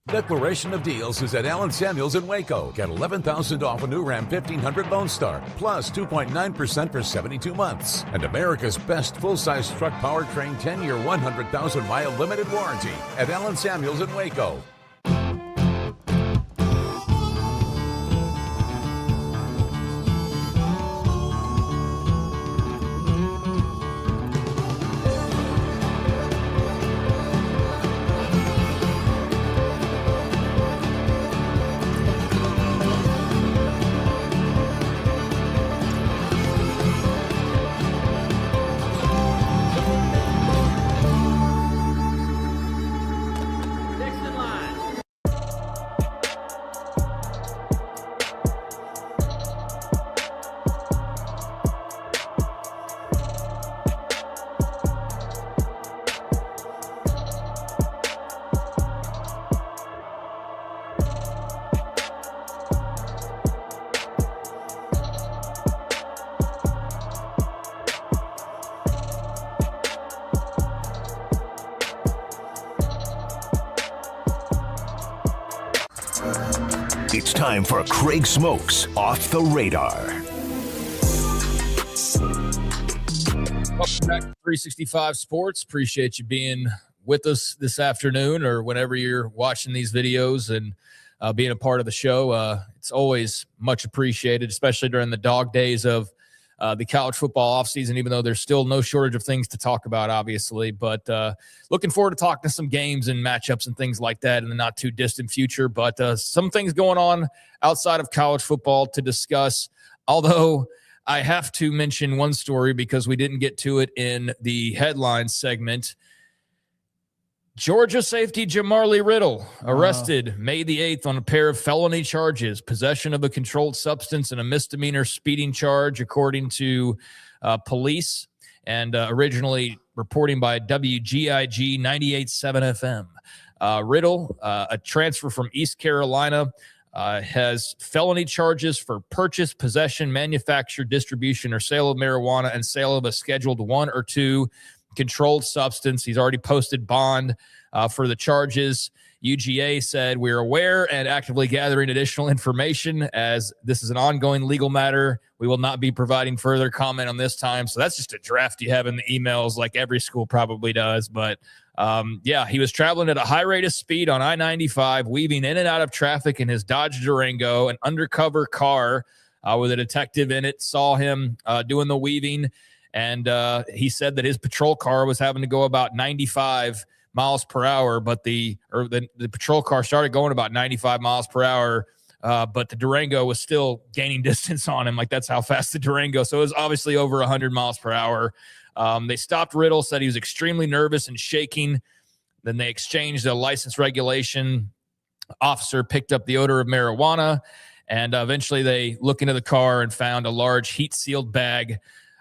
Declaration of Deals is at Allen Samuels in Waco. Get $11,000 off a new Ram 1500 Lone Star, plus 2.9% for 72 months. And America's best full-size truck powertrain 10-year, 100,000-mile limited warranty at Allen Samuels in Waco. It's time for Craig SMOAK's Off the Radar. Welcome back to 365 Sports. Appreciate you being with us this afternoon or whenever you're watching these videos and being a part of the show. It's always much appreciated, especially during the dog days of the college football offseason, even though there's still no shortage of things to talk about, obviously. But looking forward to talking to some games and matchups and things like that in the not too distant future. But some things going on outside of college football to discuss, although I have to mention one story because we didn't get to it in the headlines segment. Georgia safety Jamarlee Riddle arrested May the 8th on a pair of felony charges, possession of a controlled substance and a misdemeanor speeding charge, according to police, and originally reporting by WGIG 98.7 FM. Riddle, a transfer from East Carolina, has felony charges for purchase, possession, manufacture, distribution, or sale of marijuana and sale of a Scheduled 1 or 2 controlled substance. He's already posted bond for the charges. UGA said, "We're aware and actively gathering additional information as this is an ongoing legal matter. We will not be providing further comment on this time." So that's just a draft you have in the emails like every school probably does. But yeah, he was traveling at a high rate of speed on I-95, weaving in and out of traffic in his Dodge Durango. An undercover car with a detective in it saw him doing the weaving And he said that his patrol car was having to go about 95 miles per hour, but the patrol car started going about 95 miles per hour, but the Durango was still gaining distance on him. Like, that's how fast the Durango. So it was obviously over 100 miles per hour. They stopped Riddle, said he was extremely nervous and shaking. Then they exchanged a license regulation. Officer picked up the odor of marijuana, and eventually they looked into the car and found a large heat-sealed bag,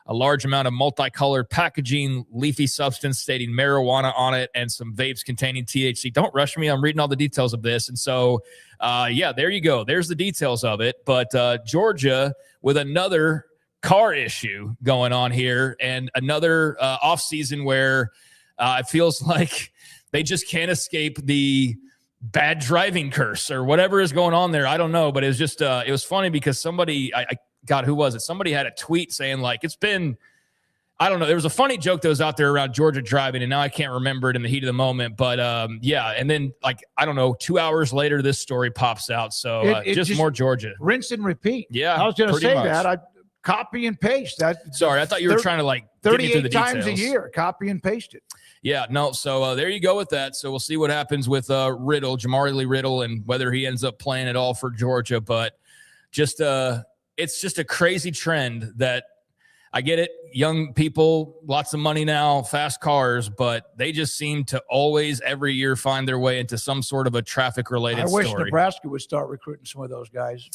a large amount of multicolored packaging, leafy substance stating marijuana on it, and some vapes containing THC. Don't rush me. I'm reading all the details of this. And so, there you go. There's the details of it. But Georgia with another car issue going on here, and another offseason where it feels like they just can't escape the bad driving curse or whatever is going on there. I don't know, but it was just, it was funny because somebody, God, who was it? Somebody had a tweet saying, like, it's been, I don't know. There was a funny joke that was out there around Georgia driving, and now I can't remember it in the heat of the moment. But and then, like, I don't know, 2 hours later, this story pops out. So it just more Georgia. Rinse and repeat. Yeah, I was going to say much. that. I copy and paste that. Sorry, I thought you were trying to, like, 38 times a year, copy and paste it. Yeah, no. So there you go with that. So we'll see what happens with Riddle, Jamari Lee Riddle, and whether he ends up playing at all for Georgia. But just it's just a crazy trend that I get it. Young people, lots of money now, fast cars, but they just seem to always every year find their way into some sort of a traffic-related story. I wish Nebraska would start recruiting some of those guys.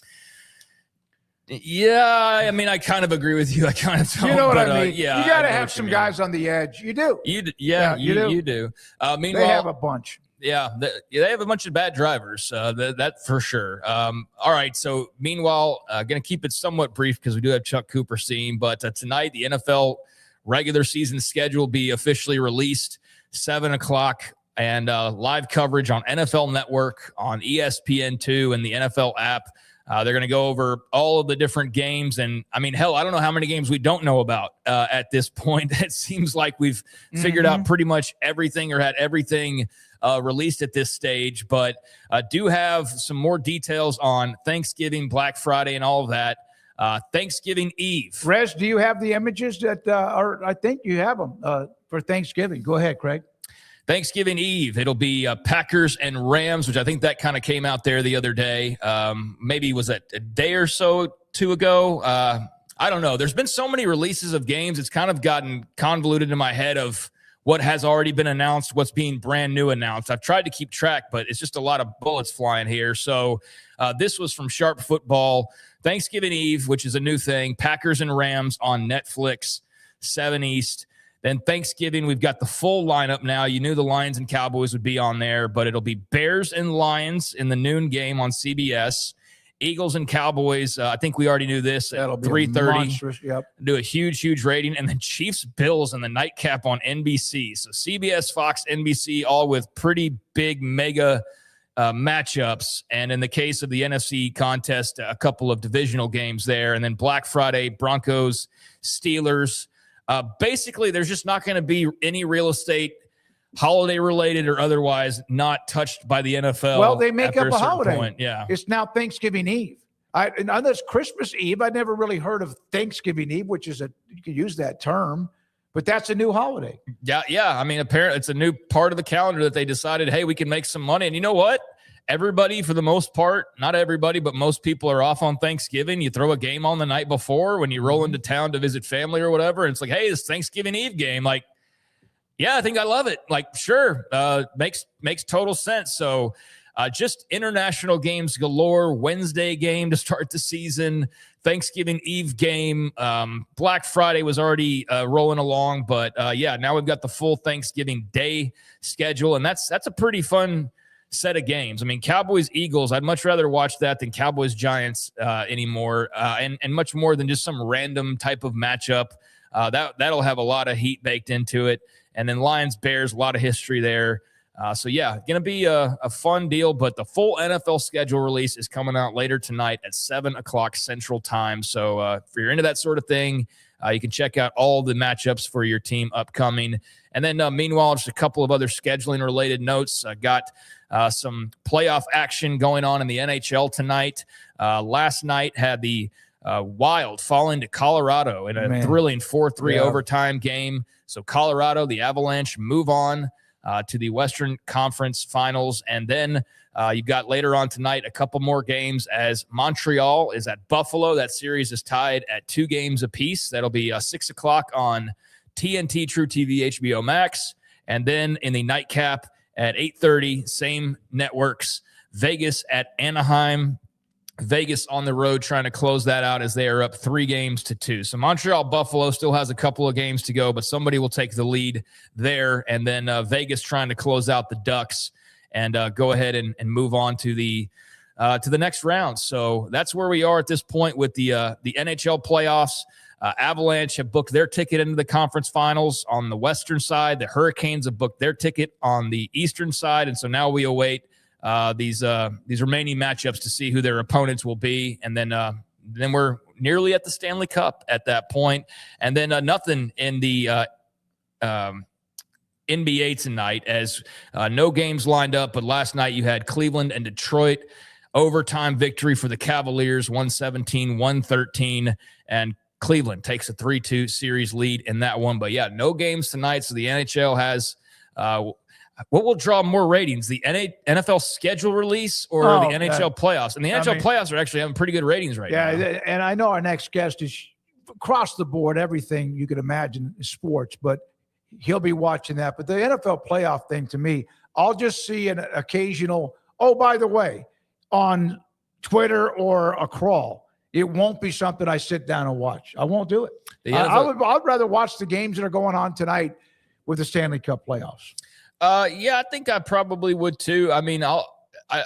Yeah, I mean, I kind of agree with you. I kind of don't. You know what I mean? Yeah, you got to have some guys on the edge. You do. You do. Meanwhile, they have a bunch. Yeah, they have a bunch of bad drivers. That for sure. All right. So meanwhile, going to keep it somewhat brief because we do have Chuck Cooper scene. But tonight, the NFL regular season schedule will be officially released, 7:00, and live coverage on NFL Network, on ESPN2, and the NFL app. They're going to go over all of the different games. And, I mean, hell, I don't know how many games we don't know about at this point. It seems like we've figured out pretty much everything or had everything released at this stage. But do have some more details on Thanksgiving, Black Friday, and all of that. Thanksgiving Eve. Rez, do you have the images that are? I think you have them for Thanksgiving. Go ahead, Craig. Thanksgiving Eve, it'll be Packers and Rams, which I think that kind of came out there the other day. Maybe was that a day or so, two ago? I don't know. There's been so many releases of games. It's kind of gotten convoluted in my head of what has already been announced, what's being brand new announced. I've tried to keep track, but it's just a lot of bullets flying here. So this was from Sharp Football. Thanksgiving Eve, which is a new thing, Packers and Rams on Netflix, 7 East. Then Thanksgiving, we've got the full lineup now. You knew the Lions and Cowboys would be on there, but it'll be Bears and Lions in the noon game on CBS. Eagles and Cowboys, I think we already knew this, at 3:30. Yep. Do a huge rating. And then Chiefs Bills in the nightcap on NBC. So CBS, Fox, NBC, all with pretty big mega matchups. And in the case of the NFC contest, a couple of divisional games there. And then Black Friday, Broncos, Steelers. Basically, there's just not going to be any real estate, holiday related or otherwise, not touched by the NFL. Well, they make up a holiday. Point. Yeah, it's now Thanksgiving Eve. And on this Christmas Eve, I never really heard of Thanksgiving Eve, which is you can use that term, but that's a new holiday. Yeah. I mean, apparently, it's a new part of the calendar that they decided, hey, we can make some money. And you know what? Everybody, for the most part, not everybody, but most people are off on Thanksgiving. You throw a game on the night before when you roll into town to visit family or whatever. And it's like, hey, it's Thanksgiving Eve game. Like, yeah, I think I love it. Like, sure. Makes total sense. So just international games galore. Wednesday game to start the season. Thanksgiving Eve game. Black Friday was already rolling along. But, now we've got the full Thanksgiving Day schedule. And that's a pretty fun set of games. I mean, Cowboys-Eagles, I'd much rather watch that than Cowboys-Giants anymore, and much more than just some random type of matchup. That'll have a lot of heat baked into it. And then Lions-Bears, a lot of history there. Going to be a fun deal, but the full NFL schedule release is coming out later tonight at 7:00 Central Time. So if you're into that sort of thing, you can check out all the matchups for your team upcoming. And then meanwhile, just a couple of other scheduling-related notes. Got some playoff action going on in the NHL tonight. Last night had the Wild falling to Colorado in a thrilling 4-3 overtime game. So Colorado, the Avalanche, move on to the Western Conference Finals. And then you've got later on tonight a couple more games as Montreal is at Buffalo. That series is tied at 2 games apiece. That'll be 6 o'clock on TNT, True TV, HBO Max. And then in the nightcap at 8:30, same networks, Vegas at Anaheim. Vegas on the road trying to close that out as they are up 3-2. So Montreal Buffalo still has a couple of games to go, but somebody will take the lead there. And then Vegas trying to close out the Ducks and go ahead and move on to the next round. So that's where we are at this point with the NHL playoffs. Avalanche have booked their ticket into the conference finals on the western side. The Hurricanes have booked their ticket on the eastern side. And so now we await these remaining matchups to see who their opponents will be. And then we're nearly at the Stanley Cup at that point. And then nothing in the NBA tonight as no games lined up. But last night you had Cleveland and Detroit overtime victory for the Cavaliers, 117-113. And Cleveland takes a 3-2 series lead in that one. But, yeah, no games tonight. So the NHL has what will draw more ratings, the NFL schedule release or the NHL playoffs? And the NHL playoffs are actually having pretty good ratings right now. Yeah, and I know our next guest is across the board, everything you could imagine is sports, but he'll be watching that. But the NFL playoff thing, to me, I'll just see an occasional, oh, by the way, on Twitter or a crawl. It won't be something I sit down and watch. I won't do it. I'd rather watch the games that are going on tonight with the Stanley Cup playoffs. Yeah, I think I probably would too. I mean, I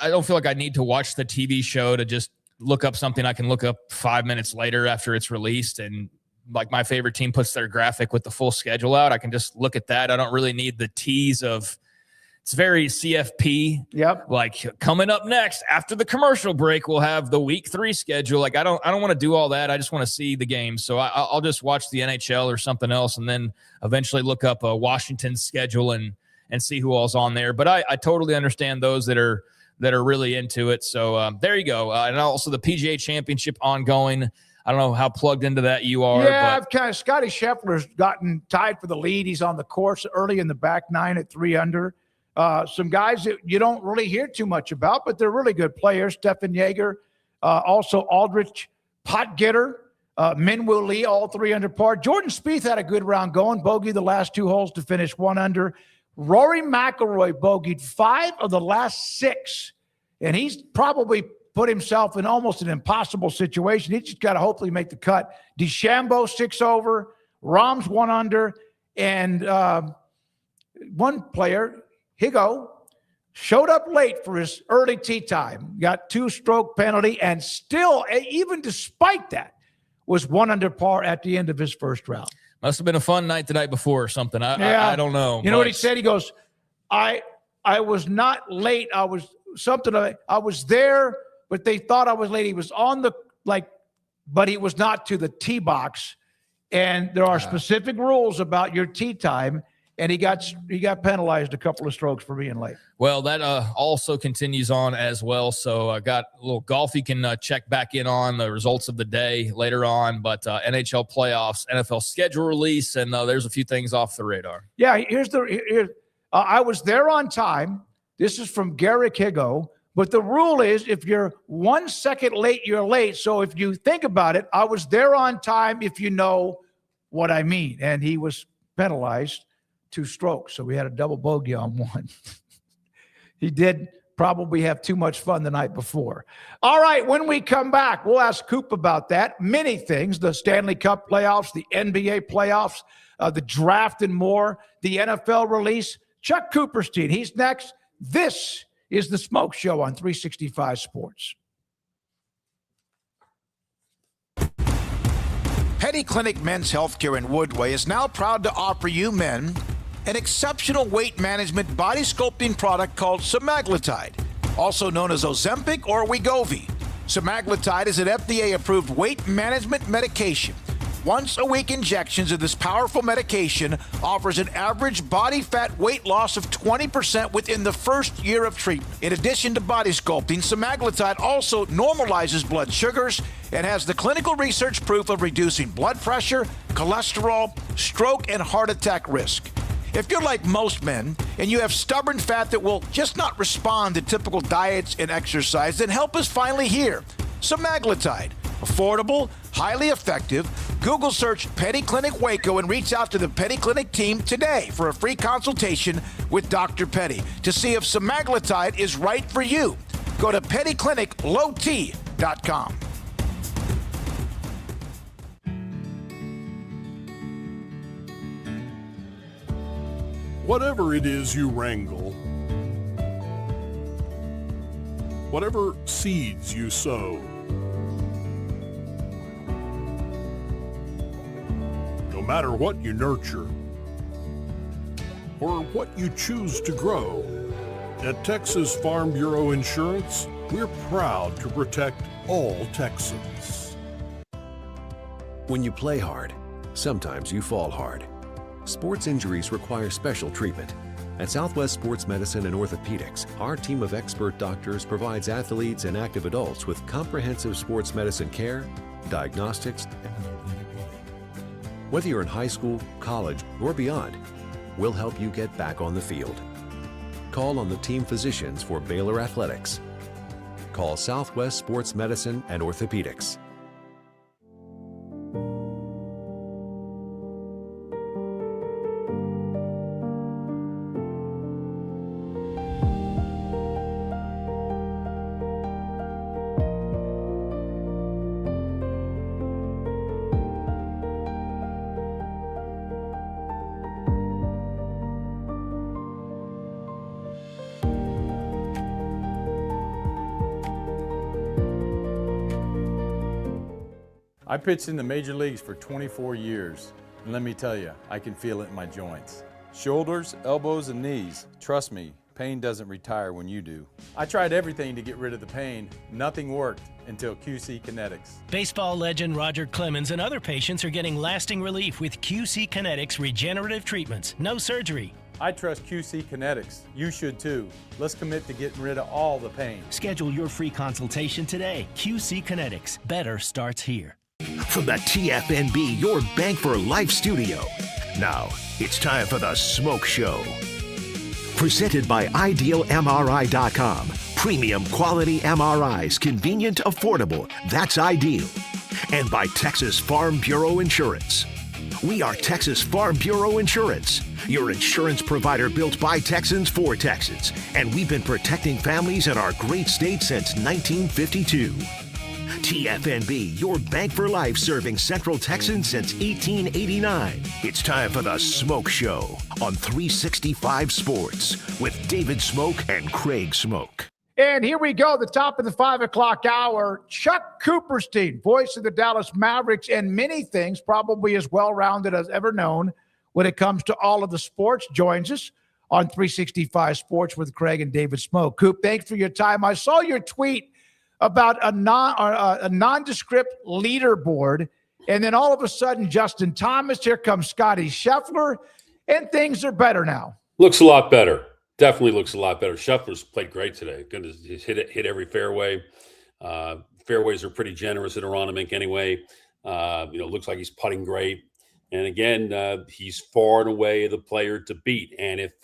don't feel like I need to watch the TV show to just look up something I can look up 5 minutes later after it's released. And like my favorite team puts their graphic with the full schedule out, I can just look at that. I don't really need the tease of, it's very CFP. Yep. Like coming up next after the commercial break, we'll have the week 3 schedule. Like I don't want to do all that. I just want to see the game. So I'll just watch the NHL or something else, and then eventually look up a Washington schedule and see who all's on there. But I totally understand those that are really into it. So there you go. And also the PGA Championship ongoing. I don't know how plugged into that you are. Yeah, but Scotty Scheffler's gotten tied for the lead. He's on the course early in the back 9 at 3 under. Some guys that you don't really hear too much about, but they're really good players. Stefan Jaeger, also Aldrich, Pot Getter, Minwoo Lee, all 3 under par. Jordan Spieth had a good round going, bogeyed the last 2 holes to finish 1 under. Rory McIlroy bogeyed 5 of the last 6, and he's probably put himself in almost an impossible situation. He's just got to hopefully make the cut. DeChambeau 6 over, Rahm's 1 under, and one player, Higo, showed up late for his early tee time, got 2-stroke penalty, and still, even despite that, was 1 under par at the end of his first round. Must have been a fun night the night before or something. I don't know. You know what he said? He goes, I was not late. I was there, but they thought I was late. He was on the, but he was not to the tee box. And there are specific rules about your tee time. And he got penalized a couple of strokes for being late. Well, that also continues on as well. So I got a little golf you can check back in on the results of the day later on. But NHL playoffs, NFL schedule release, and there's a few things off the radar. Yeah, I was there on time. This is from Garrick Higo. But the rule is if you're 1 second late, you're late. So if you think about it, I was there on time if you know what I mean. And he was penalized 2 strokes. So we had a double bogey on 1. He did probably have too much fun the night before. All right, when we come back, we'll ask Coop about that. Many things, the Stanley Cup playoffs, the NBA playoffs, the draft and more, the NFL release. Chuck Cooperstein, he's next. This is the Smoke Show on 365 Sports. Petty Clinic Men's Healthcare in Woodway is now proud to offer you men an exceptional weight management body sculpting product called semaglutide, also known as Ozempic or Wegovy. Semaglutide is an FDA-approved weight management medication. Once-a-week injections of this powerful medication offers an average body fat weight loss of 20% within the first year of treatment. In addition to body sculpting, semaglutide also normalizes blood sugars and has the clinical research proof of reducing blood pressure, cholesterol, stroke, and heart attack risk. If you're like most men and you have stubborn fat that will just not respond to typical diets and exercise, then help is finally here. Semaglutide. Affordable, highly effective. Google search Petty Clinic Waco and reach out to the Petty Clinic team today for a free consultation with Dr. Petty to see if semaglutide is right for you. Go to pettycliniclowt.com. Whatever it is you wrangle, whatever seeds you sow, no matter what you nurture or what you choose to grow, at Texas Farm Bureau Insurance, we're proud to protect all Texans. When you play hard, sometimes you fall hard. Sports injuries require special treatment. At Southwest Sports Medicine and Orthopedics, our team of expert doctors provides athletes and active adults with comprehensive sports medicine care, diagnostics. Whether you're in high school, college, or beyond, we'll help you get back on the field. Call on the team physicians for Baylor Athletics. Call Southwest Sports Medicine and Orthopedics. I pitched in the major leagues for 24 years, and let me tell you, I can feel it in my joints. Shoulders, elbows, and knees. Trust me, pain doesn't retire when you do. I tried everything to get rid of the pain. Nothing worked until QC Kinetics. Baseball legend Roger Clemens and other patients are getting lasting relief with QC Kinetics regenerative treatments. No surgery. I trust QC Kinetics. You should too. Let's commit to getting rid of all the pain. Schedule your free consultation today. QC Kinetics. Better starts here. From the TFNB Your Bank for Life studio. Now, it's time for the SMOAK Show. Presented by IdealMRI.com. Premium quality MRIs, convenient, affordable. That's ideal. And by Texas Farm Bureau Insurance. We are Texas Farm Bureau Insurance, your insurance provider built by Texans for Texans. And we've been protecting families in our great state since 1952. TFNB, your bank for life, serving Central Texans since 1889. It's time for the SMOAK Show on 365 Sports with David Smoke and Craig Smoke. And here we go, the top of the 5 o'clock hour. Chuck Cooperstein, voice of the Dallas Mavericks, and many things, probably as well-rounded as ever known when it comes to all of the sports, joins us on 365 Sports with Craig and David Smoke. Coop, thanks for your time. I saw your tweet about a nondescript leaderboard, and then all of a sudden, Justin Thomas, here comes Scotty Scheffler, and things are better now. Looks a lot better. Definitely looks a lot better. Scheffler's played great today. Goodness, he's hit every fairway. Fairways are pretty generous at Aronimink anyway. Looks like he's putting great. And again, he's far and away the player to beat. And if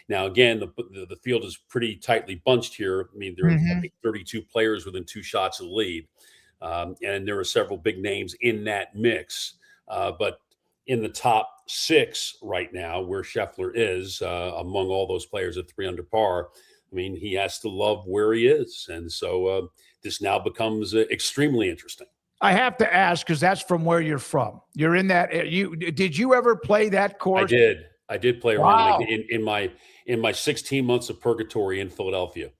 now again, the field is pretty tightly bunched here. I mean, there are I think 32 players within 2 shots of the lead, and there are several big names in that mix. But in the top 6 right now, where Scheffler is among all those players at 3 under par, I mean, he has to love where he is, and so this now becomes extremely interesting. I have to ask because that's from where you're from. You're in that. Did you ever play that course? I did play around in my 16 months of purgatory in Philadelphia.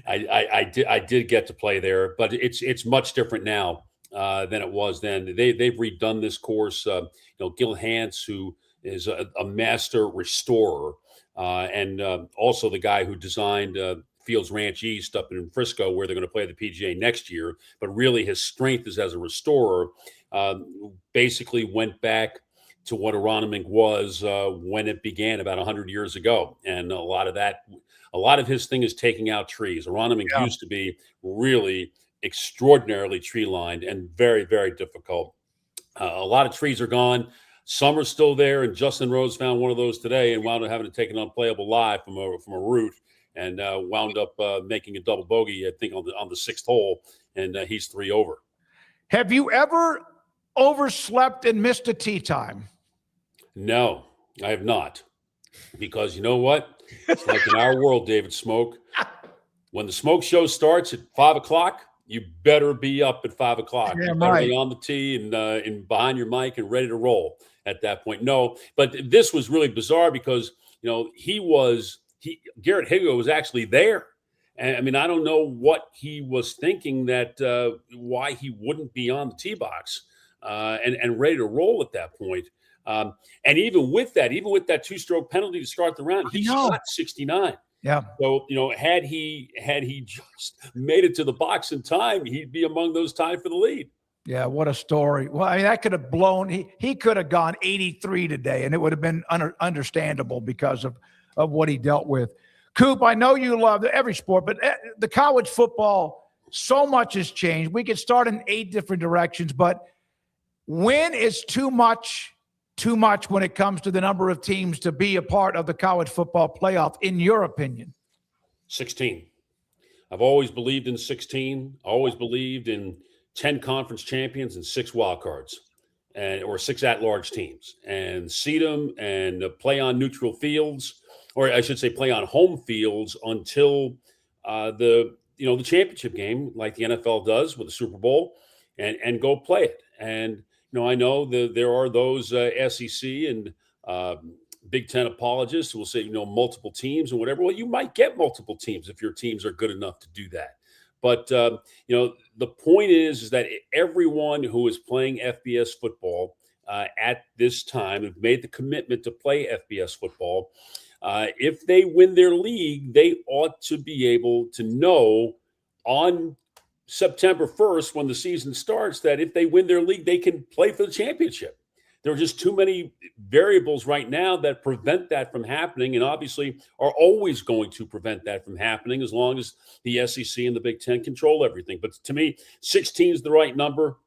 I did get to play there, but it's much different now than it was then. They've redone this course. Gil Hance, who is a master restorer, and also the guy who designed Fields Ranch East up in Frisco, where they're going to play the PGA next year. But really, his strength is as a restorer. Basically went back to what Aronimink was when it began about 100 years ago. And a lot of his thing is taking out trees. Aronimink used to be really extraordinarily tree lined and very, very difficult. A lot of trees are gone. Some are still there, and Justin Rose found one of those today and wound up having to take an unplayable lie from a root, and wound up making a double bogey, I think, on the sixth hole, and he's 3 over. Have you ever overslept and missed a tee time? No, I have not, because you know what? It's like in our world, David Smoke. When the Smoke Show starts at 5 o'clock, you better be up at 5 o'clock. Yeah, you better right. be on the tee and behind your mic and ready to roll at that point. No, but this was really bizarre because, Garrett Higgo was actually there. And I mean, I don't know what he was thinking why he wouldn't be on the tee box and ready to roll at that point. And even with that 2-stroke penalty to start the round, he shot 69. Yeah. So, had he just made it to the box in time, he'd be among those tied for the lead. Yeah, what a story. Well, I mean, that could have blown. He could have gone 83 today, and it would have been understandable because of what he dealt with. Coop, I know you love every sport, but the college football, so much has changed. We could start in 8 different directions, but when is too much when it comes to the number of teams to be a part of the college football playoff, in your opinion? 16. I've always believed in 16. Always believed in 10 conference champions and 6 wild cards, or 6 at-large teams, and seed them and play on neutral fields, or I should say play on home fields until the championship game, like the NFL does with the Super Bowl, and go play it. And I know that there are those SEC and Big Ten apologists who will say, multiple teams and whatever. Well, you might get multiple teams if your teams are good enough to do that. But, the point is that everyone who is playing FBS football at this time have made the commitment to play FBS football. If they win their league, they ought to be able to know on September 1st, when the season starts, that if they win their league, they can play for the championship. There are just too many variables right now that prevent that from happening, and obviously are always going to prevent that from happening as long as the SEC and the Big Ten control everything. But to me, 16 is the right number.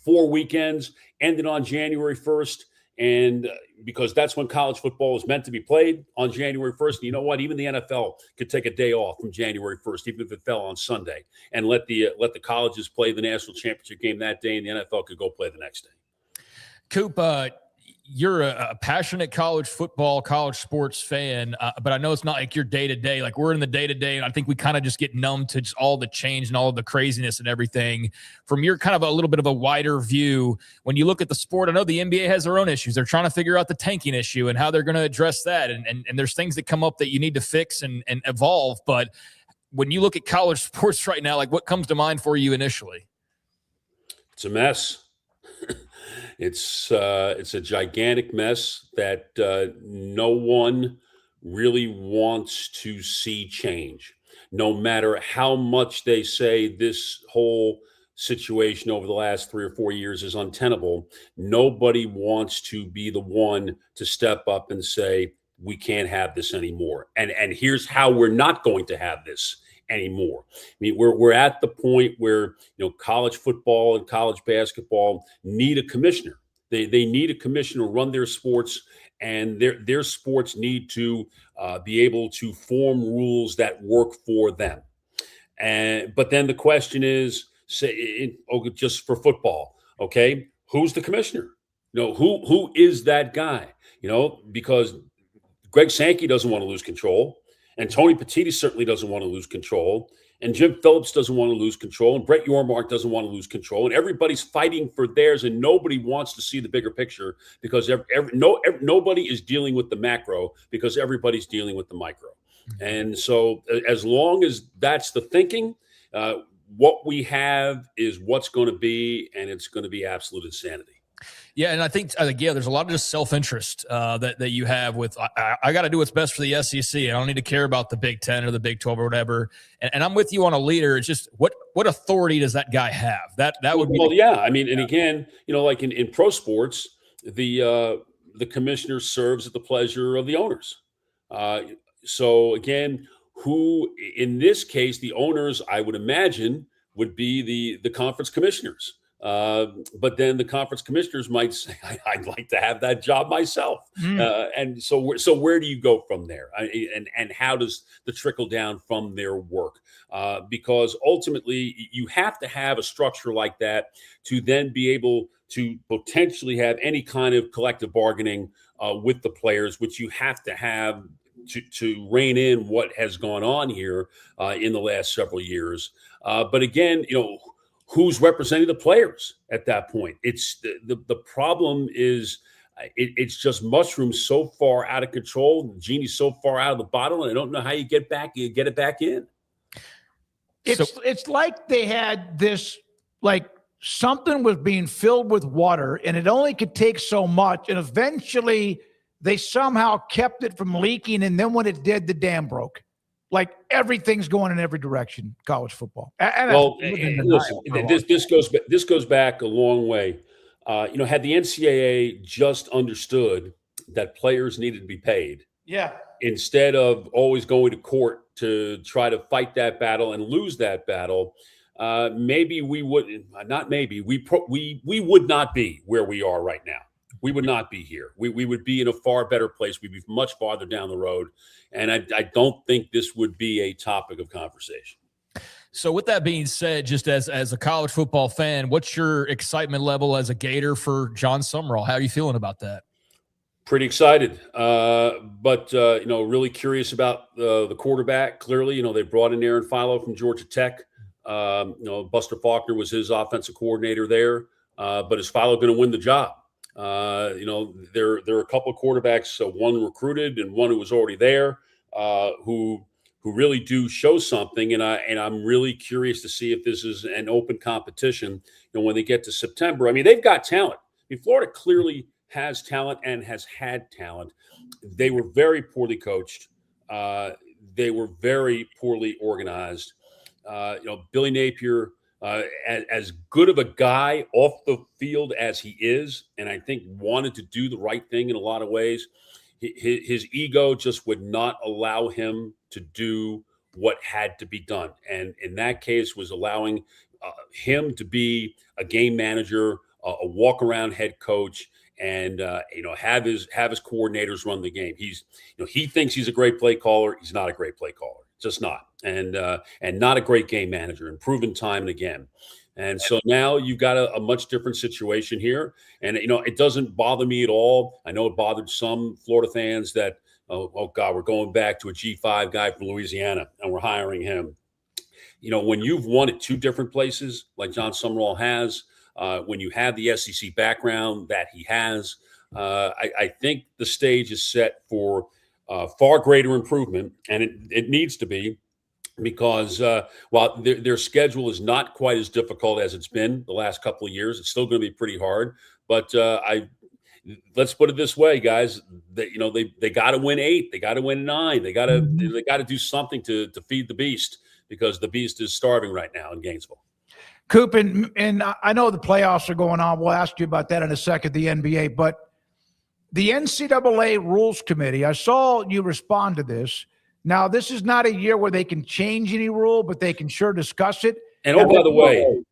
4 weekends, ended on January 1st. And because that's when college football is meant to be played, on January 1st. And you know what? Even the NFL could take a day off from January 1st, even if it fell on Sunday, and let the colleges play the national championship game that day, and the NFL could go play the next day. Coop, you're a passionate college football, college sports fan, but I know it's not like your day-to-day. Like, we're in the day-to-day, and I think we kind of just get numb to just all the change and all of the craziness and everything. From your kind of a little bit of a wider view, when you look at the sport, I know the NBA has their own issues. They're trying to figure out the tanking issue and how they're going to address that. And there's things that come up that you need to fix and evolve. But when you look at college sports right now, like, what comes to mind for you initially? It's a mess. It's a gigantic mess that no one really wants to see change. No matter how much they say this whole situation over the last 3 or 4 years is untenable, nobody wants to be the one to step up and say, we can't have this anymore. And here's how we're not going to have this anymore. I mean, we're at the point where college football and college basketball need a commissioner. They need a commissioner to run their sports, and their sports need to be able to form rules that work for them. But then the question is, just for football, okay, who's the commissioner? Who is that guy? Because Greg Sankey doesn't want to lose control. And Tony Petitti certainly doesn't want to lose control. And Jim Phillips doesn't want to lose control. And Brett Yormark doesn't want to lose control. And everybody's fighting for theirs, and nobody wants to see the bigger picture because nobody is dealing with the macro because everybody's dealing with the micro. And so as long as that's the thinking, what we have is what's going to be, and it's going to be absolute insanity. Yeah, and I think there's a lot of just self-interest that you have with I got to do what's best for the SEC. I don't need to care about the Big 10 or the Big 12 or whatever. And I'm with you on a leader. It's just what authority does that guy have? That would be I mean, and again, like in pro sports, the commissioner serves at the pleasure of the owners. So again, who in this case the owners, I would imagine, would be the conference commissioners. But then the conference commissioners might say, I'd like to have that job myself. And so where do you go from there? And how does the trickle down from their work? Because ultimately you have to have a structure like that to then be able to potentially have any kind of collective bargaining with the players, which you have to have to rein in what has gone on here in the last several years. But again, who's representing the players at that point? It's the problem is it's just mushroomed so far out of control. The genie's so far out of the bottle, and I don't know how you get it back in. It's like they had this, like something was being filled with water, and it only could take so much, and eventually they somehow kept it from leaking, and then when it did, the dam broke. Like everything's going in every direction, college football. Listen, this goes back a long way. Had the NCAA just understood that players needed to be paid, instead of always going to court to try to fight that battle and lose that battle, maybe we would not. Maybe we would not be where we are right now. We would not be here. We would be in a far better place. We'd be much farther down the road. And I don't think this would be a topic of conversation. So with that being said, just as a college football fan, what's your excitement level as a Gator for John Sumrall? How are you feeling about that? Pretty excited, but really curious about the quarterback. Clearly, they brought in Aaron Philo from Georgia Tech. Buster Faulkner was his offensive coordinator there, but is Philo going to win the job? There are a couple of quarterbacks, one recruited and one who was already there, who really do show something. And I'm really curious to see if this is an open competition. When they get to September, I mean, they've got talent. I mean, Florida clearly has talent and has had talent. They were very poorly coached. They were very poorly organized. Billy Napier, as good of a guy off the field as he is, and I think wanted to do the right thing in a lot of ways, his ego just would not allow him to do what had to be done. And in that case was allowing him to be a game manager, a walk-around head coach, and have his coordinators run the game. He thinks he's a great play caller. He's not a great play caller. Just not. And not a great game manager, and proven time and again. And so now you've got a much different situation here. And, it doesn't bother me at all. I know it bothered some Florida fans that, oh God, we're going back to a G5 guy from Louisiana and we're hiring him. When you've won at two different places like John Sumrall has, when you have the SEC background that he has, I think the stage is set for far greater improvement, and it needs to be, because while their schedule is not quite as difficult as it's been the last couple of years, it's still going to be pretty hard. But let's put it this way, guys: they got to win 8, they got to win 9, they got to do something to feed the beast, because the beast is starving right now in Gainesville. Coop, and I know the playoffs are going on. We'll ask you about that in a second, the NBA, but the NCAA Rules Committee, I saw you respond to this. Now, this is not a year where they can change any rule, but they can sure discuss it. And by the way,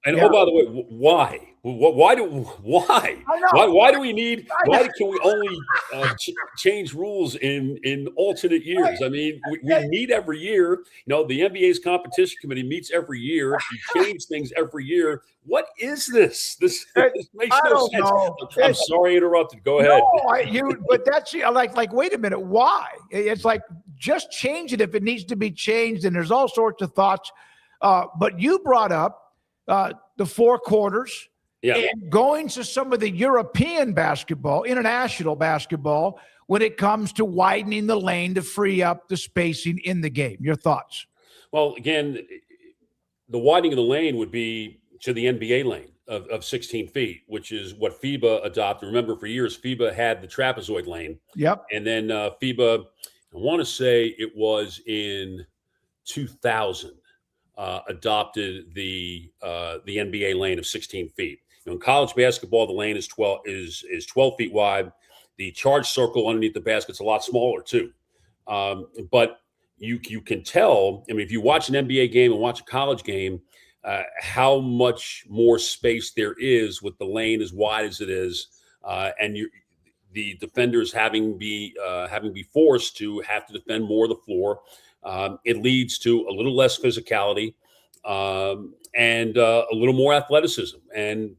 why? Why do we need? Why can we only change rules in alternate years? I mean, we meet every year. The NBA's competition committee meets every year. You change things every year. What is this? This makes no sense. I'm sorry I interrupted. Go ahead. But that's like. Wait a minute. Why? It's like, just change it if it needs to be changed. And there's all sorts of thoughts. But you brought up the 4 quarters. Yeah. And going to some of the European basketball, international basketball, when it comes to widening the lane to free up the spacing in the game. Your thoughts? Well, again, the widening of the lane would be to the NBA lane. of 16 feet, which is what FIBA adopted. Remember, for years, FIBA had the trapezoid lane. Yep. And then FIBA, I want to say it was in 2000, adopted the NBA lane of 16 feet. In college basketball, the lane is 12 feet wide. The charge circle underneath the basket's a lot smaller too. But you can tell. I mean, if you watch an NBA game and watch a college game, how much more space there is with the lane as wide as it is, and the defenders having be forced to have to defend more of the floor. It leads to a little less physicality and a little more athleticism. And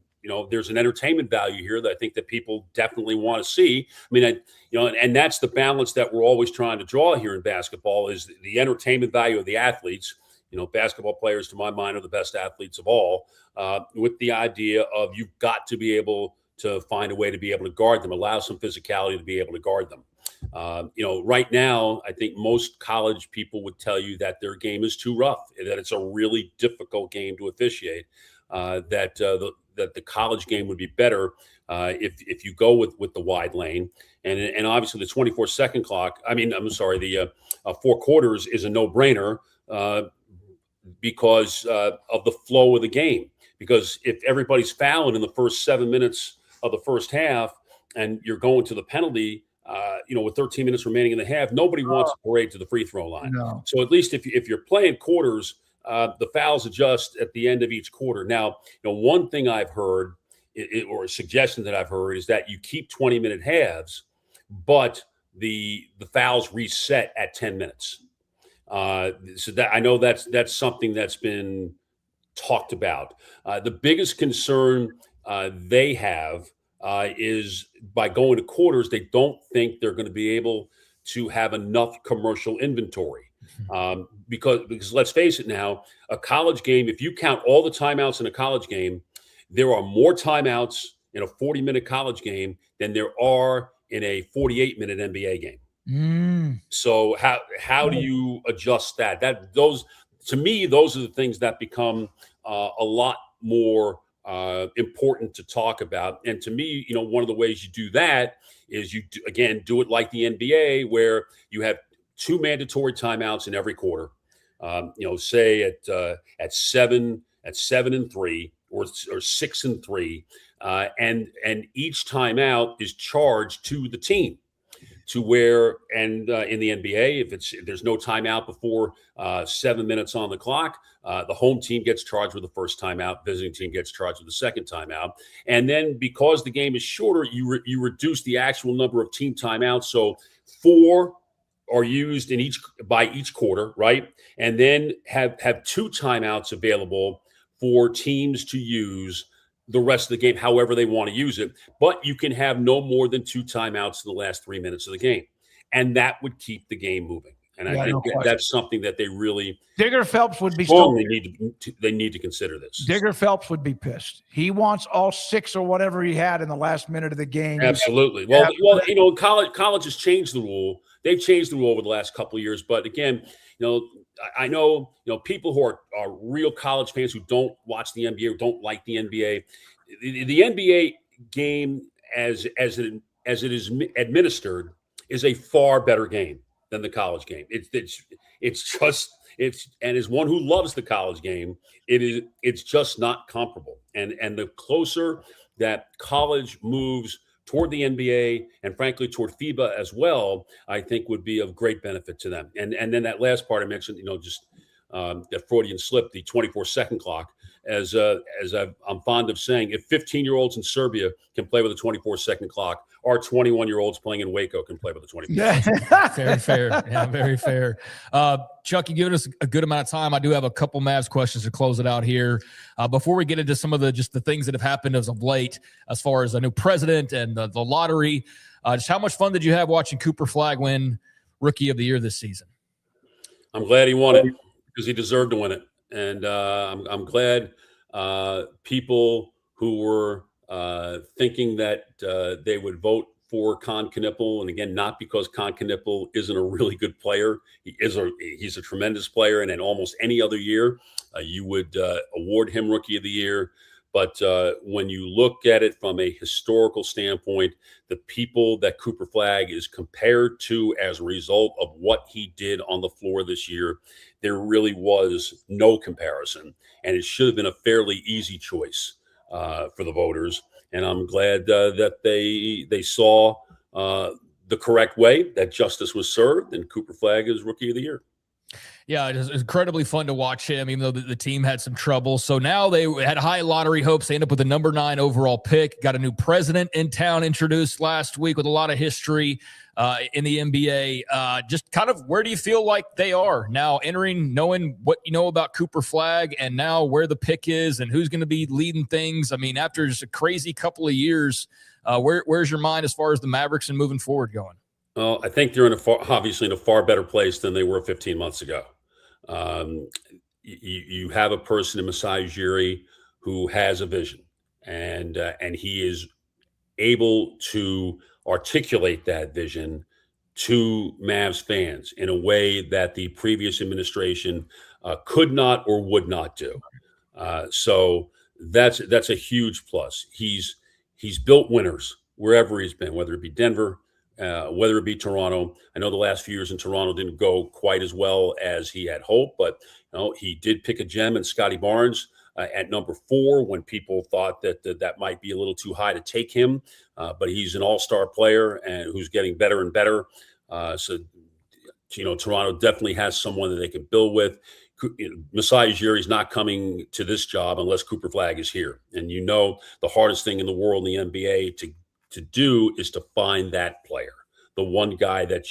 there's an entertainment value here that I think that people definitely want to see. I mean, and that's the balance that we're always trying to draw here in basketball is the entertainment value of the athletes. Basketball players, to my mind, are the best athletes of all, with the idea of you've got to be able to find a way to be able to guard them, allow some physicality to be able to guard them. Right now, I think most college people would tell you that their game is too rough, that it's a really difficult game to officiate, that the college game would be better if you go with the wide lane. And obviously the 24-second clock, the 4 quarters is a no-brainer because of the flow of the game. Because if everybody's fouling in the first 7 minutes of the first half and you're going to the penalty, with 13 minutes remaining in the half, nobody wants to parade to the free throw line. No. So at least if you're playing quarters, the fouls adjust at the end of each quarter. Now, one thing I've heard or a suggestion that I've heard is that you keep 20-minute halves, but the fouls reset at 10 minutes. So that I know that's something that's been talked about. The biggest concern they have is by going to quarters, they don't think they're going to be able to have enough commercial inventory. Because let's face it now, a college game, if you count all the timeouts in a college game, there are more timeouts in a 40-minute college game than there are in a 48-minute NBA game. So how do you adjust that? To me, those are the things that become a lot more important to talk about. And to me, one of the ways you do that is you do it like the NBA, where you have 2 mandatory timeouts in every quarter. Say at 7 and 3 or 6 and 3, and each timeout is charged to the team. To where, and in the NBA, if there's no timeout before 7 minutes on the clock, the home team gets charged with the first timeout, visiting team gets charged with the second timeout. And then because the game is shorter, you reduce the actual number of team timeouts. So 4 are used by each quarter, right? And then have 2 timeouts available for teams to use the rest of the game however they want to use it. But you can have no more than 2 timeouts in the last 3 minutes of the game. And that would keep the game moving. And I think that's something that they really Digger Phelps would be strongly need to consider this. Digger Phelps would be pissed. He wants all 6 or whatever he had in the last minute of the game. Absolutely. Well, college has changed the rule. They've changed the rule over the last couple of years. But again, I know, people who are real college fans who don't watch the NBA or don't like the NBA. The NBA game as it is administered is a far better game than the college game. And as one who loves the college game, it's just not comparable. And the closer that college moves toward the NBA and frankly toward FIBA as well, I think would be of great benefit to them. And then that last part I mentioned, that Freudian slip, the 24-second clock, as I'm fond of saying, if 15-year-olds in Serbia can play with a 24-second clock, our 21-year-olds playing in Waco can play with a 24-second. Very fair. Yeah, very fair. Chuck, you given us a good amount of time. I do have a couple Mavs questions to close it out here. Before we get into some of the things that have happened as of late, as far as a new president and the lottery, just how much fun did you have watching Cooper Flagg win Rookie of the Year this season? I'm glad he won it because he deserved to win it. And I'm glad people who were thinking that they would vote for Con Knippel, and again, not because Con Knippel isn't a really good player. He's a tremendous player, and in almost any other year, you would award him Rookie of the Year. But when you look at it from a historical standpoint, the people that Cooper Flagg is compared to as a result of what he did on the floor this year, there really was no comparison. And it should have been a fairly easy choice for the voters. And I'm glad that they saw the correct way, that justice was served, and Cooper Flagg is Rookie of the Year. Yeah, it was incredibly fun to watch him, even though the team had some trouble. So now they had high lottery hopes. They end up with the number 9 overall pick. Got a new president in town introduced last week with a lot of history in the NBA. Just kind of where do you feel like they are now entering, knowing what you know about Cooper Flagg and now where the pick is and who's going to be leading things? I mean, after just a crazy couple of years, where's your mind as far as the Mavericks and moving forward going? Well, I think they're obviously in a far better place than they were 15 months ago. You have a person in Masai Ujiri who has a vision, and he is able to articulate that vision to Mavs fans in a way that the previous administration could not or would not do. So that's a huge plus. He's built winners wherever he's been, whether it be Denver, whether it be Toronto. I know the last few years in Toronto didn't go quite as well as he had hoped, but he did pick a gem in Scotty Barnes at number 4 when people thought that might be a little too high to take him. But he's an all-star player and who's getting better and better. So Toronto definitely has someone that they can build with. Masai Ujiri is not coming to this job unless Cooper Flagg is here. And the hardest thing in the world in the NBA to do is to find that player, the one guy that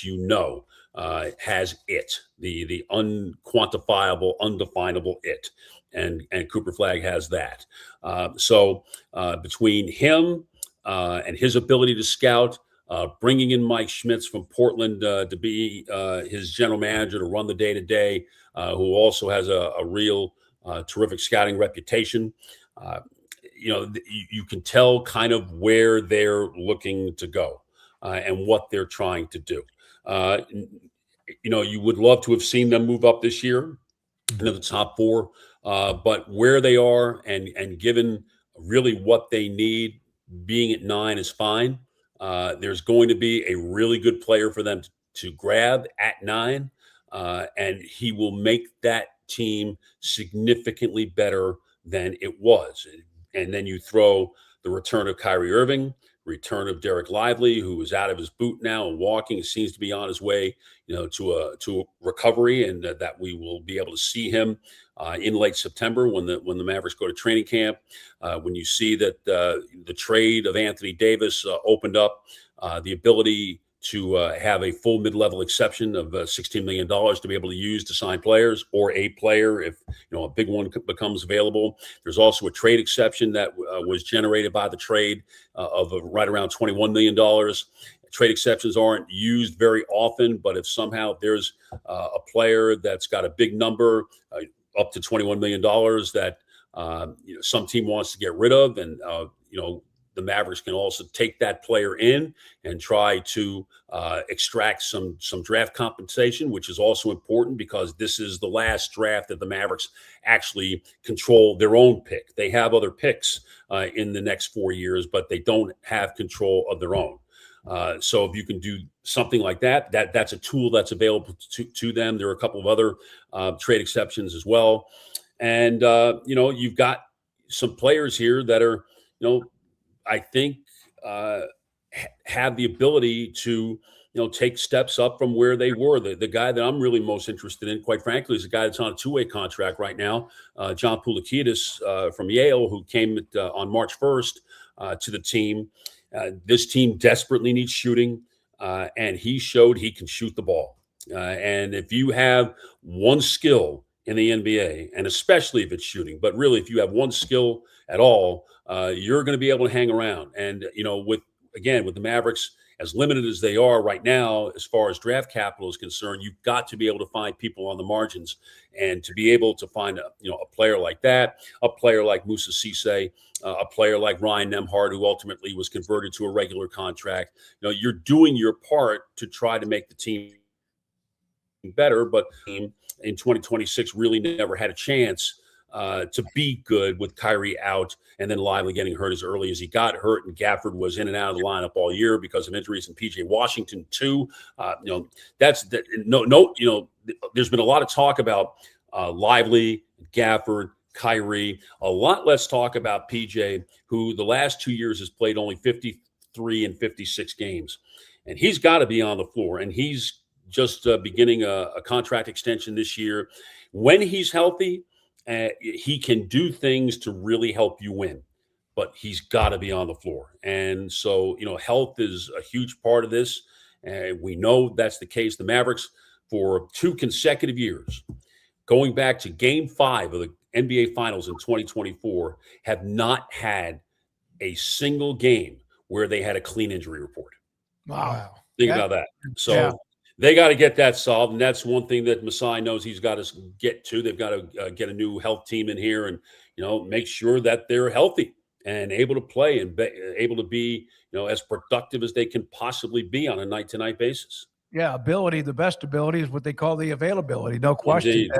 has it, the unquantifiable, undefinable it. And Cooper Flagg has that. So between him and his ability to scout, bringing in Mike Schmitz from Portland to be his general manager to run the day-to-day, who also has a real terrific scouting reputation. You can tell kind of where they're looking to go and what they're trying to do. You would love to have seen them move up this year into the top 4, but where they are and given really what they need, being at 9 is fine. There's going to be a really good player for them to grab at 9, and he will make that team significantly better than it was. And then you throw the return of Kyrie Irving, return of Derek Lively, who is out of his boot now and walking, seems to be on his way, to a recovery, and that we will be able to see him in late September when the Mavericks go to training camp. When you see that the trade of Anthony Davis opened up the ability to have a full mid-level exception of $16 million to be able to use to sign players, or a player if a big one becomes available. There's also a trade exception that was generated by the trade of right around $21 million. Trade exceptions aren't used very often, but if somehow there's a player that's got a big number, up to $21 million, that some team wants to get rid of, and the Mavericks can also take that player in and try to extract some draft compensation, which is also important because this is the last draft that the Mavericks actually control their own pick. They have other picks in the next 4 years, but they don't have control of their own. So if you can do something like that's a tool that's available to them. There are a couple of other trade exceptions as well. And, you've got some players here that are, I think have the ability to, take steps up from where they were. The guy that I'm really most interested in, quite frankly, is a guy that's on a 2-way contract right now, John Poulikitis from Yale, who came on March 1st to the team. This team desperately needs shooting, and he showed he can shoot the ball. And if you have one skill in the NBA, and especially if it's shooting, but really if you have one skill at all, you're going to be able to hang around. And, with the Mavericks, as limited as they are right now, as far as draft capital is concerned, you've got to be able to find people on the margins, and to be able to find a player like that, a player like Moussa Cisse, a player like Ryan Nembhard, who ultimately was converted to a regular contract. You're doing your part to try to make the team better, but in 2026 really never had a chance to be good with Kyrie out and then Lively getting hurt as early as he got hurt. And Gafford was in and out of the lineup all year because of injuries, and PJ Washington too. There's been a lot of talk about Lively, Gafford, Kyrie, a lot less talk about PJ, who the last 2 years has played only 53 and 56 games. And he's got to be on the floor. And he's just beginning a contract extension this year. When he's healthy, he can do things to really help you win, but he's got to be on the floor. And so, health is a huge part of this. And we know that's the case. The Mavericks, for 2 consecutive years, going back to Game 5 of the NBA Finals in 2024, have not had a single game where they had a clean injury report. Wow. Think about that. So they got to get that solved, and that's one thing that Masai knows he's got to get to. They've got to get a new health team in here and, make sure that they're healthy and able to play and able to be, as productive as they can possibly be on a night-to-night basis. Yeah, ability, the best ability is what they call the availability, no question. Indeed.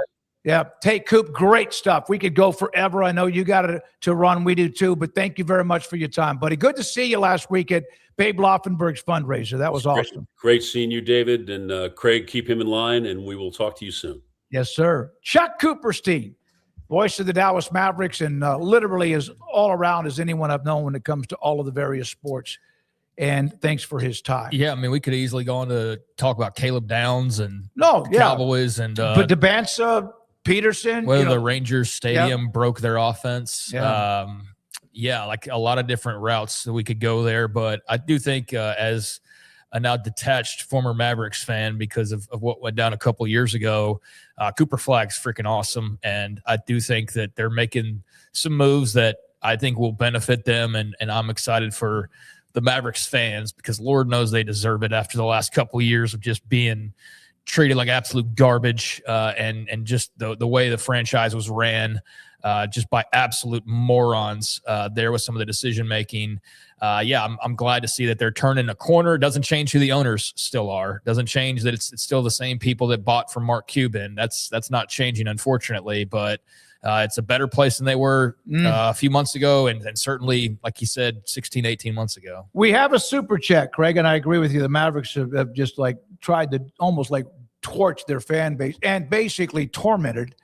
Yeah, Tate Coop, great stuff. We could go forever. I know you got to run. We do too, but thank you very much for your time, buddy. Good to see you last week at Babe Laufenberg's fundraiser. That was awesome. Great seeing you, David. And Craig, keep him in line, and we will talk to you soon. Yes, sir. Chuck Cooperstein, voice of the Dallas Mavericks, and literally is all around as anyone I've known when it comes to all of the various sports. And thanks for his time. Yeah, I mean, we could easily go on to talk about Caleb Downs and Cowboys and but Debanza, Peterson, whether the Rangers Stadium broke their offense. Like a lot of different routes that we could go there. But I do think as a now detached former Mavericks fan, because of what went down a couple of years ago, Cooper Flagg's freaking awesome. And I do think that they're making some moves that I think will benefit them. And I'm excited for the Mavericks fans, because Lord knows they deserve it after the last couple of years of just being treated like absolute garbage, and just the way the franchise was ran, just by absolute morons there with some of the decision making. I'm glad to see that they're turning a corner. It doesn't change who the owners still are. Doesn't change that it's still the same people that bought from Mark Cuban. That's not changing, unfortunately, but it's a better place than they were a few months ago, and certainly, like you said, 16, 18 months ago. We have a super chat, Craig, and I agree with you. The Mavericks have just tried to almost torch their fan base and basically tormented.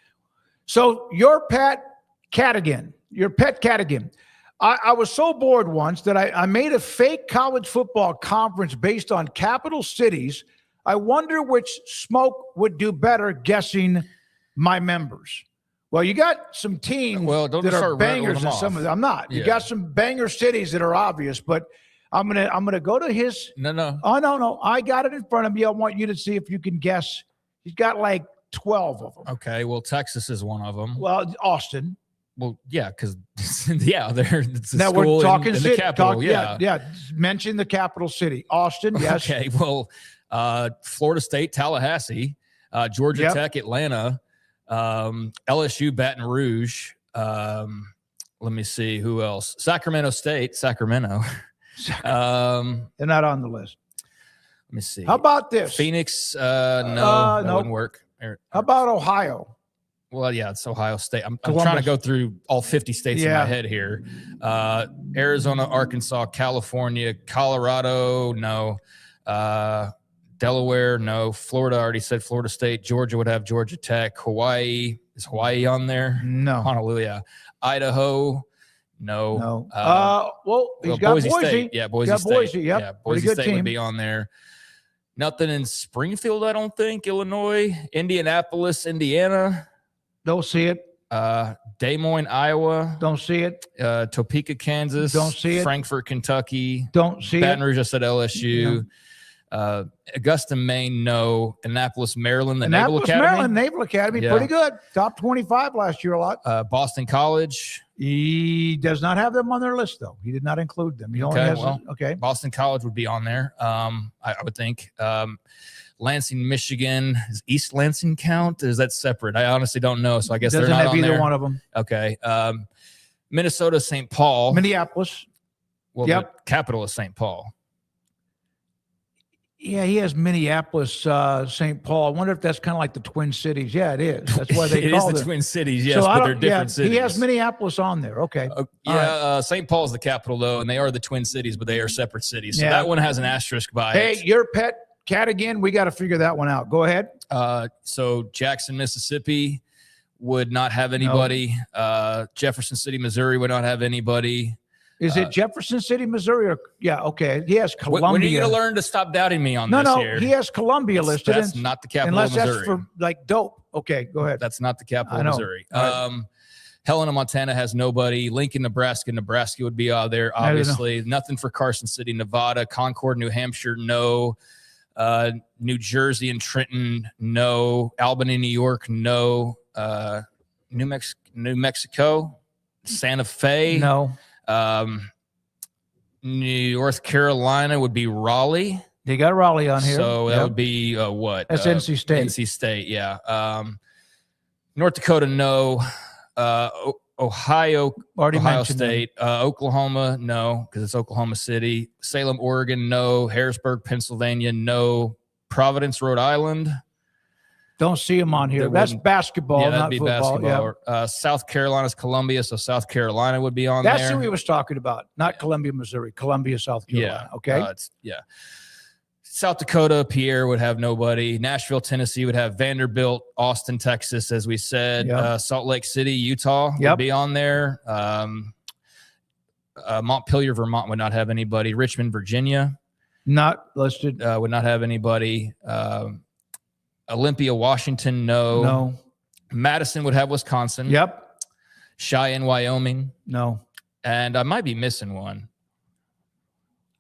So your pet Cadigan, I was so bored once that I made a fake college football conference based on capital cities. I wonder which SMOAK would do better guessing my members. Well, you got some teams that are bangers, and some of them I'm not. You got some banger cities that are obvious, but I'm gonna go to his. No. Oh no! I got it in front of me. I want you to see if you can guess. He's got 12 of them. Okay, well, Texas is one of them. Well, Austin. Well, yeah, because it's a now school we're talking in city. the capital. Yeah. Mention the capital city, Austin. Yes. Okay. Well, Florida State, Tallahassee, Georgia Tech, Atlanta, LSU, Baton Rouge. Let me see who else. Sacramento State, Sacramento. They're not on the list. Let me see. How about this? Phoenix? No, that wouldn't work. How about Ohio? Well, yeah, it's Ohio State. I'm trying to go through all 50 states in my head here. Arizona, Arkansas, California, Colorado, no. Delaware, no. Florida, already said Florida State. Georgia would have Georgia Tech. Hawaii, is Hawaii on there? No. Honolulu, Idaho, no. He's got Boise. State. Yeah, Boise State. Boise, yep. Yeah, Boise State would be on there. Nothing in Springfield, I don't think. Illinois, Indianapolis, Indiana. Don't see it. Des Moines, Iowa. Don't see it. Topeka, Kansas. Don't see it. Frankfort, Kentucky. Don't see Baton Rouge, I said LSU. No. Augusta, Maine, no. Annapolis, Maryland, Naval Academy. Maryland Naval Academy, pretty good. Top 25 last year a lot. Boston College. He does not have them on their list, though. He did not include them. He only has okay. Boston College would be on there, I would think. Lansing, Michigan. Does East Lansing count? Or is that separate? I honestly don't know, so I guess they're not on there. Doesn't have either one of them. Okay. Minnesota, St. Paul. Minneapolis. Well, the capital is St. Paul. Yeah, he has Minneapolis, St. Paul. I wonder if that's kind of like the Twin Cities. Yeah, it is. That's why they it call is the it. Twin Cities, yes, So but they're different cities. He has Minneapolis on there. Okay. St. Paul's the capital, though, and they are the Twin Cities, but they are separate cities. So Yeah. that one has an asterisk by it. Hey, your pet cat again? We got to figure that one out. Go ahead. So Jackson, Mississippi would not have anybody. Jefferson City, Missouri would not have anybody. Is it Jefferson City, Missouri? Or, yeah, okay. He has Columbia. When are you going to learn to stop doubting me on this here? He has Columbia listed. That's not the capital unless of Missouri. That's for like dope. Okay, go ahead. That's not the capital of Missouri. Right. Helena, Montana has nobody. Lincoln, Nebraska would be out there, obviously. Nothing for Carson City, Nevada. Concord, New Hampshire, no. New Jersey and Trenton, no. Albany, New York, no. New Mexico, Santa Fe, no. North Carolina would be Raleigh. They got Raleigh on here. So that would be what? That's NC State. NC State, yeah. North Dakota, no. Ohio State. Oklahoma, no, because it's Oklahoma City. Salem, Oregon, no. Harrisburg, Pennsylvania, no. Providence, Rhode Island. Don't see him on here. That's basketball, yeah, that'd not be football. basketball. Yeah. South Carolina's Columbia, so South Carolina would be on there. That's who he was talking about, not Columbia, Missouri. Columbia, South Carolina. Yeah. Okay. South Dakota, Pierre would have nobody. Nashville, Tennessee would have Vanderbilt. Austin, Texas, as we said. Yep. Salt Lake City, Utah would be on there. Montpelier, Vermont would not have anybody. Richmond, Virginia. Not listed. Would not have anybody. Olympia, Washington, no. No. Madison would have Wisconsin. Yep. Cheyenne, Wyoming. No. And I might be missing one.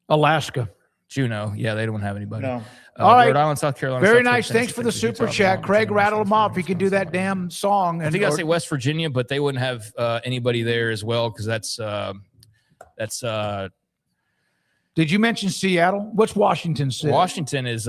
Alaska. Juneau. Yeah, they don't have anybody. No. All right. Rhode Island, South Carolina. Very South nice. Carolina, Thanks for the Tennessee, super Utah, chat. Vermont, Craig, Virginia, rattle them off. If you can do that damn song. I think I say West Virginia, but they wouldn't have anybody there as well because that's. Did you mention Seattle? What's Washington City? Washington is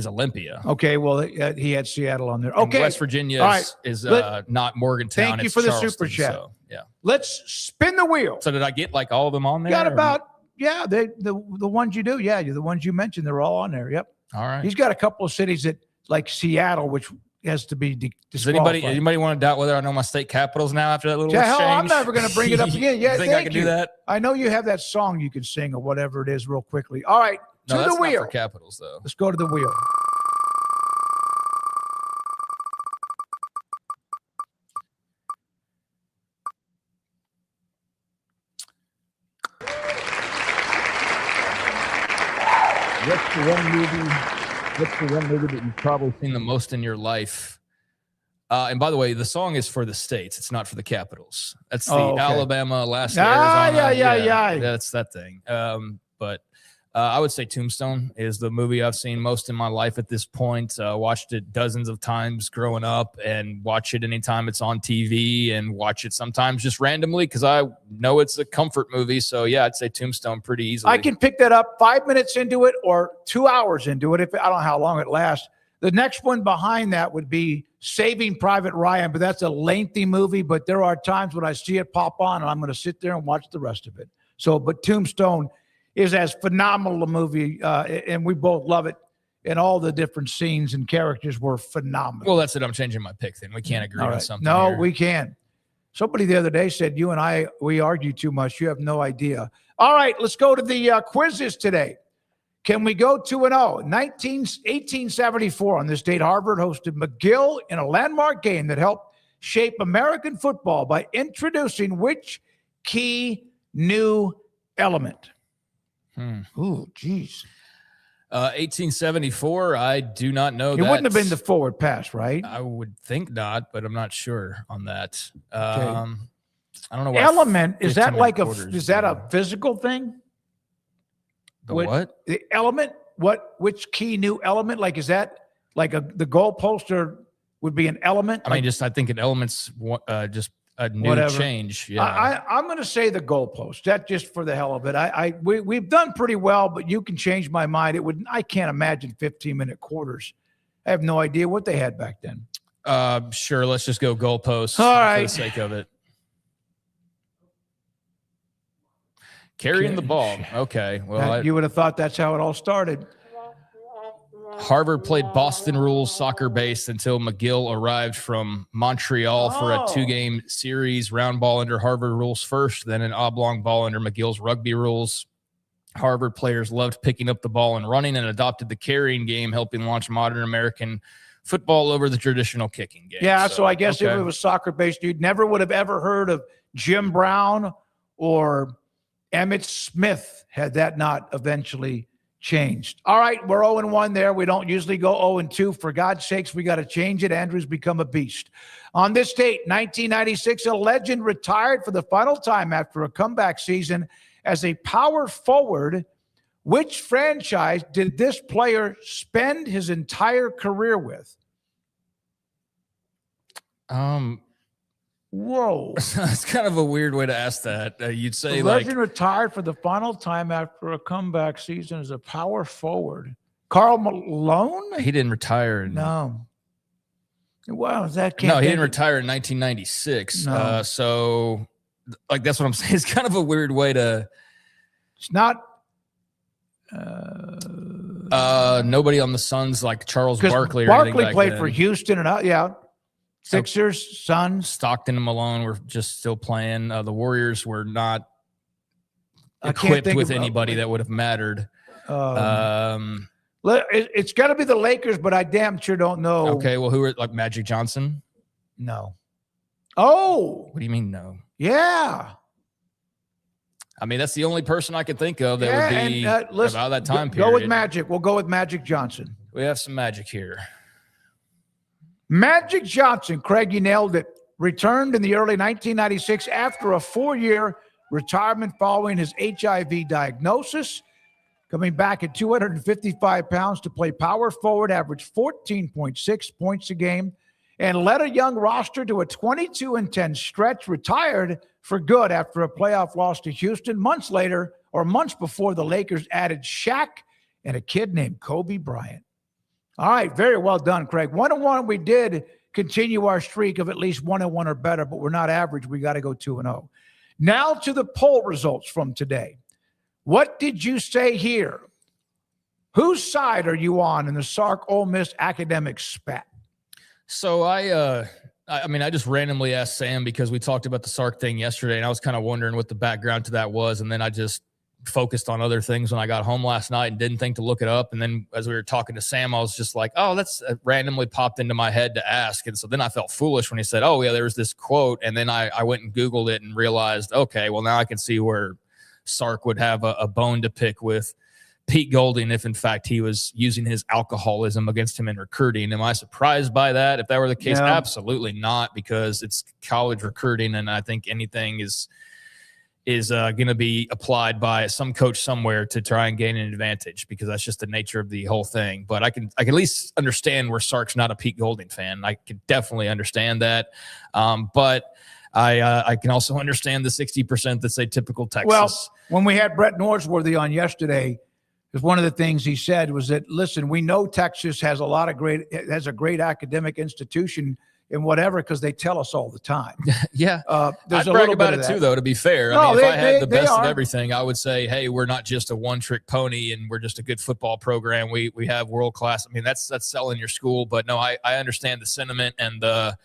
Olympia. Okay, well he had Seattle on there. And Okay, West Virginia is not Morgantown. Thank you it's for the Charleston, super chat. So, yeah. Let's spin the wheel. So did I get like all of them on there? Got about the ones you do. Yeah, the ones you mentioned. They're all on there. Yep. All right. He's got a couple of cities that like Seattle, which has to be Does anybody want to doubt whether I know my state capitals now after that little exchange? Hell, I'm never going to bring it up again. Yeah, think I can do that? I know you have that song you can sing or whatever it is real quickly. All right, No, to that's the wheel. not for capitals though. Let's go to the wheel. What's the one movie that you've probably seen the most in your life? And by the way, the song is for the states. It's not for the capitals. That's the Alabama, Alaska, Arizona. Yeah. That's that thing. But I would say Tombstone is the movie I've seen most in my life at this point. Watched it dozens of times growing up and watch it anytime it's on TV and watch it sometimes just randomly because I know it's a comfort movie. So, yeah, I'd say Tombstone pretty easily. I can pick that up 5 minutes into it or 2 hours into it. I don't know how long it lasts. The next one behind that would be Saving Private Ryan, but that's a lengthy movie. But there are times when I see it pop on and I'm going to sit there and watch the rest of it. So, but Tombstone is as phenomenal a movie, and we both love it. And all the different scenes and characters were phenomenal. Well, that's it. I'm changing my pick then. We can't agree on something. No, here. we can. Somebody the other day said, you and I, we argue too much. You have no idea. All right, let's go to the quizzes today. Can we go 2-0? 1874 on this date, Harvard hosted McGill in a landmark game that helped shape American football by introducing which key new element? Ooh, geez. 1874, I do not know. It wouldn't have been the forward pass, right? I would think not, but I'm not sure on that. Okay. I don't know what element, is that like is a physical thing? What? The element? Which key new element? Like, is that like the goalpost or would be an element? I mean, I think an element's just a new Whatever. change. Yeah. I'm going to say the goalpost. That just for the hell of it. We've done pretty well, but you can change my mind. I can't imagine 15-minute quarters. I have no idea what they had back then. Sure. Let's just go goalposts All right. for the sake of it. Carrying the ball. Okay. Well, You would have thought that's how it all started. Harvard played Boston rules soccer based until McGill arrived from Montreal for a 2-game series. Round ball under Harvard rules first, then an oblong ball under McGill's rugby rules. Harvard players loved picking up the ball and running and adopted the carrying game, helping launch modern American football over the traditional kicking game. Yeah, so I guess if it was soccer-based, you never would have ever heard of Jim Brown or Emmitt Smith had that not eventually changed. All right, we're 0-1 there. We don't usually go 0-2. For God's sakes, we got to change it. Andrew's become a beast. On this date, 1996, a legend retired for the final time after a comeback season as a power forward. Which franchise did this player spend his entire career with? Whoa. That's kind of a weird way to ask that. You'd say the legend retired for the final time after a comeback season as a power forward. Karl Malone? He didn't retire. No. Wow, that No, he didn't retire in 1996. No. So, like, that's what I'm saying. It's kind of a weird way to. It's not. Nobody on the Suns like Charles Barkley. Barkley played for Houston and yeah. Sixers, Suns. Stockton and Malone were just still playing. The Warriors were not equipped with anybody that would have mattered. It's got to be the Lakers, but I damn sure don't know. Okay, well, who are like Magic Johnson? No. Oh. What do you mean no? Yeah. I mean, that's the only person I could think of that would be about that time period. Go with Magic. We'll go with Magic Johnson. We have some magic here. Magic Johnson, Craig, you nailed it. Returned in the early 1996 after a 4-year retirement following his HIV diagnosis. Coming back at 255 pounds to play power forward, averaged 14.6 points a game, and led a young roster to a 22-10 stretch. Retired for good after a playoff loss to Houston. Months before, the Lakers added Shaq and a kid named Kobe Bryant. All right, very well done, Craig. 1-1, we did continue our streak of at least 1-1 or better, but we're not average. We got to go 2-0. Now to the poll results from today. What did you say here? Whose side are you on in the Sark Ole Miss academic spat? So I just randomly asked Sam because we talked about the Sark thing yesterday, and I was kind of wondering what the background to that was, and then I just focused on other things when I got home last night and didn't think to look it up. And then as we were talking to Sam, I was just like, oh, that's randomly popped into my head to ask. And so then I felt foolish when he said, oh yeah, there was this quote. And then I went and Googled it and realized, okay, well now I can see where Sark would have a bone to pick with Pete Golding if in fact he was using his alcoholism against him in recruiting. Am I surprised by that? If that were the case, absolutely not, because it's college recruiting. And I think anything is going to be applied by some coach somewhere to try and gain an advantage, because that's just the nature of the whole thing. But I can at least understand where Sark's not a Pete Golding fan. I can definitely understand that. But I can also understand the 60% that say typical Texas. Well, when we had Brett Norsworthy on yesterday, because one of the things he said was that, listen, we know Texas has a great academic institution and whatever, because they tell us all the time. Yeah. There's I'd brag about it too, though, to be fair. No, I mean, if I had the best of everything, I would say, hey, we're not just a one-trick pony and we're just a good football program. We have world-class. I mean, that's selling your school. But no, I understand the sentiment and the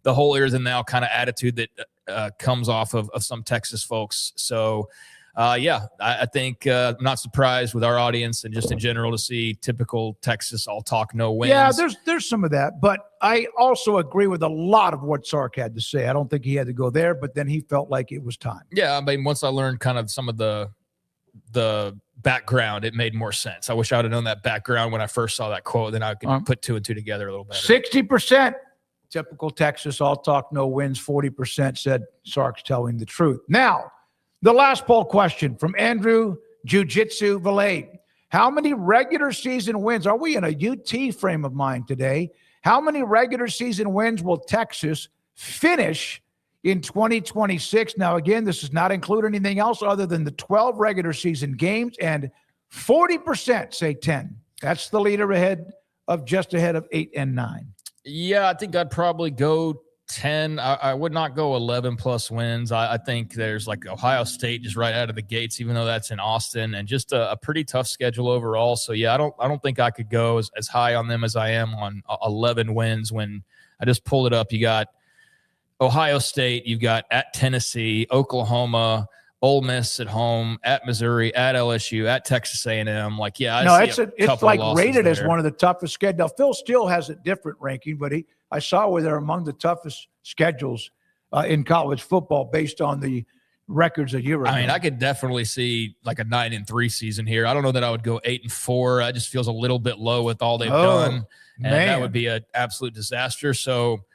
whole ears and now kind of attitude that comes off of some Texas folks. So, I think I'm not surprised with our audience and just in general to see typical Texas all talk, no wins. Yeah, there's some of that. But I also agree with a lot of what Sark had to say. I don't think he had to go there, but then he felt like it was time. Yeah, I mean, once I learned kind of some of the background, it made more sense. I wish I would have known that background when I first saw that quote. Then I could put two and two together a little better. 60%. Typical Texas, all talk, no wins. 40% said Sark's telling the truth. Now, the last poll question from Andrew Jiu-Jitsu Valet. How many regular season wins? Are we in a UT frame of mind today? How many regular season wins will Texas finish in 2026? Now, again, this does not include anything else other than the 12 regular season games, and 40% say 10. That's the leader just ahead of 8 and 9. Yeah, I think I'd probably go 10. I would not go 11 plus wins. I think there's like Ohio State just right out of the gates, even though that's in Austin, and just a pretty tough schedule overall. So yeah, I don't think I could go as high on them as I am on 11 wins. When I just pulled it up, you got Ohio State, you've got at Tennessee, Oklahoma, Ole Miss at home, at Missouri, at LSU, at Texas A&M. Like, yeah, it's like rated as one of the toughest schedules. Now, Phil Steele has a different ranking, but I saw where they're among the toughest schedules in college football based on the records a year ago. I mean, I could definitely see like a 9-3 season here. I don't know that I would go 8-4. That just feels a little bit low with all they've done, and that would be an absolute disaster. So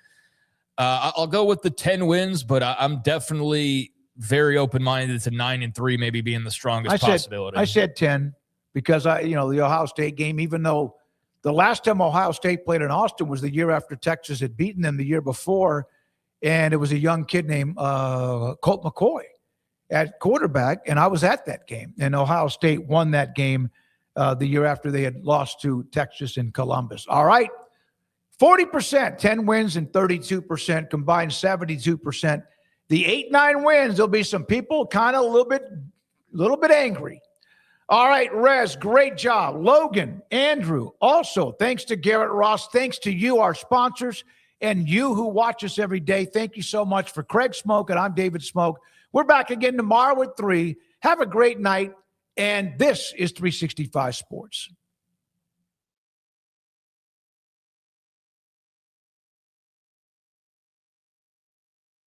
I'll go with the 10 wins, but I'm definitely very open-minded to 9-3 maybe being the strongest possibility. I said 10 because the Ohio State game, even though the last time Ohio State played in Austin was the year after Texas had beaten them the year before, and it was a young kid named Colt McCoy at quarterback, and I was at that game, and Ohio State won that game the year after they had lost to Texas in Columbus. All right, 40%, 10 wins and 32%, combined 72%. The 8-9 wins, there'll be some people kind of a little bit angry. All right, Rez, great job. Logan, Andrew, also thanks to Garrett Ross. Thanks to you, our sponsors, and you who watch us every day. Thank you so much. For Craig Smoke, and I'm David Smoke. We're back again tomorrow at 3. Have a great night, and this is 365 Sports.